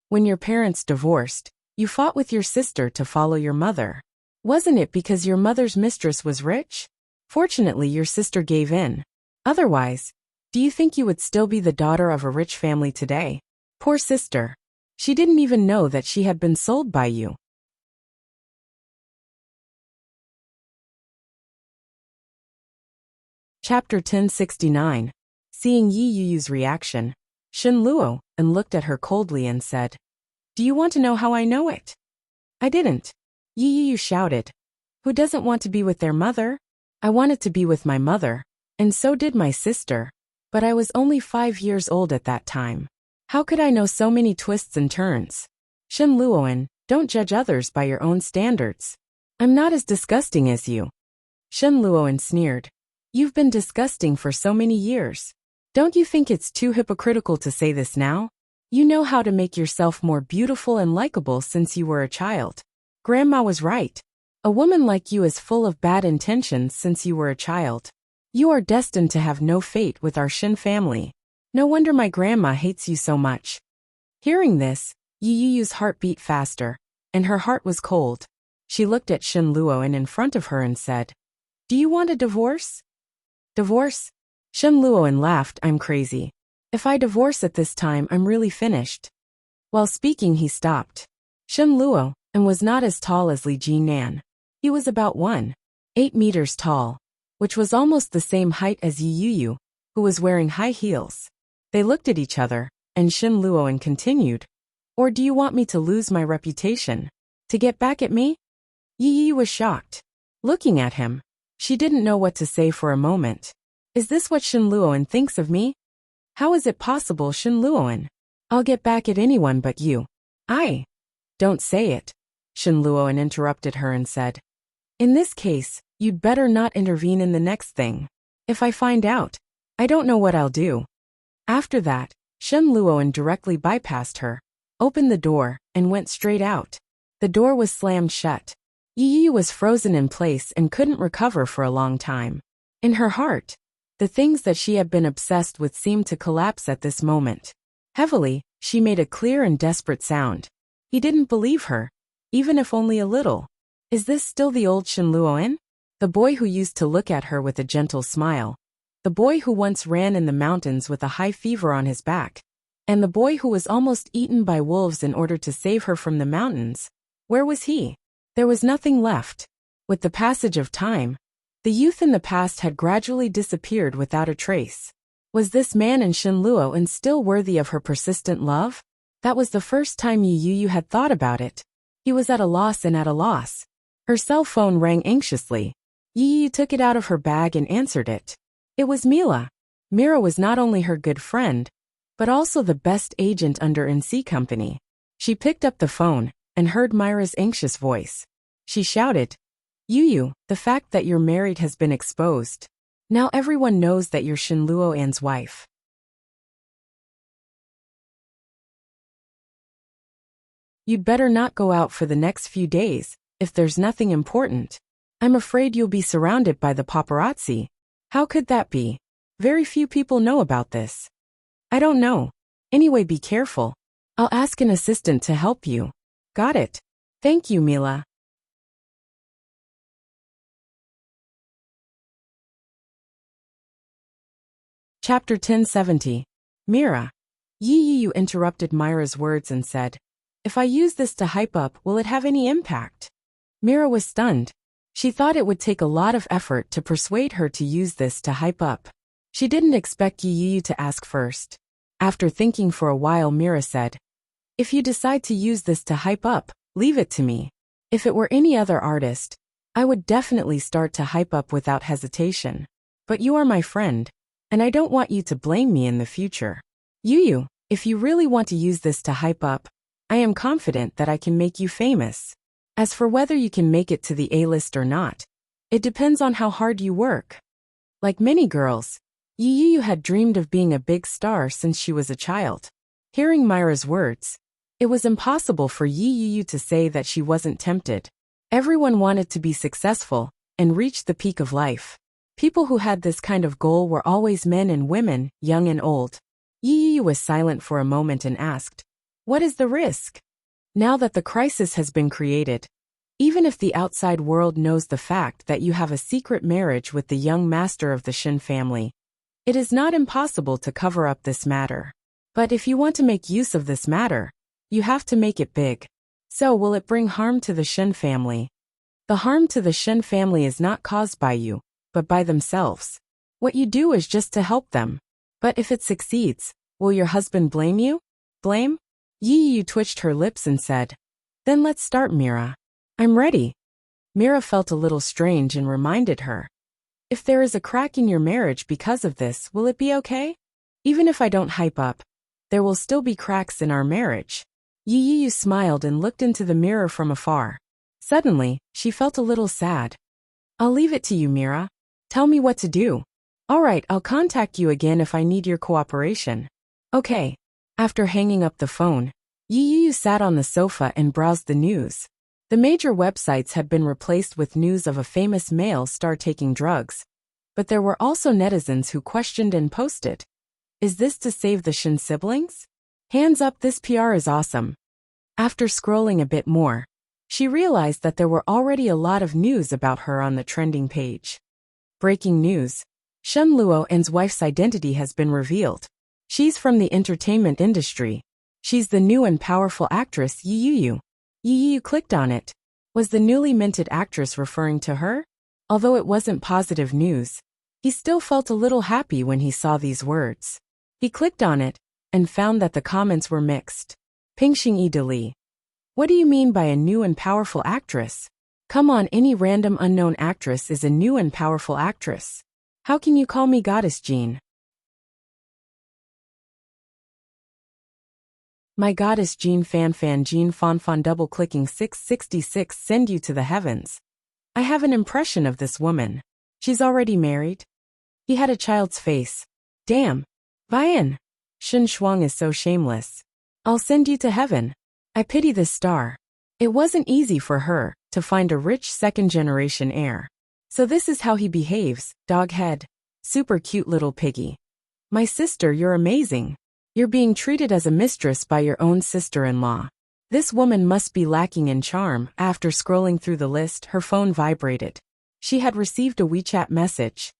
When your parents divorced, you fought with your sister to follow your mother. Wasn't it because your mother's mistress was rich? Fortunately, your sister gave in. Otherwise, do you think you would still be the daughter of a rich family today? Poor sister. She didn't even know that she had been sold by you. Chapter 1069. Seeing Yi Yuyu's reaction, Shen Luo and looked at her coldly and said, Do you want to know how I know it? I didn't. Yi Yuyu shouted. Who doesn't want to be with their mother? I wanted to be with my mother, and so did my sister. But I was only 5 years old at that time. How could I know so many twists and turns? Shen Luoan, don't judge others by your own standards. I'm not as disgusting as you. Shen Luoan sneered. You've been disgusting for so many years. Don't you think it's too hypocritical to say this now? You know how to make yourself more beautiful and likable since you were a child. Grandma was right. A woman like you is full of bad intentions since you were a child. You are destined to have no fate with our Shen family. No wonder my grandma hates you so much. Hearing this, Yi Yuyu's heart beat faster, and her heart was cold. She looked at Shen Luoan in front of her and said, Do you want a divorce? Divorce? Shen Luoan laughed. I'm crazy. If I divorce at this time, I'm really finished. While speaking, he stopped. Shen Luo and was not as tall as Li Jinan. He was about 1.8 meters tall, which was almost the same height as Yi Yuyu, who was wearing high heels. They looked at each other, and Shen Luoan continued, Or do you want me to lose my reputation? To get back at me? Yi Yuyu was shocked. Looking at him, she didn't know what to say for a moment. Is this what Shen Luoan thinks of me? How is it possible, Shen Luoan? I'll get back at anyone but you. Don't say it. Shen Luoan interrupted her and said, In this case, you'd better not intervene in the next thing. If I find out, I don't know what I'll do. After that, Shen Luoan directly bypassed her, opened the door, and went straight out. The door was slammed shut. Yi Yuyu was frozen in place and couldn't recover for a long time. In her heart, the things that she had been obsessed with seemed to collapse at this moment. Heavily, she made a clear and desperate sound. He didn't believe her, even if only a little. Is this still the old Shen Luoan? The boy who used to look at her with a gentle smile. The boy who once ran in the mountains with a high fever on his back. And the boy who was almost eaten by wolves in order to save her from the mountains. Where was he? There was nothing left. With the passage of time, the youth in the past had gradually disappeared without a trace. Was this man in Shen Luoan still worthy of her persistent love? That was the first time Yi Yuyu had thought about it. He was at a loss and at a loss. Her cell phone rang anxiously. Yi Yuyu took it out of her bag and answered it. It was Mila. Mira was not only her good friend, but also the best agent under NC Company. She picked up the phone and heard Myra's anxious voice. She shouted, Yuyu, the fact that you're married has been exposed. Now everyone knows that you're Shen Luoan's wife. You'd better not go out for the next few days, if there's nothing important. I'm afraid you'll be surrounded by the paparazzi. How could that be? Very few people know about this. I don't know. Anyway, be careful. I'll ask an assistant to help you. Got it. Thank you, Mila. Chapter 1070. Mira. You interrupted Myra's words and said, if I use this to hype up, will it have any impact? Mira was stunned. She thought it would take a lot of effort to persuade her to use this to hype up. She didn't expect Yu to ask first. After thinking for a while, Mira said, if you decide to use this to hype up, leave it to me. If it were any other artist, I would definitely start to hype up without hesitation. But you are my friend, and I don't want you to blame me in the future. Yu, if you really want to use this to hype up, I am confident that I can make you famous. As for whether you can make it to the A-list or not, it depends on how hard you work. Like many girls, Yu had dreamed of being a big star since she was a child. Hearing Myra's words, it was impossible for Yu to say that she wasn't tempted. Everyone wanted to be successful and reach the peak of life. People who had this kind of goal were always men and women, young and old. Yu was silent for a moment and asked, what is the risk? Now that the crisis has been created, even if the outside world knows the fact that you have a secret marriage with the young master of the Shin family, it is not impossible to cover up this matter. But if you want to make use of this matter, you have to make it big. So will it bring harm to the Shin family? The harm to the Shin family is not caused by you, but by themselves. What you do is just to help them. But if it succeeds, will your husband blame you? Blame? Yu twitched her lips and said, then let's start, Mira. I'm ready. Mira felt a little strange and reminded her, if there is a crack in your marriage because of this, will it be okay? Even if I don't hype up, there will still be cracks in our marriage. Yu smiled and looked into the mirror from afar. Suddenly, she felt a little sad. I'll leave it to you, Mira. Tell me what to do. All right, I'll contact you again if I need your cooperation. Okay. After hanging up the phone, Yu sat on the sofa and browsed the news. The major websites had been replaced with news of a famous male star taking drugs. But there were also netizens who questioned and posted, is this to save the Shin siblings? Hands up, this PR is awesome. After scrolling a bit more, she realized that there were already a lot of news about her on the trending page. Breaking news. Shen Luo's wife's identity has been revealed. She's from the entertainment industry. She's the new and powerful actress Yu. Yu clicked on it. Was the newly minted actress referring to her? Although it wasn't positive news, he still felt a little happy when he saw these words. He clicked on it and found that the comments were mixed. Pingxing Dali. What do you mean by a new and powerful actress? Come on, any random unknown actress is a new and powerful actress. How can you call me Goddess Jean? My Goddess Jean fan Jean Fan double-clicking 666 send you to the heavens. I have an impression of this woman. She's already married. He had a child's face. Damn. Vian. Shen Shuang is so shameless. I'll send you to heaven. I pity this star. It wasn't easy for her to find a rich second-generation heir. So this is how he behaves, doghead. Super cute little piggy. My sister, you're amazing. You're being treated as a mistress by your own sister-in-law. This woman must be lacking in charm. After scrolling through the list, her phone vibrated. She had received a WeChat message.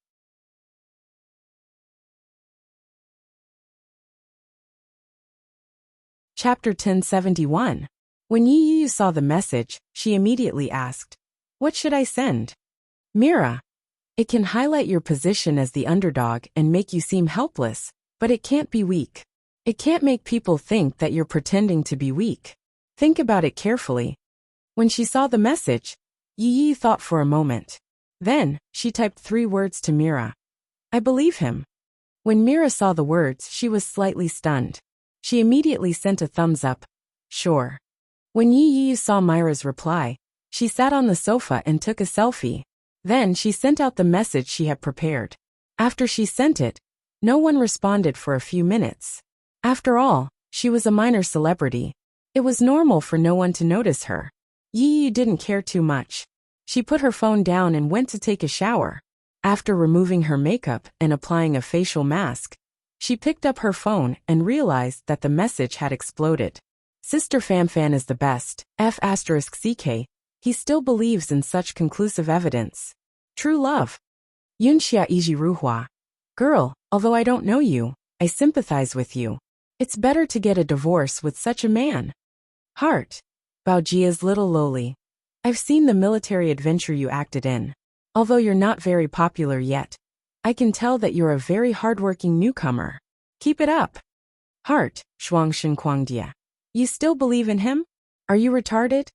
Chapter 1071. When Yu saw the message, she immediately asked, what should I send? Mira. It can highlight your position as the underdog and make you seem helpless, but it can't be weak. It can't make people think that you're pretending to be weak. Think about it carefully. When she saw the message, Yu thought for a moment. Then, she typed 3 words to Mira. I believe him. When Mira saw the words, she was slightly stunned. She immediately sent a thumbs up. Sure. When Yu saw Myra's reply, she sat on the sofa and took a selfie. Then she sent out the message she had prepared. After she sent it, no one responded for a few minutes. After all, she was a minor celebrity. It was normal for no one to notice her. Yu didn't care too much. She put her phone down and went to take a shower. After removing her makeup and applying a facial mask, she picked up her phone and realized that the message had exploded. Sister Fanfan is the best, F***CK, he still believes in such conclusive evidence. True love. Yunxia Iji Ruhua. Girl, although I don't know you, I sympathize with you. It's better to get a divorce with such a man. Heart. Baojia's little lowly. I've seen the military adventure you acted in. Although you're not very popular yet, I can tell that you're a very hardworking newcomer. Keep it up. Heart. Shuangshen Kuangdia. You still believe in him? Are you retarded?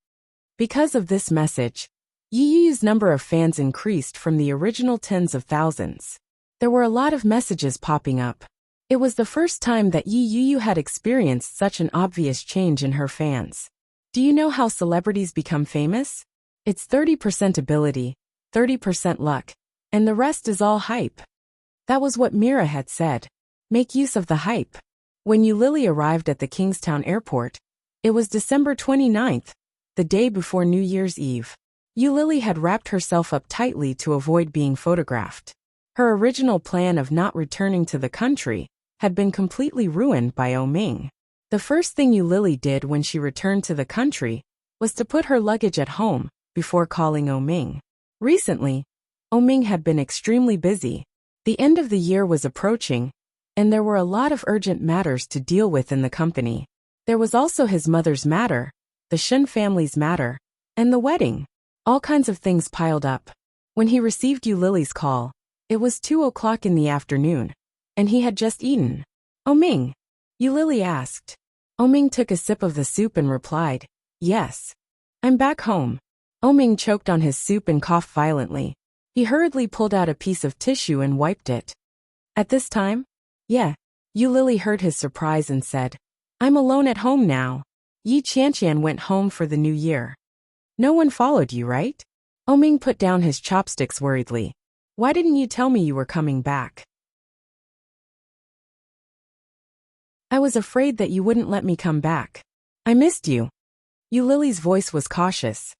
Because of this message, Yi Yu's number of fans increased from the original tens of thousands. There were a lot of messages popping up. It was the first time that Yi Yu had experienced such an obvious change in her fans. Do you know how celebrities become famous? It's 30% ability, 30% luck, and the rest is all hype. That was what Mira had said. Make use of the hype. When Eulili arrived at the Kingstown airport, it was December 29th, the day before New Year's Eve. Eulili had wrapped herself up tightly to avoid being photographed. Her original plan of not returning to the country had been completely ruined by Oming. The first thing Eulili did when she returned to the country was to put her luggage at home before calling Oming. Recently, Oming had been extremely busy. The end of the year was approaching, and there were a lot of urgent matters to deal with in the company. There was also his mother's matter, the Shen family's matter, and the wedding. All kinds of things piled up. When he received Eulili's call, it was 2 o'clock in the afternoon, and he had just eaten. Oming? Eulili asked. Oming took a sip of the soup and replied, yes. I'm back home. Oming choked on his soup and coughed violently. He hurriedly pulled out a piece of tissue and wiped it. At this time? Yeah. Eulili heard his surprise and said, I'm alone at home now. Yi Qianqian went home for the new year. No one followed you, right? Oming put down his chopsticks worriedly. Why didn't you tell me you were coming back? I was afraid that you wouldn't let me come back. I missed you. Eulili's voice was cautious.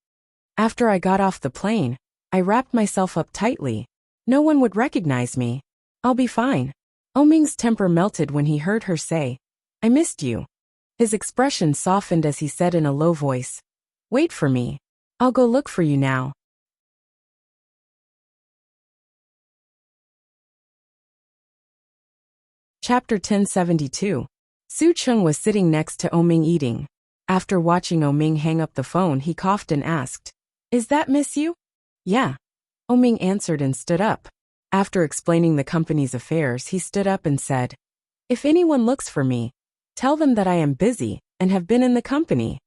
After I got off the plane, I wrapped myself up tightly. No one would recognize me. I'll be fine. Oming's temper melted when he heard her say, I missed you. His expression softened as he said in a low voice, wait for me. I'll go look for you now. Chapter 1072. Su Chung was sitting next to Oming eating. After watching Oming hang up the phone, he coughed and asked, is that Miss Yu? Yeah. Oming answered and stood up. After explaining the company's affairs, he stood up and said, if anyone looks for me, tell them that I am busy and have been in the company.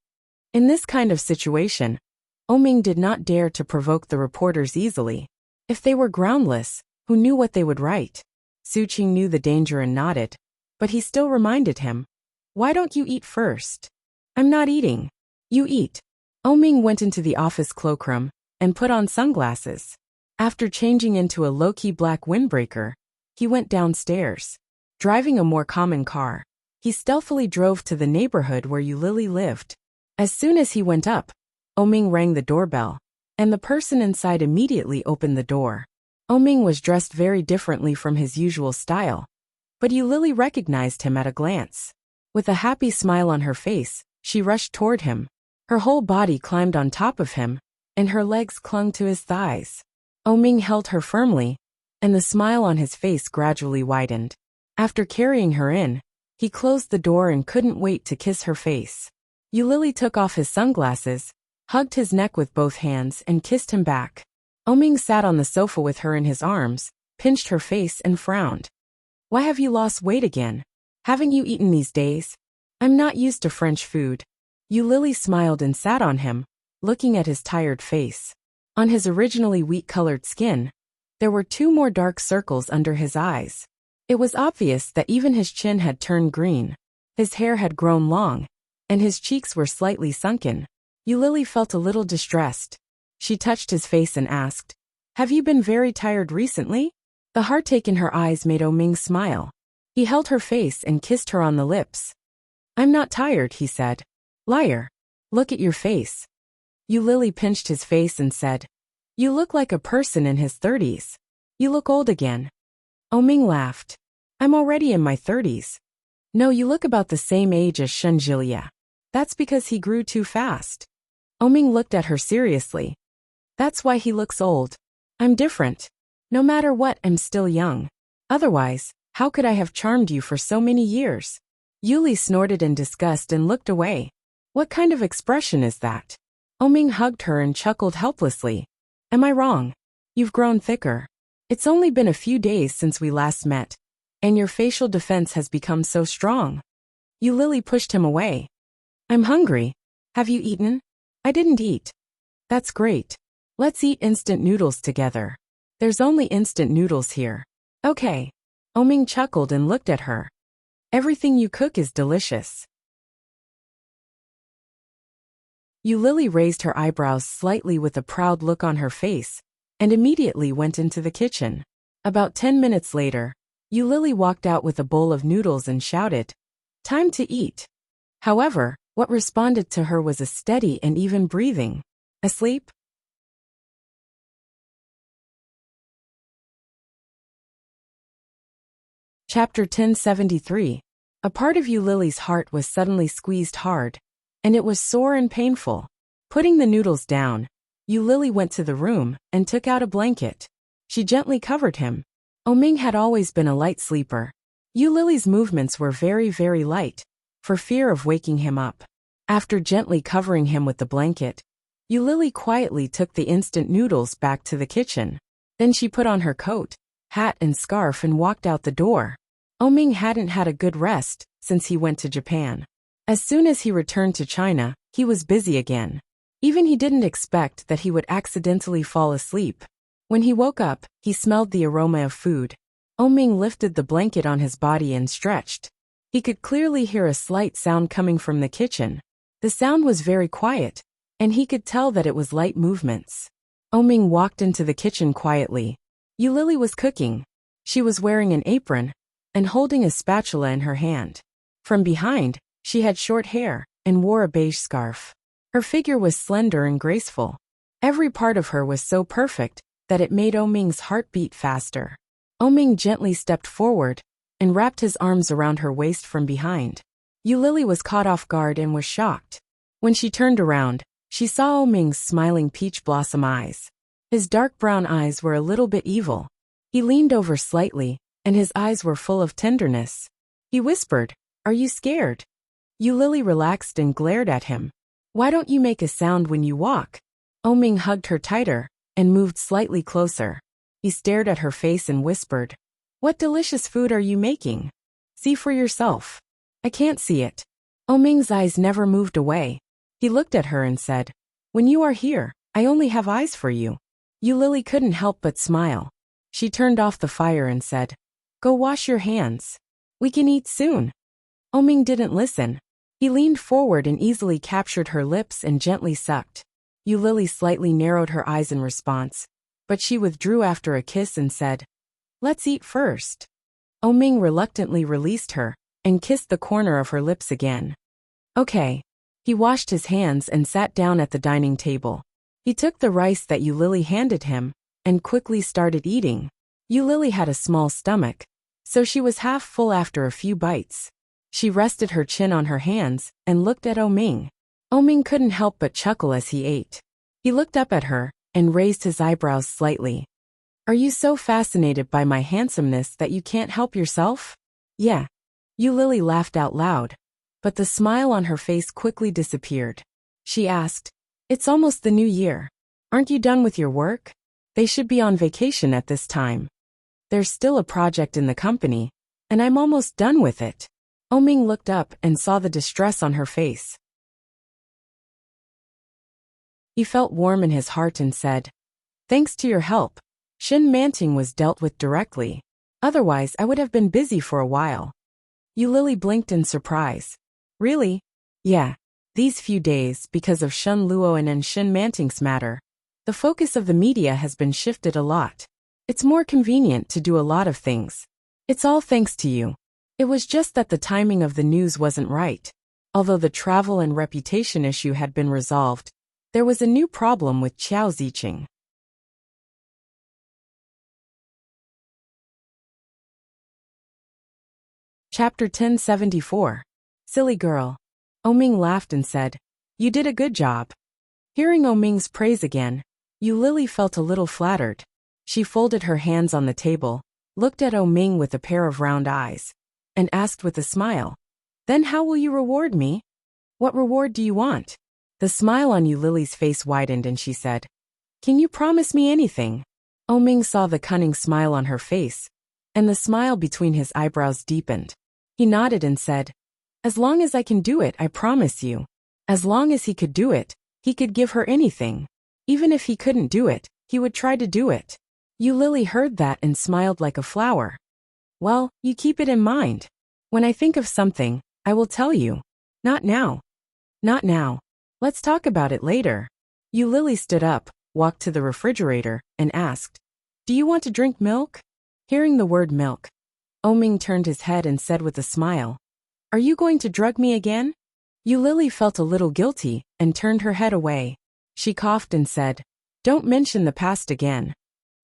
In this kind of situation, Oming did not dare to provoke the reporters easily. If they were groundless, who knew what they would write? Su Qing knew the danger and nodded, but he still reminded him, why don't you eat first? I'm not eating. You eat. Oming went into the office cloakroom and put on sunglasses. After changing into a low-key black windbreaker, he went downstairs. Driving a more common car, he stealthily drove to the neighborhood where Eulili lived. As soon as he went up, Oming rang the doorbell, and the person inside immediately opened the door. Oming was dressed very differently from his usual style, but Eulili recognized him at a glance. With a happy smile on her face, she rushed toward him. Her whole body climbed on top of him, and her legs clung to his thighs. Oming held her firmly, and the smile on his face gradually widened. After carrying her in, he closed the door and couldn't wait to kiss her face. Eulili took off his sunglasses, hugged his neck with both hands, and kissed him back. Oming sat on the sofa with her in his arms, pinched her face and frowned. Why have you lost weight again? Haven't you eaten these days? I'm not used to French food. Eulili smiled and sat on him, looking at his tired face. On his originally wheat-colored skin, there were 2 more dark circles under his eyes. It was obvious that even his chin had turned green. His hair had grown long, and his cheeks were slightly sunken. Eulili felt a little distressed. She touched his face and asked, have you been very tired recently? The heartache in her eyes made Oming smile. He held her face and kissed her on the lips. I'm not tired, he said. Liar. Look at your face. Eulili pinched his face and said, you look like a person in his 30s. You look old again. Oming laughed. I'm already in my 30s. No, you look about the same age as Shunjilia. That's because he grew too fast. Oming looked at her seriously. That's why he looks old. I'm different. No matter what, I'm still young. Otherwise, how could I have charmed you for so many years? Yuli snorted in disgust and looked away. What kind of expression is that? Oming hugged her and chuckled helplessly. Am I wrong? You've grown thicker. It's only been a few days since we last met, and your facial defense has become so strong. Yuli pushed him away. I'm hungry. Have you eaten? I didn't eat. That's great. Let's eat instant noodles together. There's only instant noodles here. Okay. Oming chuckled and looked at her. Everything you cook is delicious. Yuli raised her eyebrows slightly with a proud look on her face, and immediately went into the kitchen. About 10 minutes later, Yuli walked out with a bowl of noodles and shouted, "Time to eat." However, what responded to her was a steady and even breathing. Asleep? Chapter 1073. A part of Yuli's heart was suddenly squeezed hard, and it was sore and painful. Putting the noodles down, Yuli went to the room and took out a blanket. She gently covered him. Oming had always been a light sleeper. Yuli's movements were very, very light, for fear of waking him up. After gently covering him with the blanket, Yuli quietly took the instant noodles back to the kitchen. Then she put on her coat, hat and scarf and walked out the door. Oming hadn't had a good rest since he went to Japan. As soon as he returned to China, he was busy again. Even he didn't expect that he would accidentally fall asleep. When he woke up, he smelled the aroma of food. Oming lifted the blanket on his body and stretched. He could clearly hear a slight sound coming from the kitchen. The sound was very quiet, and he could tell that it was light movements. Oming walked into the kitchen quietly. Yuli was cooking. She was wearing an apron and holding a spatula in her hand. From behind, she had short hair and wore a beige scarf. Her figure was slender and graceful. Every part of her was so perfect that it made Oming's heart beat faster. Oming gently stepped forward and wrapped his arms around her waist from behind. Yuli was caught off guard and was shocked. When she turned around, she saw Oming's smiling peach blossom eyes. His dark brown eyes were a little bit evil. He leaned over slightly, and his eyes were full of tenderness. He whispered, "Are you scared?" Yuli relaxed and glared at him. "Why don't you make a sound when you walk?" Oming hugged her tighter and moved slightly closer. He stared at her face and whispered, "What delicious food are you making? See for yourself." "I can't see it." Oming's eyes never moved away. He looked at her and said, "When you are here, I only have eyes for you." Yuli couldn't help but smile. She turned off the fire and said, "Go wash your hands. We can eat soon." Oming didn't listen. He leaned forward and easily captured her lips and gently sucked. Yuli slightly narrowed her eyes in response, but she withdrew after a kiss and said, "Let's eat first." Oming reluctantly released her and kissed the corner of her lips again. Okay. He washed his hands and sat down at the dining table. He took the rice that Yuli handed him and quickly started eating. Yuli had a small stomach, so she was half full after a few bites. She rested her chin on her hands and looked at Oming. Oming couldn't help but chuckle as he ate. He looked up at her and raised his eyebrows slightly. "Are you so fascinated by my handsomeness that you can't help yourself?" "Yeah." Yuli laughed out loud, but the smile on her face quickly disappeared. She asked, "It's almost the new year. Aren't you done with your work? They should be on vacation at this time." "There's still a project in the company, and I'm almost done with it." Oming looked up and saw the distress on her face. He felt warm in his heart and said, "Thanks to your help, Shin Manting was dealt with directly. Otherwise, I would have been busy for a while." Yuli blinked in surprise. "Really?" "Yeah. These few days, because of Shun Luoan and Shin Manting's matter, the focus of the media has been shifted a lot. It's more convenient to do a lot of things. It's all thanks to you. It was just that the timing of the news wasn't right. Although the travel and reputation issue had been resolved, there was a new problem with Qiao Ziqing. Chapter 1074. Silly girl. Oming laughed and said, "You did a good job." Hearing Oming's praise again, Lily felt a little flattered. She folded her hands on the table, looked at Oming with a pair of round eyes, and asked with a smile, "Then how will you reward me? What reward do you want?" The smile on Lily's face widened and she said, "Can you promise me anything?" Oming saw the cunning smile on her face, and the smile between his eyebrows deepened. He nodded and said, "As long as I can do it, I promise you." As long as he could do it, he could give her anything. Even if he couldn't do it, he would try to do it. Lily heard that and smiled like a flower. "Well, you keep it in mind. When I think of something, I will tell you. Not now. Not now. Let's talk about it later." Lily stood up, walked to the refrigerator, and asked, "Do you want to drink milk?" Hearing the word milk, Oming turned his head and said with a smile, "Are you going to drug me again?" Lily felt a little guilty and turned her head away. She coughed and said, "Don't mention the past again.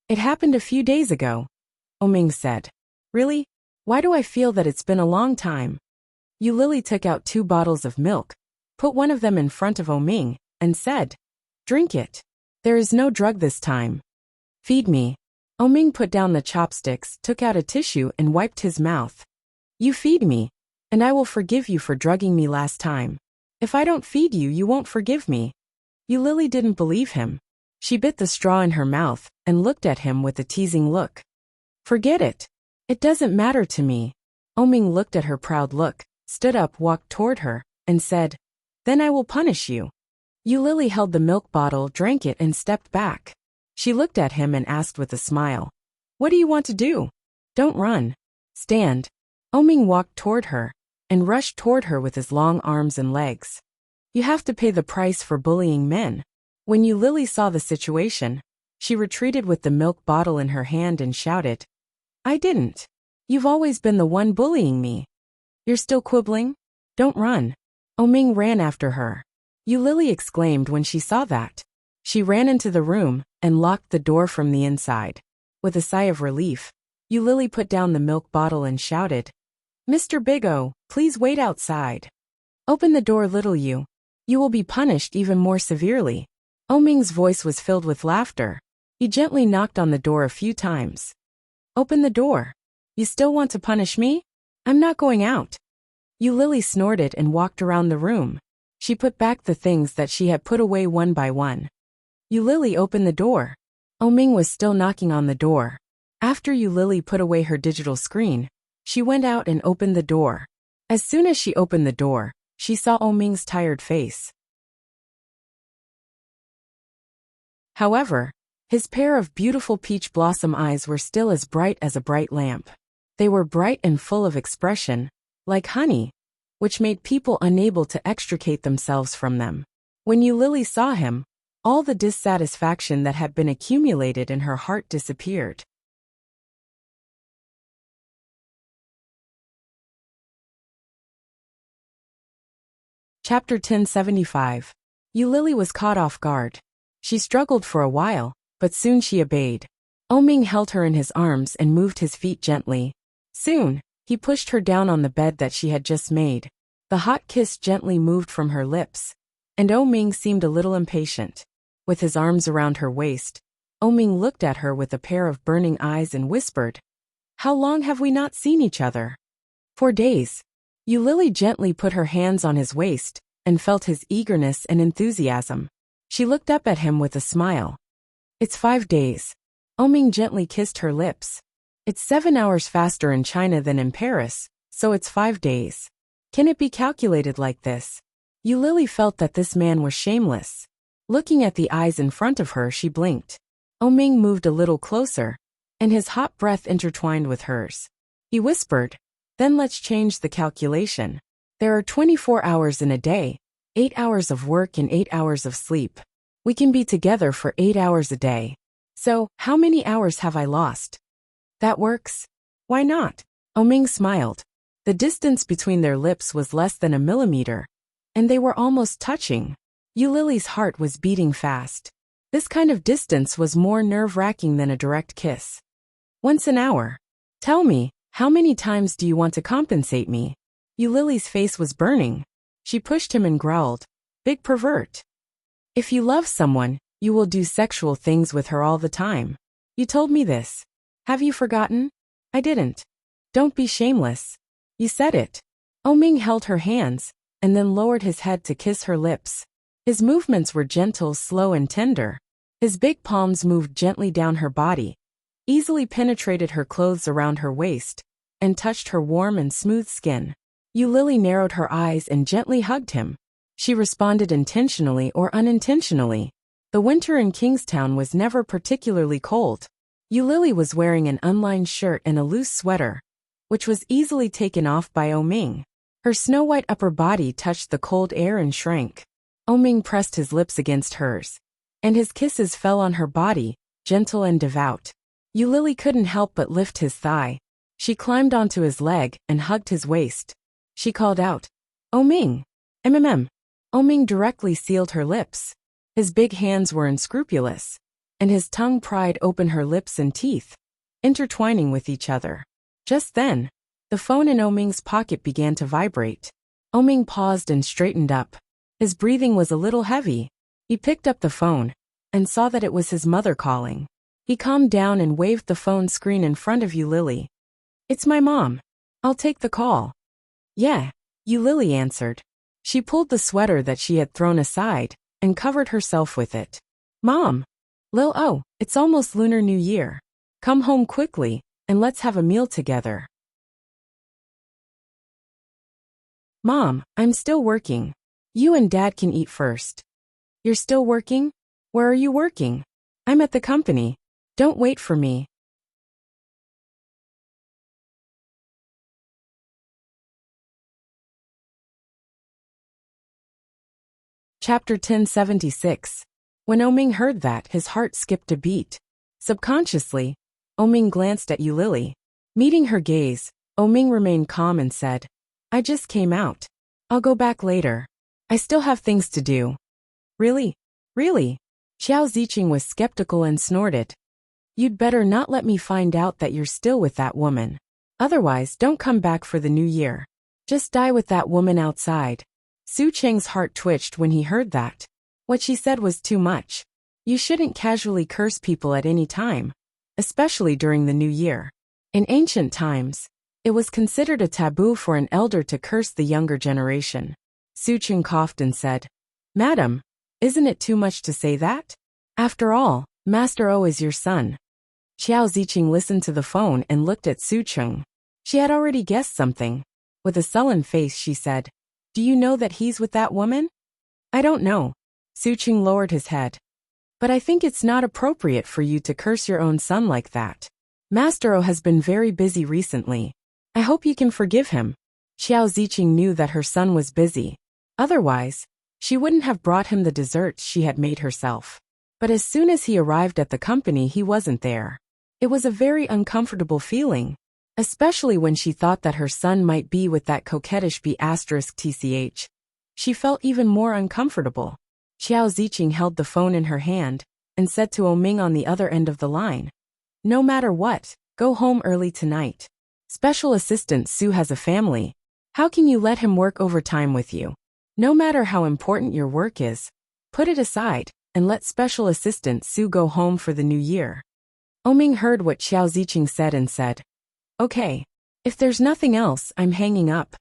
It happened a few days ago." Oming said, "Really? Why do I feel that it's been a long time?" Lily took out 2 bottles of milk, put one of them in front of Oming, and said, "Drink it. There is no drug this time. Feed me." Oming put down the chopsticks, took out a tissue and wiped his mouth. "You feed me, and I will forgive you for drugging me last time. If I don't feed you, you won't forgive me." Lily didn't believe him. She bit the straw in her mouth and looked at him with a teasing look. "Forget it. It doesn't matter to me." Oming looked at her proud look, stood up, walked toward her, and said, "Then I will punish you." Lily held the milk bottle, drank it, and stepped back. She looked at him and asked with a smile, "What do you want to do? Don't run. Stand." Oming walked toward her and rushed toward her with his long arms and legs. "You have to pay the price for bullying men." When Lily saw the situation, she retreated with the milk bottle in her hand and shouted, "I didn't. You've always been the one bullying me. You're still quibbling? Don't run." Oming ran after her. Lily exclaimed when she saw that. She ran into the room and locked the door from the inside. With a sigh of relief, Lily put down the milk bottle and shouted, "Mr. Big O, please wait outside. Open the door, little you. You will be punished even more severely." Oming's voice was filled with laughter. He gently knocked on the door a few times. "Open the door. You still want to punish me? I'm not going out." Lily snorted and walked around the room. She put back the things that she had put away one by one. Lily opened the door. Oming was still knocking on the door. After Lily put away her digital screen, she went out and opened the door. As soon as she opened the door, she saw Oming's tired face. However, his pair of beautiful peach blossom eyes were still as bright as a bright lamp. They were bright and full of expression, like honey, which made people unable to extricate themselves from them. When Lily saw him, all the dissatisfaction that had been accumulated in her heart disappeared. Chapter 1075. Lily was caught off guard. She struggled for a while, but soon she obeyed. Oming held her in his arms and moved his feet gently. Soon, he pushed her down on the bed that she had just made. The hot kiss gently moved from her lips, and Oming seemed a little impatient. With his arms around her waist, Oming looked at her with a pair of burning eyes and whispered, "How long have we not seen each other?" "4 days." Lily gently put her hands on his waist and felt his eagerness and enthusiasm. She looked up at him with a smile. "It's 5 days." Oming gently kissed her lips. "It's 7 hours faster in China than in Paris, so it's 5 days. Can it be calculated like this?" Lily felt that this man was shameless. Looking at the eyes in front of her, she blinked. Oming moved a little closer, and his hot breath intertwined with hers. He whispered, "Then let's change the calculation. There are 24 hours in a day, 8 hours of work and 8 hours of sleep. We can be together for 8 hours a day. So, how many hours have I lost?" "That works. Why not?" Oming smiled. The distance between their lips was less than a millimeter, and they were almost touching. Lily's heart was beating fast. This kind of distance was more nerve-wracking than a direct kiss. "Once an hour. Tell me, How many times do you want to compensate me? Lily's face was burning. She pushed him and growled, "Big pervert. If you love someone, you will do sexual things with her all the time. You told me this. Have you forgotten?" "I didn't." "Don't be shameless. You said it." Ming held her hands, and then lowered his head to kiss her lips. His movements were gentle, slow, and tender. His big palms moved gently down her body, easily penetrated her clothes around her waist, and touched her warm and smooth skin. Lily narrowed her eyes and gently hugged him. She responded intentionally or unintentionally. The winter in Kingstown was never particularly cold. Lily was wearing an unlined shirt and a loose sweater, which was easily taken off by Ming. Her snow-white upper body touched the cold air and shrank. Ming pressed his lips against hers, and his kisses fell on her body, gentle and devout. Lily couldn't help but lift his thigh. She climbed onto his leg and hugged his waist. She called out, "Ming! MMM!" Ming directly sealed her lips. His big hands were unscrupulous, and his tongue pried open her lips and teeth, intertwining with each other. Just then, the phone in Ming's pocket began to vibrate. Ming paused and straightened up. His breathing was a little heavy. He picked up the phone and saw that it was his mother calling. He calmed down and waved the phone screen in front of Lily. "It's my mom. I'll take the call." "Yeah," Lily answered. She pulled the sweater that she had thrown aside and covered herself with it. "Mom. Lil, it's almost Lunar New Year. Come home quickly, and let's have a meal together." "Mom, I'm still working. You and Dad can eat first." "You're still working? Where are you working?" "I'm at the company. Don't wait for me." Chapter 1076. When Ming heard that, his heart skipped a beat. Subconsciously, Ming glanced at Lily. Meeting her gaze, Ming remained calm and said, "I just came out. I'll go back later. I still have things to do." "Really? Really?" Xiao Ziqing was skeptical and snorted. "You'd better not let me find out that you're still with that woman. Otherwise, don't come back for the new year. Just die with that woman outside." Su Cheng's heart twitched when he heard that. What she said was too much. You shouldn't casually curse people at any time, especially during the new year. In ancient times, it was considered a taboo for an elder to curse the younger generation. Su Cheng coughed and said, "Madam, isn't it too much to say that? After all, Master O is your son." Xiao Ziqing listened to the phone and looked at Su Cheng. She had already guessed something. With a sullen face, she said, "Do you know that he's with that woman?" "I don't know." Su Cheng lowered his head. "But I think it's not appropriate for you to curse your own son like that. Master O has been very busy recently. I hope you can forgive him." Xiao Ziqing knew that her son was busy. Otherwise, she wouldn't have brought him the desserts she had made herself. But as soon as he arrived at the company, he wasn't there. It was a very uncomfortable feeling, especially when she thought that her son might be with that coquettish B*TCH. She felt even more uncomfortable. Xiao Ziqing held the phone in her hand and said to Ming on the other end of the line, "No matter what, go home early tonight. Special Assistant Su has a family. How can you let him work overtime with you? No matter how important your work is, put it aside and let Special Assistant Su go home for the new year." Ming heard what Xiao Ziqing said and said, "Okay. If there's nothing else, I'm hanging up."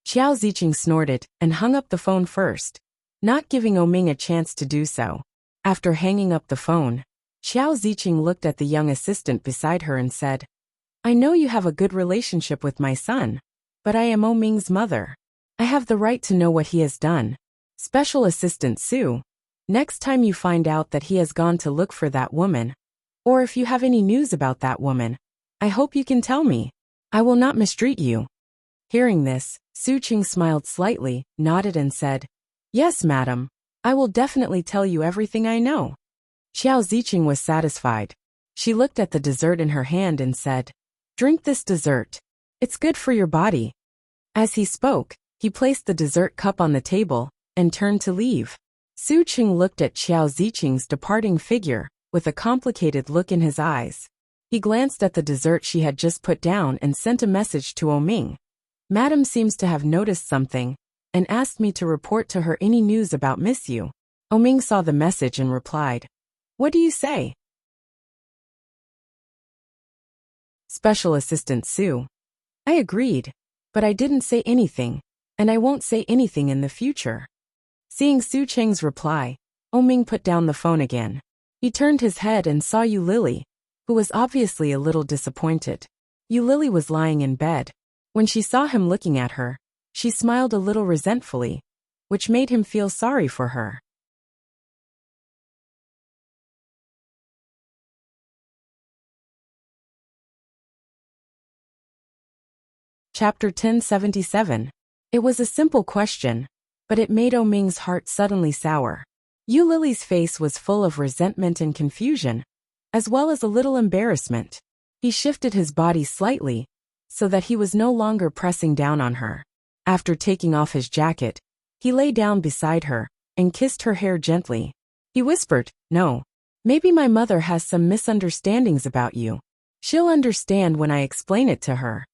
Xiao Ziqing snorted and hung up the phone first, not giving Ming a chance to do so. After hanging up the phone, Xiao Ziqing looked at the young assistant beside her and said, "I know you have a good relationship with my son, but I am Ming's mother. I have the right to know what he has done. Special Assistant Su, next time you find out that he has gone to look for that woman, or if you have any news about that woman, I hope you can tell me. I will not mistreat you." Hearing this, Su Cheng smiled slightly, nodded and said, "Yes, madam. I will definitely tell you everything I know." Xiao Ziqing was satisfied. She looked at the dessert in her hand and said, "Drink this dessert. It's good for your body." As he spoke, he placed the dessert cup on the table and turned to leave. Su Cheng looked at Xiao Ziqing's departing figure with a complicated look in his eyes. He glanced at the dessert she had just put down and sent a message to Oming. Madam seems to have noticed something and asked me to report to her any news about Miss Yu. Oming saw the message and replied, "What do you say?" Special Assistant Sue. I agreed, but I didn't say anything, and I won't say anything in the future. Seeing Su Cheng's reply, Oming put down the phone again. He turned his head and saw Yu Lily, who was obviously a little disappointed. Yu Lily was lying in bed. When she saw him looking at her, she smiled a little resentfully, which made him feel sorry for her. Chapter 1077. It was a simple question, but it made Oming's heart suddenly sour. Yu Lily's face was full of resentment and confusion, as well as a little embarrassment. He shifted his body slightly, so that he was no longer pressing down on her. After taking off his jacket, he lay down beside her and kissed her hair gently. He whispered, "No, maybe my mother has some misunderstandings about you. She'll understand when I explain it to her."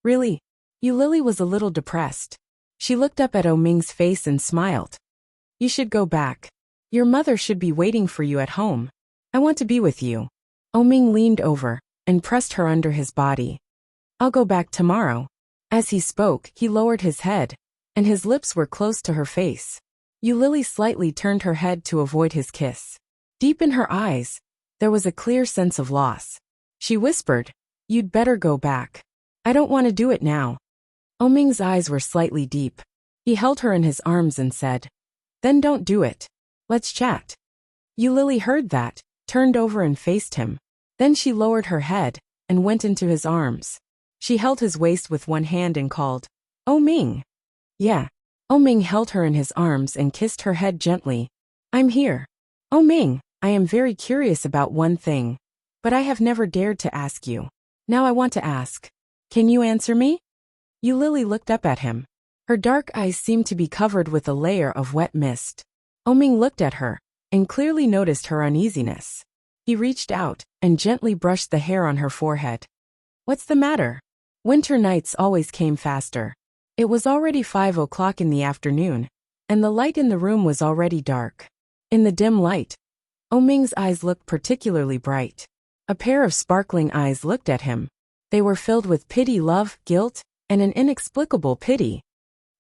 Really? Yu Lily was a little depressed. She looked up at Oming's face and smiled. "You should go back. Your mother should be waiting for you at home. I want to be with you." Oming leaned over and pressed her under his body. "I'll go back tomorrow." As he spoke, he lowered his head, and his lips were close to her face. Yu Lily slightly turned her head to avoid his kiss. Deep in her eyes, there was a clear sense of loss. She whispered, "You'd better go back. I don't want to do it now." Oming's eyes were slightly deep. He held her in his arms and said, "Then don't do it. Let's chat." Yu Lily heard that, turned over and faced him. Then she lowered her head and went into his arms. She held his waist with one hand and called, "Oming." "Yeah." Oming held her in his arms and kissed her head gently. "I'm here." "Oming, I am very curious about one thing, but I have never dared to ask you. Now I want to ask. Can you answer me?" Yu Lily looked up at him. Her dark eyes seemed to be covered with a layer of wet mist. Oming looked at her and clearly noticed her uneasiness. He reached out and gently brushed the hair on her forehead. "What's the matter?" Winter nights always came faster. It was already 5 o'clock in the afternoon, and the light in the room was already dark. In the dim light, Oming's eyes looked particularly bright. A pair of sparkling eyes looked at him. They were filled with pity, love, guilt, and an inexplicable pity.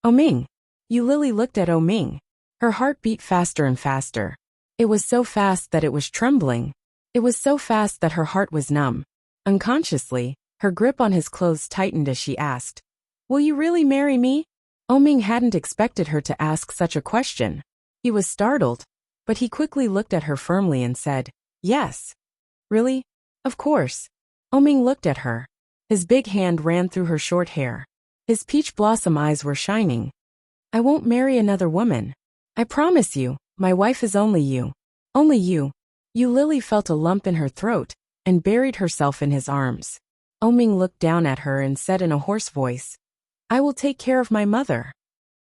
"Oming." Yu Lily looked at Oming. Her heart beat faster and faster. It was so fast that it was trembling. It was so fast that her heart was numb. Unconsciously, her grip on his clothes tightened as she asked, "Will you really marry me?" Oming hadn't expected her to ask such a question. He was startled, but he quickly looked at her firmly and said, "Yes." "Really?" "Of course." Oming looked at her. His big hand ran through her short hair. His peach blossom eyes were shining. "I won't marry another woman. I promise you, my wife is only you. Only you." Yu Lily felt a lump in her throat and buried herself in his arms. Oming looked down at her and said in a hoarse voice, "I will take care of my mother."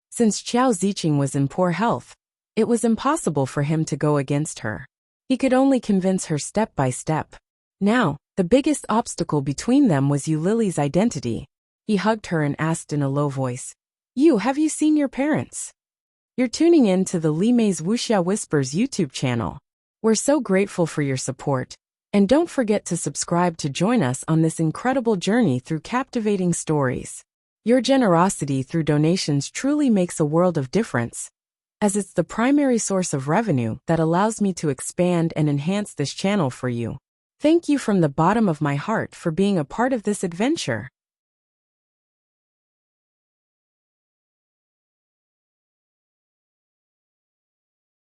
Since Qiao Ziqing was in poor health, it was impossible for him to go against her. He could only convince her step by step. Now, the biggest obstacle between them was Yu Lily's identity. He hugged her and asked in a low voice, Have you seen your parents?" You're tuning in to the Li Mei's Wuxia Whispers YouTube channel. We're so grateful for your support, and don't forget to subscribe to join us on this incredible journey through captivating stories. Your generosity through donations truly makes a world of difference, as it's the primary source of revenue that allows me to expand and enhance this channel for you. Thank you from the bottom of my heart for being a part of this adventure.